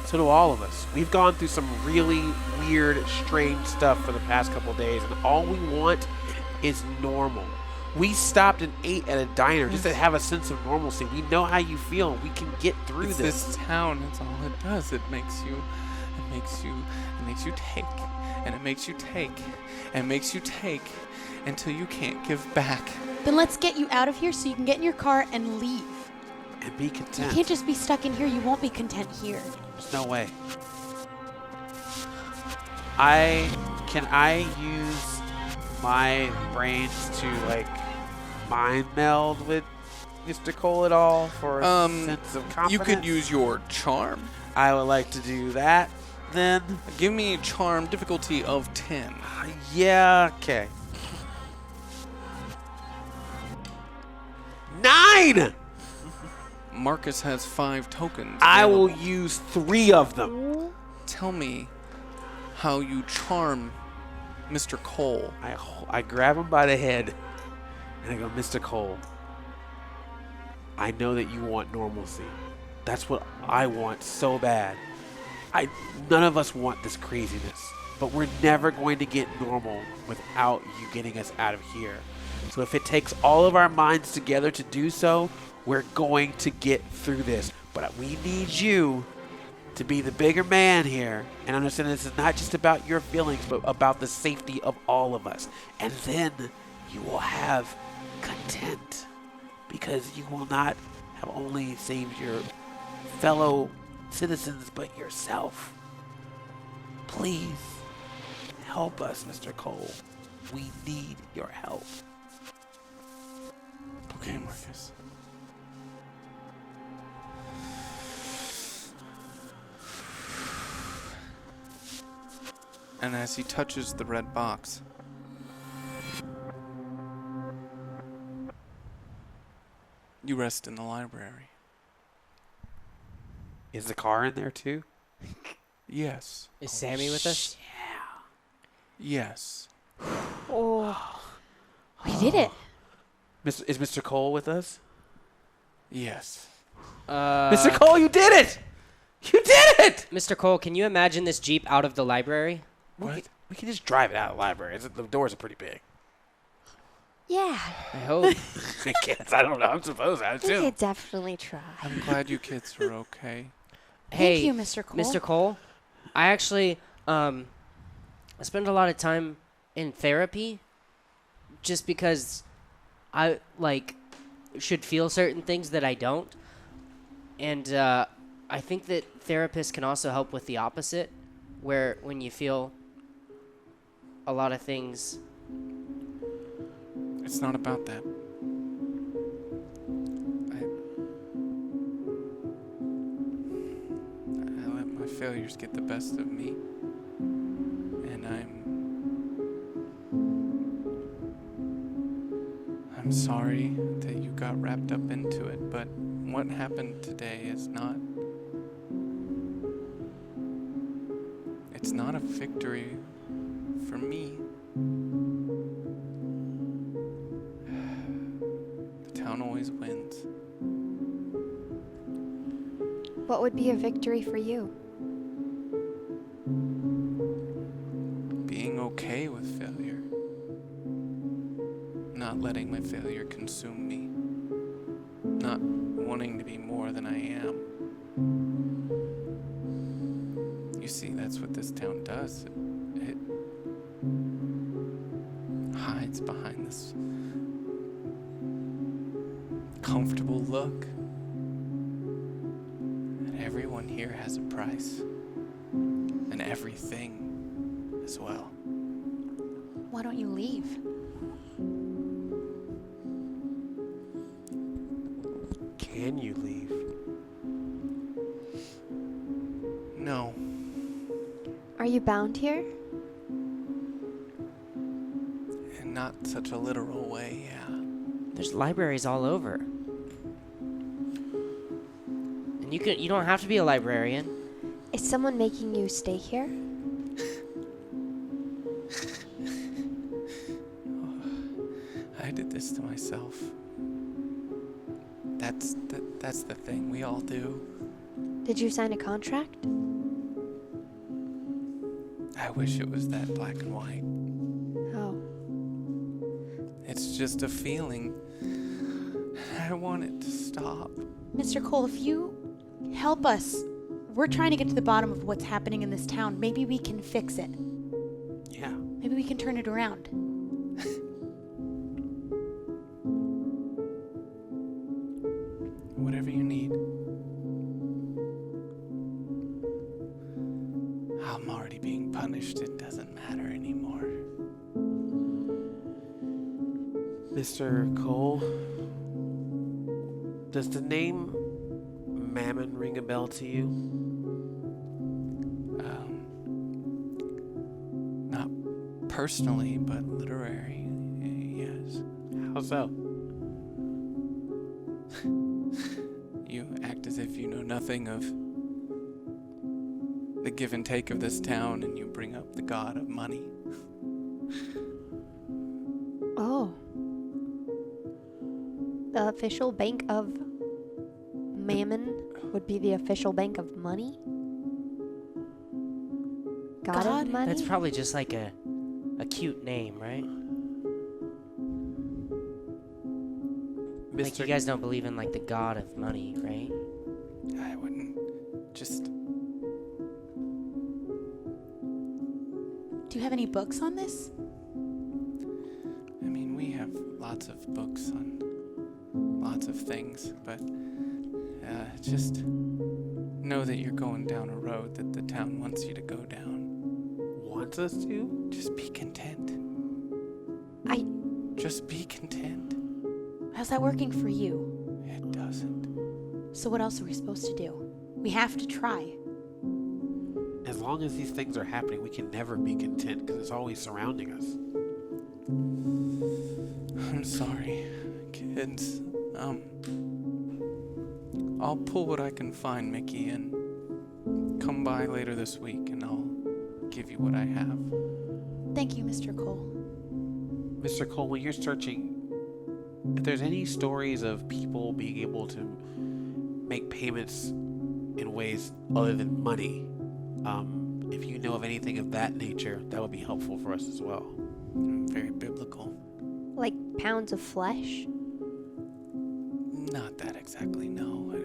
So do all of us. We've gone through some really weird, strange stuff for the past couple days, and all we want is normal. We stopped and ate at a diner just to have a sense of normalcy. We know how you feel, and we can get through It's this town. It's all it does. It makes you take, and it makes you take, and it makes you take until you can't give back. Then let's get you out of here so you can get in your car and leave. and be content. You can't just be stuck in here. You won't be content here. There's no way. Can I use my brains to like mind meld with Mr. Cole at all for a sense of confidence? You could use your charm. I would like to do that then. Give me a charm difficulty of 10. Yeah, okay. 9! Marcus has 5 tokens. I will available. use 3 of them. Tell me how you charm Mr. Cole. I grab him by the head and I go, Mr. Cole, I know that you want normalcy. That's what I want so bad. None of us want this craziness, but we're never going to get normal without you getting us out of here. So if it takes all of our minds together to do so, we're going to get through this. But we need you to be the bigger man here and understand this is not just about your feelings, but about the safety of all of us. And then you will have content because you will not have only saved your fellow citizens, but yourself. Please help us, Mr. Cole. We need your help. Okay, Marcus. And as he touches the red box, you rest in the library. Is the car in there too? Yes. Is Sammy with us? Yes. Oh, we did it. Is Mr. Cole with us? Yes. Mr. Cole, you did it! You did it! Mr. Cole, can you imagine this Jeep out of the library? What? We can just drive it out of the library. The doors are pretty big. Yeah, I hope. I guess. I don't know. I'm supposed to. we could definitely try. I'm glad you kids are okay. Hey, Thank you, Mr. Cole. Mr. Cole, I actually I spend a lot of time in therapy just because I should feel certain things that I don't. And I think that therapists can also help with the opposite, where when you feel a lot of things. It's not about that. I let my failures get the best of me. And I'm sorry that you got wrapped up into it, but what happened today is not... It's not a victory for me. The town always wins. What would be a victory for you? Being okay with failure. Not letting my failure consume me. Not wanting to be more than I am. You see, that's what this town does. It hides behind this comfortable look. And everyone here has a price. And everything as well. Why don't you leave? Can you leave? No. Are you bound here? In not such a literal way, yeah. There's libraries all over. And you don't have to be a librarian. Is someone making you stay here? I did this to myself. That's the thing we all do. Did you sign a contract? I wish it was that black and white. Oh. It's just a feeling. I want it to stop. Mr. Cole, if you help us, we're trying to get to the bottom of what's happening in this town. Maybe we can fix it. Yeah. Maybe we can turn it around. Whatever you need. Mr. Cole, does the name Mammon ring a bell to you? Not personally, but literary, yes. How so? You act as if you know nothing of the give and take of this town, and you bring up the god of money. Oh. The official bank of Mammon would be the official bank of money? God of money? That's probably just like a cute name, right? Like you guys don't believe in like the god of money, right? I wouldn't just... Do you have any books on this? I mean, we have lots of books on lots of things, but just know that you're going down a road that the town wants you to go down. Wants us to? Just be content. Just be content. How's that working for you? It doesn't. So what else are we supposed to do? We have to try. As long as these things are happening, we can never be content because it's always surrounding us. I'm sorry, kids. I'll pull what I can find, Mickey, and come by later this week, and I'll give you what I have. Thank you, Mr. Cole. Mr. Cole, when you're searching, if there's any stories of people being able to make payments in ways other than money, if you know of anything of that nature, that would be helpful for us as well. Very biblical. Like pounds of flesh? Not that exactly, no. I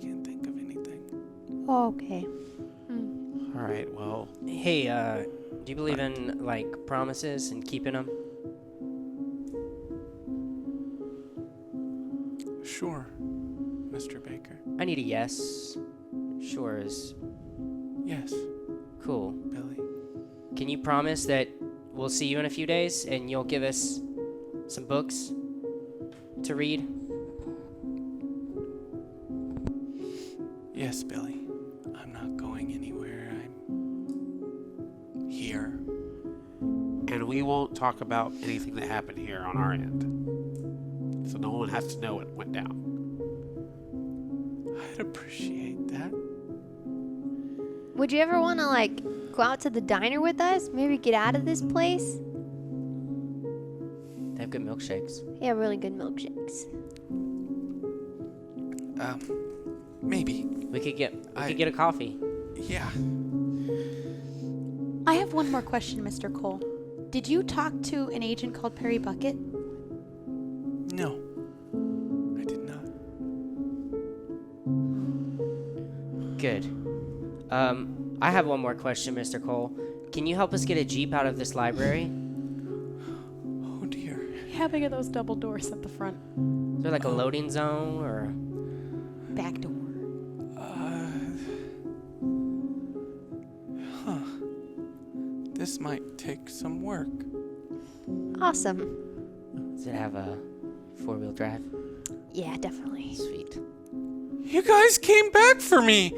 can't think of anything. Oh, okay. All right, well... Hey, do you believe in, like, promises and keeping them? Sure, Mr. Baker. I need a yes. Sure is... Yes. Cool. Billy. Can you promise that we'll see you in a few days and you'll give us some books to read? Yes, Billy. I'm not going anywhere. I'm here. And we won't talk about anything that happened here on our end. So no one has to know what went down. I'd appreciate that. Would you ever want to, like, go out to the diner with us? Maybe get out of this place? They have good milkshakes. Yeah, really good milkshakes. Maybe. We could get a coffee. Yeah. I have one more question, Mr. Cole. Did you talk to an agent called Perry Bucket? No. I did not. Good. I have one more question, Mr. Cole. Can you help us get a Jeep out of this library? Oh dear. How big are those double doors at the front? Is there like a loading zone or... Back door. This might take some work. Awesome. Does it have a 4-wheel drive? Yeah, definitely. Sweet. You guys came back for me!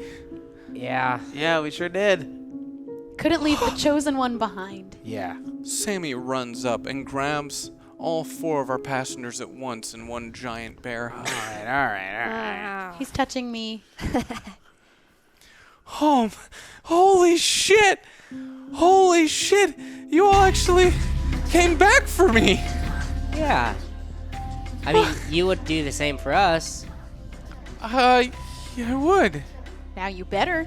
Yeah. Yeah, we sure did. Couldn't leave the chosen one behind. Yeah. Sammy runs up and grabs all 4 of our passengers at once in one giant bear hug. All right. He's touching me. Oh, holy shit! Holy shit! You all actually came back for me! Yeah. I mean, you would do the same for us. Yeah, I would. Now you better.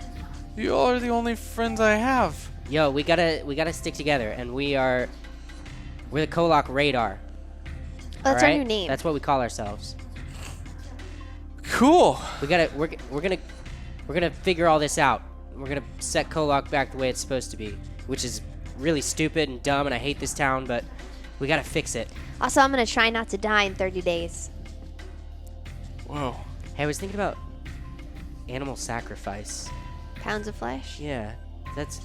You all are the only friends I have. Yo, we gotta stick together, and we're the KOllOK Radar. That's our new name. That's what we call ourselves. Cool. We're gonna figure all this out. We're gonna set KOllOK back the way it's supposed to be, which is really stupid and dumb, and I hate this town, but we gotta fix it. Also, I'm going to try not to die in 30 days. Whoa. Hey, I was thinking about animal sacrifice. Pounds of flesh? Yeah, that's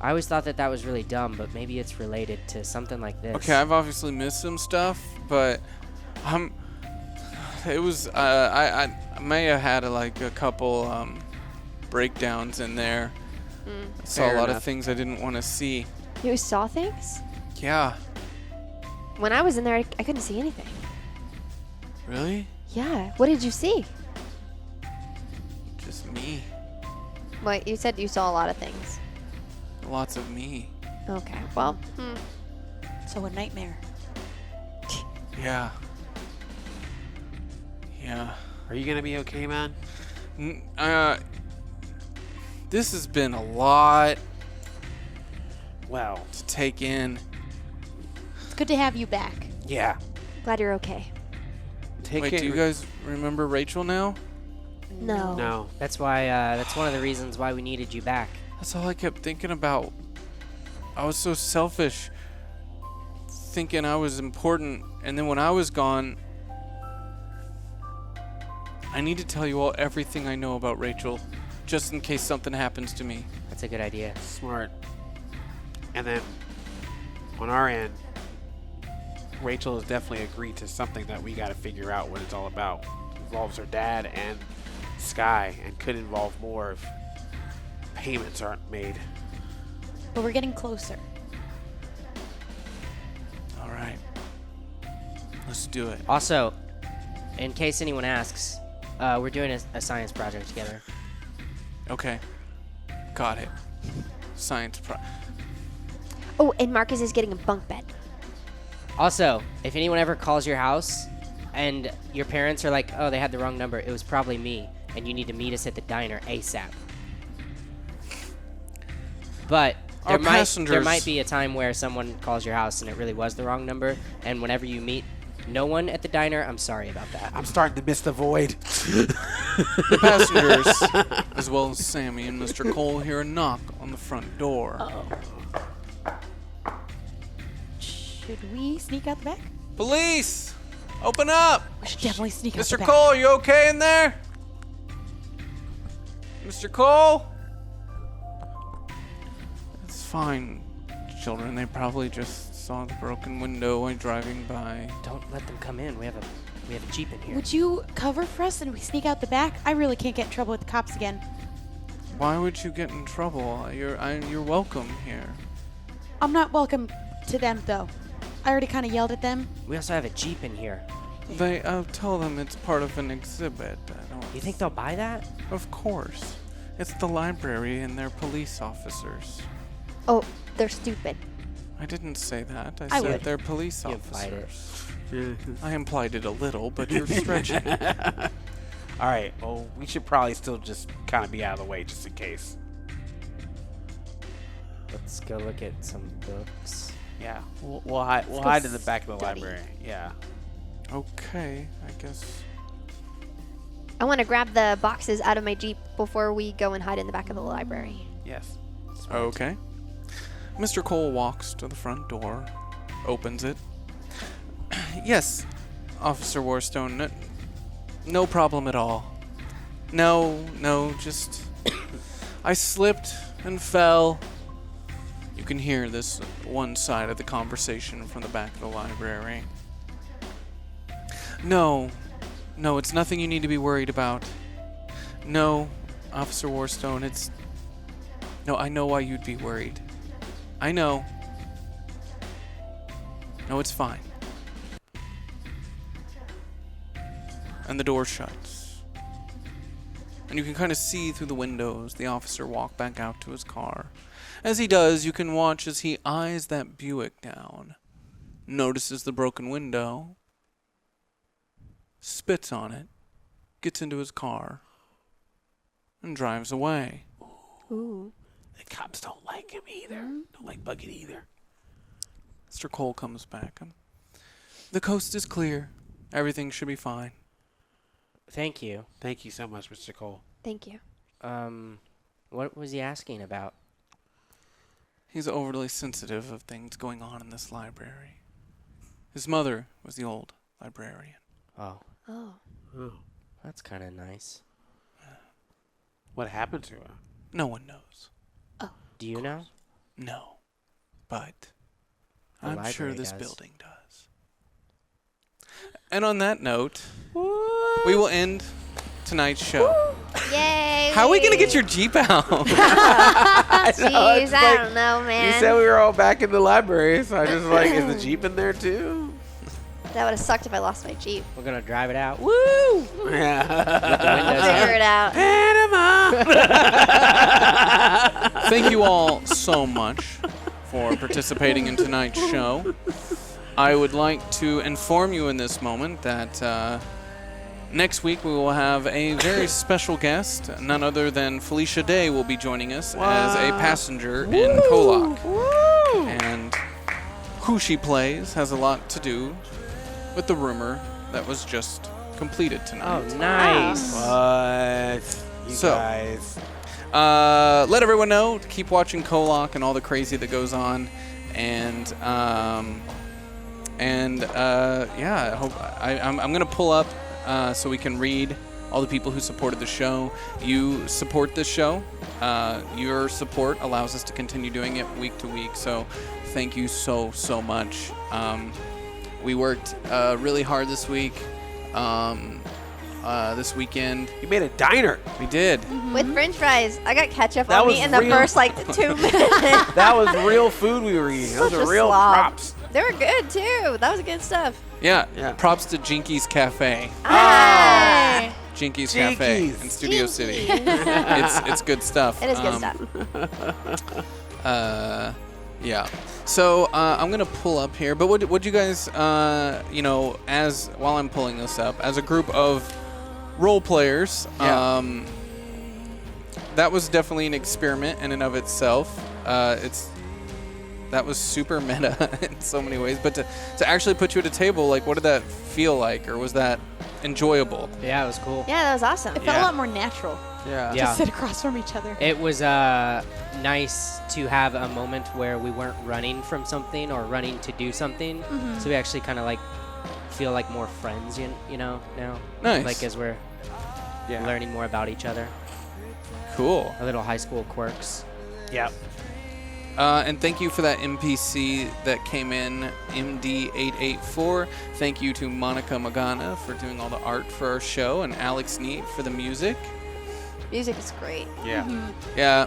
I always thought that was really dumb, but maybe it's related to something like this. Okay, I've obviously missed some stuff, but it was I may have had a couple breakdowns in there. I saw Fair a lot enough. of things I didn't want to see. You saw things? Yeah. When I was in there, I couldn't see anything. Really? Yeah. What did you see? Just me. Wait, you said you saw a lot of things. Lots of me. Okay. Well, So a nightmare. Yeah. Yeah. Are you gonna be okay, man? This has been a lot Well, to take in. It's good to have you back. yeah. glad you're okay. Take Wait, it. do you guys remember Rachel now? No. No. That's why. That's one of the reasons why we needed you back. That's all I kept thinking about. I was so selfish, thinking I was important, and then when I was gone, I need to tell you all everything I know about Rachel, just in case something happens to me. That's a good idea. Smart. And then, on our end, Rachel has definitely agreed to something that we got to figure out what it's all about. It involves her dad and Sky, and could involve more if payments aren't made. But we're getting closer. All right. Let's do it. Also, in case anyone asks, we're doing a science project together. Okay. Got it. Science Oh, and Marcus is getting a bunk bed. Also, if anyone ever calls your house and your parents are like, oh, they had the wrong number, it was probably me, and you need to meet us at the diner ASAP. But Our there passengers- might be a time where someone calls your house and it really was the wrong number, and whenever you meet no one at the diner, I'm sorry about that. I'm starting to miss the void. The passengers, as well as Sammy and Mr. Cole, hear a knock on the front door. Should we sneak out the back? Police! Open up! We should definitely sneak out the Mr. back. Cole, are you okay in there? Mr. Cole? It's fine, children. They probably just saw the broken window while driving by. Don't let them come in. We have a Jeep in here. Would you cover for us and we sneak out the back? I really can't get in trouble with the cops again. Why would you get in trouble? You're welcome here. I'm not welcome to them, though. I already kind of yelled at them. We also have a Jeep in here. I'll tell them it's part of an exhibit. You think they'll buy that? Of course. It's the library and they're police officers. Oh, they're stupid. I didn't say that. I I said would. they're police You implied it. officers. I implied it a little, but you're stretching. All right. Well, we should probably still just kind of be out of the way just in case. Let's go look at some books. Yeah. We'll hide in the back of the library. Yeah. Okay, I guess. I want to grab the boxes out of my Jeep before we go and hide in the back of the library. Yes. Okay. Mr. Cole walks to the front door, opens it. Yes, Officer Warstone, no problem at all. No, just... I slipped and fell. You can hear this one side of the conversation from the back of the library. No, it's nothing you need to be worried about. No, Officer Warstone, it's... No, I know why you'd be worried. I know. No, it's fine. And the door shuts. And you can kind of see through the windows the officer walk back out to his car. As he does, you can watch as he eyes that Buick down, notices the broken window, spits on it, gets into his car, and drives away. Ooh. The cops don't like him either. Don't like Bucket either. Mr. Cole comes back. The coast is clear. Everything should be fine. Thank you. Thank you so much, Mr. Cole. Thank you. What was he asking about? He's overly sensitive of things going on in this library. His mother was the old librarian. Oh, Oh. Oh. that's kind of nice. What happened to her? No one knows. Do you know? No. But The I'm sure library this does. building does. And on that note, we will end tonight's show. Yay! How are we going to get your Jeep out? Jeez, I don't know, man. You said we were all back in the library, so I just like, is the Jeep in there too? That would have sucked if I lost my Jeep. We're gonna drive it out. Woo! Yeah. Figure it out. Thank you all so much for participating in tonight's show. I would like to inform you in this moment that next week we will have a very special guest. None other than Felicia Day will be joining us as a passenger in KOllOK. And who she plays has a lot to do with the rumor that was just completed tonight. Oh, nice. What? You So, guys. let everyone know to keep watching KOllOK and all the crazy that goes on, and yeah, I hope I'm gonna pull up so we can read all the people who supported the show. You support this show. Your support allows us to continue doing it week to week. So thank you so much. We worked really hard this week. This weekend. You made a diner. We did. With French fries. I got ketchup That on was me in the real- first 2 minutes. That was real food we were eating. Those Such are a real slob. props. They were good too. That was good stuff. Yeah. Yeah. Props to Jinky's Cafe. Hi. Jinky's Cafe Jinkies. in Studio City. Jinky. It's good stuff. It is good stuff. Yeah. So I'm gonna pull up here, but would you guys, as while I'm pulling this up, as a group of role players, that was definitely an experiment in and of itself. That was super meta in so many ways, but to actually put you at a table, like, what did that feel like, or was that enjoyable? Yeah, it was cool. Yeah, that was awesome. It felt a lot more natural Yeah. Yeah. to sit across from each other. It was nice to have a moment where we weren't running from something or running to do something. So we actually kind of like feel like more friends, you know, now. Nice. Like as we're learning more about each other. Cool. Our little high school quirks. Yeah. And thank you for that NPC that came in, MD884. Thank you to Monica Magana for doing all the art for our show, and Alex Neat for the music. Music is great. Yeah. Yeah,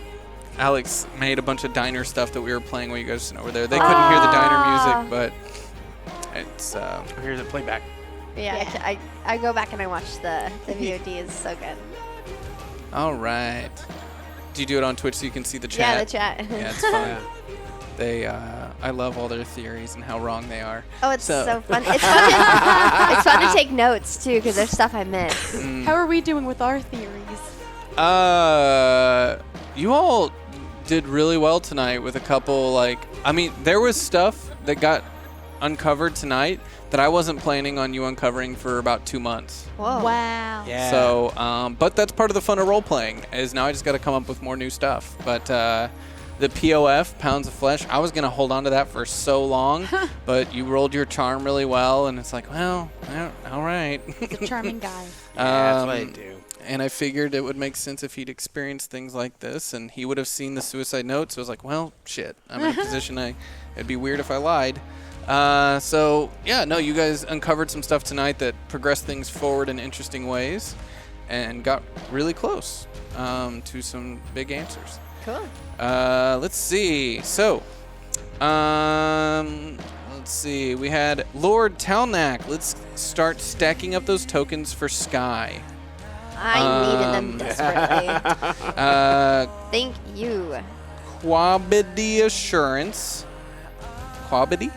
Alex made a bunch of diner stuff that we were playing while you guys were sitting over there. They couldn't hear the diner music, but it's... Here's a playback. Yeah. I go back and I watch the VOD. Is so good. All right. Do you do it on Twitch so you can see the chat? Yeah, the chat. Yeah, it's fun. They, I love all their theories and how wrong they are. Oh, it's so fun. It's fun to take notes too, because there's stuff I miss. How are we doing with our theories? You all did really well tonight with a couple, there was stuff that got uncovered tonight that I wasn't planning on you uncovering for about 2 months. Whoa. Wow. Yeah. So, but that's part of the fun of role-playing, is now I just got to come up with more new stuff. But the POF, Pounds of Flesh, I was going to hold on to that for so long, but you rolled your charm really well, and it's like, well, all right. He's a charming guy. That's what I do. And I figured it would make sense if he'd experienced things like this, and he would have seen the suicide note, so I was like, well, shit, I'm in a position it'd be weird if I lied. You guys uncovered some stuff tonight that progressed things forward in interesting ways and got really close to some big answers. Cool. Let's see. So, let's see. We had Lord Talnak. Let's start stacking up those tokens for Sky. I needed them desperately. Thank you. Quabity Assurance. Quabity?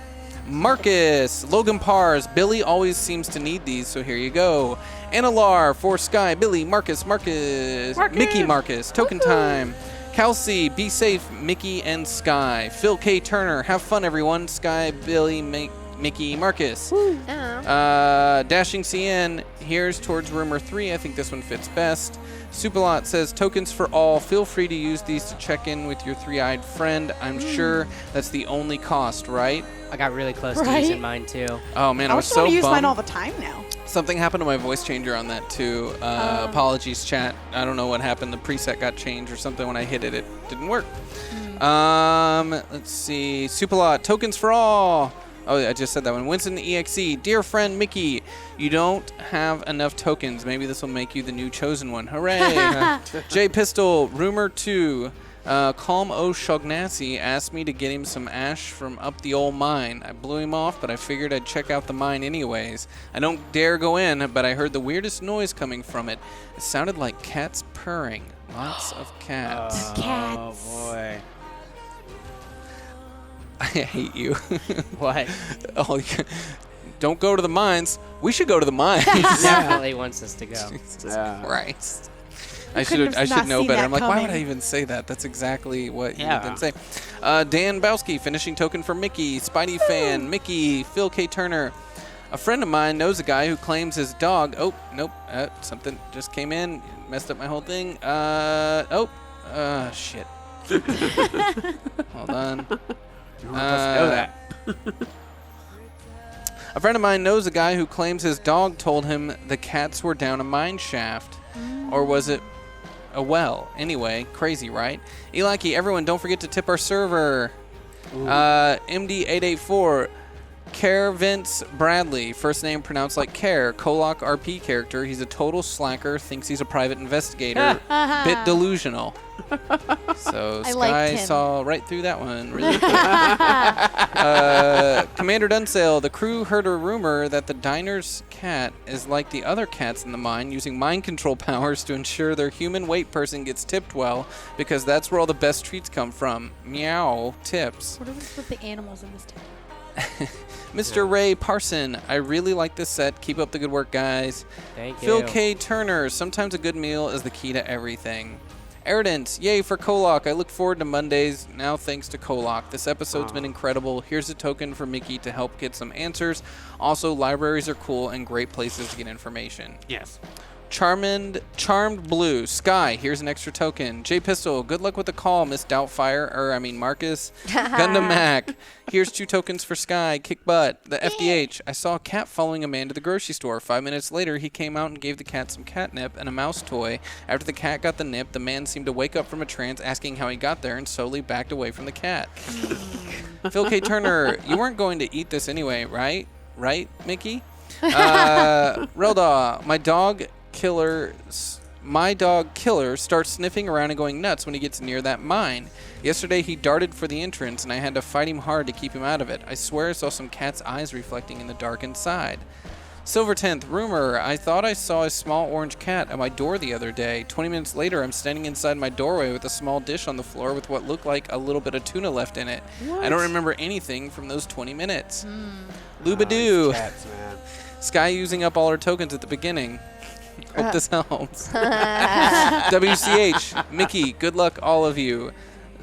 Marcus, Logan Pars, Billie always seems to need these, so here you go. Analar for Sky, Billie, Marcus, Mickey Marcus, Token Time. Kelsey, be safe, Mickey and Sky. Phil K. Turner, have fun everyone. Sky, Billie, Mickey, Marcus. Dashing CN, here's towards rumor 3. I think this one fits best. Supalot says, tokens for all. Feel free to use these to check in with your three-eyed friend. I'm sure that's the only cost, right? I got really close to using mine too. Oh man, I was so want to use bummed. mine all the time now. Something happened to my voice changer on that too. Apologies, chat. I don't know what happened. The preset got changed or something. When I hit it, it didn't work. Let's see. Supalot, tokens for all. Oh, I just said that one. Winston EXE, dear friend Mickey, you don't have enough tokens. Maybe this will make you the new chosen one. Hooray! J Pistol, Rumor 2. Calm O. Shognassi asked me to get him some ash from up the old mine. I blew him off, but I figured I'd check out the mine anyways. I don't dare go in, but I heard the weirdest noise coming from it. It sounded like cats purring. Lots of cats. Cats. Oh boy. I hate you. What? Oh, don't go to the mines. We should go to the mines. Definitely wants us to go. Jesus Christ. I couldn't have should not know seen better. that I'm like, why would coming. I even say that? That's exactly what you Yeah. would then say. Dan Bowski, finishing token for Mickey. Spidey fan, Mickey. Phil K. Turner. A friend of mine knows a guy who claims his dog. Oh, nope. Something just came in. Messed up my whole thing. Shit. Hold on. You want us to know that? A friend of mine knows a guy who claims his dog told him the cats were down a mine shaft. Or was it a well? Anyway, crazy, right? Elaki, everyone, don't forget to tip our server. MD884, Care Vince Bradley. First name pronounced like Care. KOllOK RP character. He's a total slacker. Thinks he's a private investigator. Bit delusional. So I Sky liked him. saw right through that one. Really quick. Commander Dunsale, the crew heard a rumor that the diner's cat is like the other cats in the mine, using mind control powers to ensure their human weight person gets tipped well, because that's where all the best treats come from. Meow, tips. What is with the animals in this town? Mr. Ray Parson, I really like this set. Keep up the good work, guys. Thank you. Phil K. Turner, sometimes a good meal is the key to everything. Eridance, yay for KOllOK. I look forward to Mondays, now thanks to KOllOK. This episode's been incredible. Here's a token for Mickey to help get some answers. Also, libraries are cool and great places to get information. Yes. Charmed Blue, Sky, here's an extra token. J Pistol, good luck with the call, Miss Doubtfire, Marcus. Gundam Mac, here's 2 tokens for Sky, kick butt. The FDH, I saw a cat following a man to the grocery store. 5 minutes later, he came out and gave the cat some catnip and a mouse toy. After the cat got the nip, the man seemed to wake up from a trance, asking how he got there, and slowly backed away from the cat. Phil K. Turner, you weren't going to eat this anyway, right? Right, Mickey? Reldaw, my dog killer starts sniffing around and going nuts when he gets near that mine. Yesterday he darted for the entrance and I had to fight him hard to keep him out of it. I swear I saw some cat's eyes reflecting in the dark inside. Silver 10th, rumor, I thought I saw a small orange cat at my door the other day. 20 minutes later, I'm standing inside my doorway with a small dish on the floor with what looked like a little bit of tuna left in it. I don't remember anything from those 20 minutes. Lubadoo. Cats, man. Sky using up all her tokens at the beginning. Hope this helps. WCH, Mickey, good luck all of you.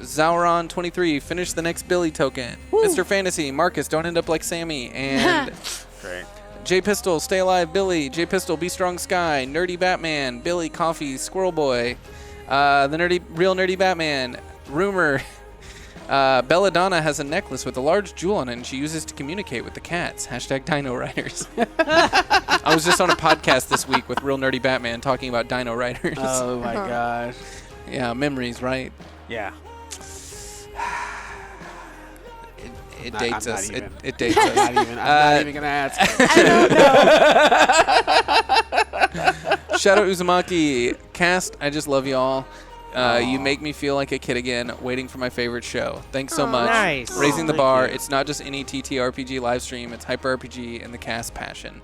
Zauron23, finish the next Billie token. Mr. Fantasy, Marcus, don't end up like Sammy. And Great. J Pistol, stay alive, Billie. J Pistol, be strong, Sky. Nerdy Batman, Billie, Coffee, Squirrel Boy. The real nerdy Batman. Rumor. Belladonna has a necklace with a large jewel on it, and she uses to communicate with the cats. Hashtag Dino Riders. I was just on a podcast this week with Real Nerdy Batman talking about Dino Riders. Oh my gosh. Yeah, memories, right? Yeah. It I'm dates not us. even. It dates us. I'm not even gonna ask. Shadow Uzumaki, cast, I just love y'all. You make me feel like a kid again, waiting for my favorite show. Thanks so much. Nice. Raising the Thank bar. you. It's not just any TTRPG live stream. It's Hyper RPG and the cast passion.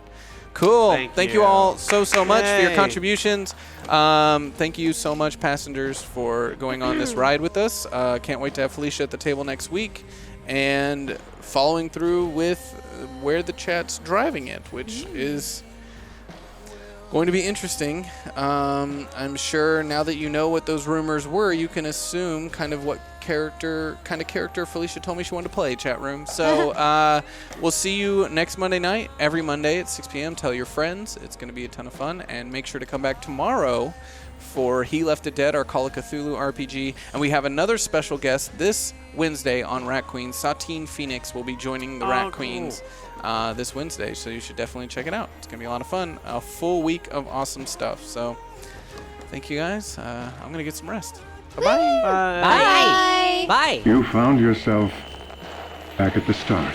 Cool. Thank you you. all so much for your Yay. contributions. Thank you so much, passengers, for going on this ride with us. Can't wait to have Felicia at the table next week and following through with where the chat's driving it, which is going to be interesting. I'm sure now that you know what those rumors were, you can assume kind of what kind of character Felicia told me she wanted to play, chat room. So we'll see you next Monday night, every Monday at 6 p.m. Tell your friends. It's going to be a ton of fun. And make sure to come back tomorrow for He Left It Dead, our Call of Cthulhu RPG. And we have another special guest this Wednesday on Rat Queens. Satine Phoenix will be joining the Rat Queens this Wednesday, so you should definitely check it out. It's going to be a lot of fun. A full week of awesome stuff. So thank you guys. I'm going to get some rest. Bye. Bye. Bye. You found yourself back at the start.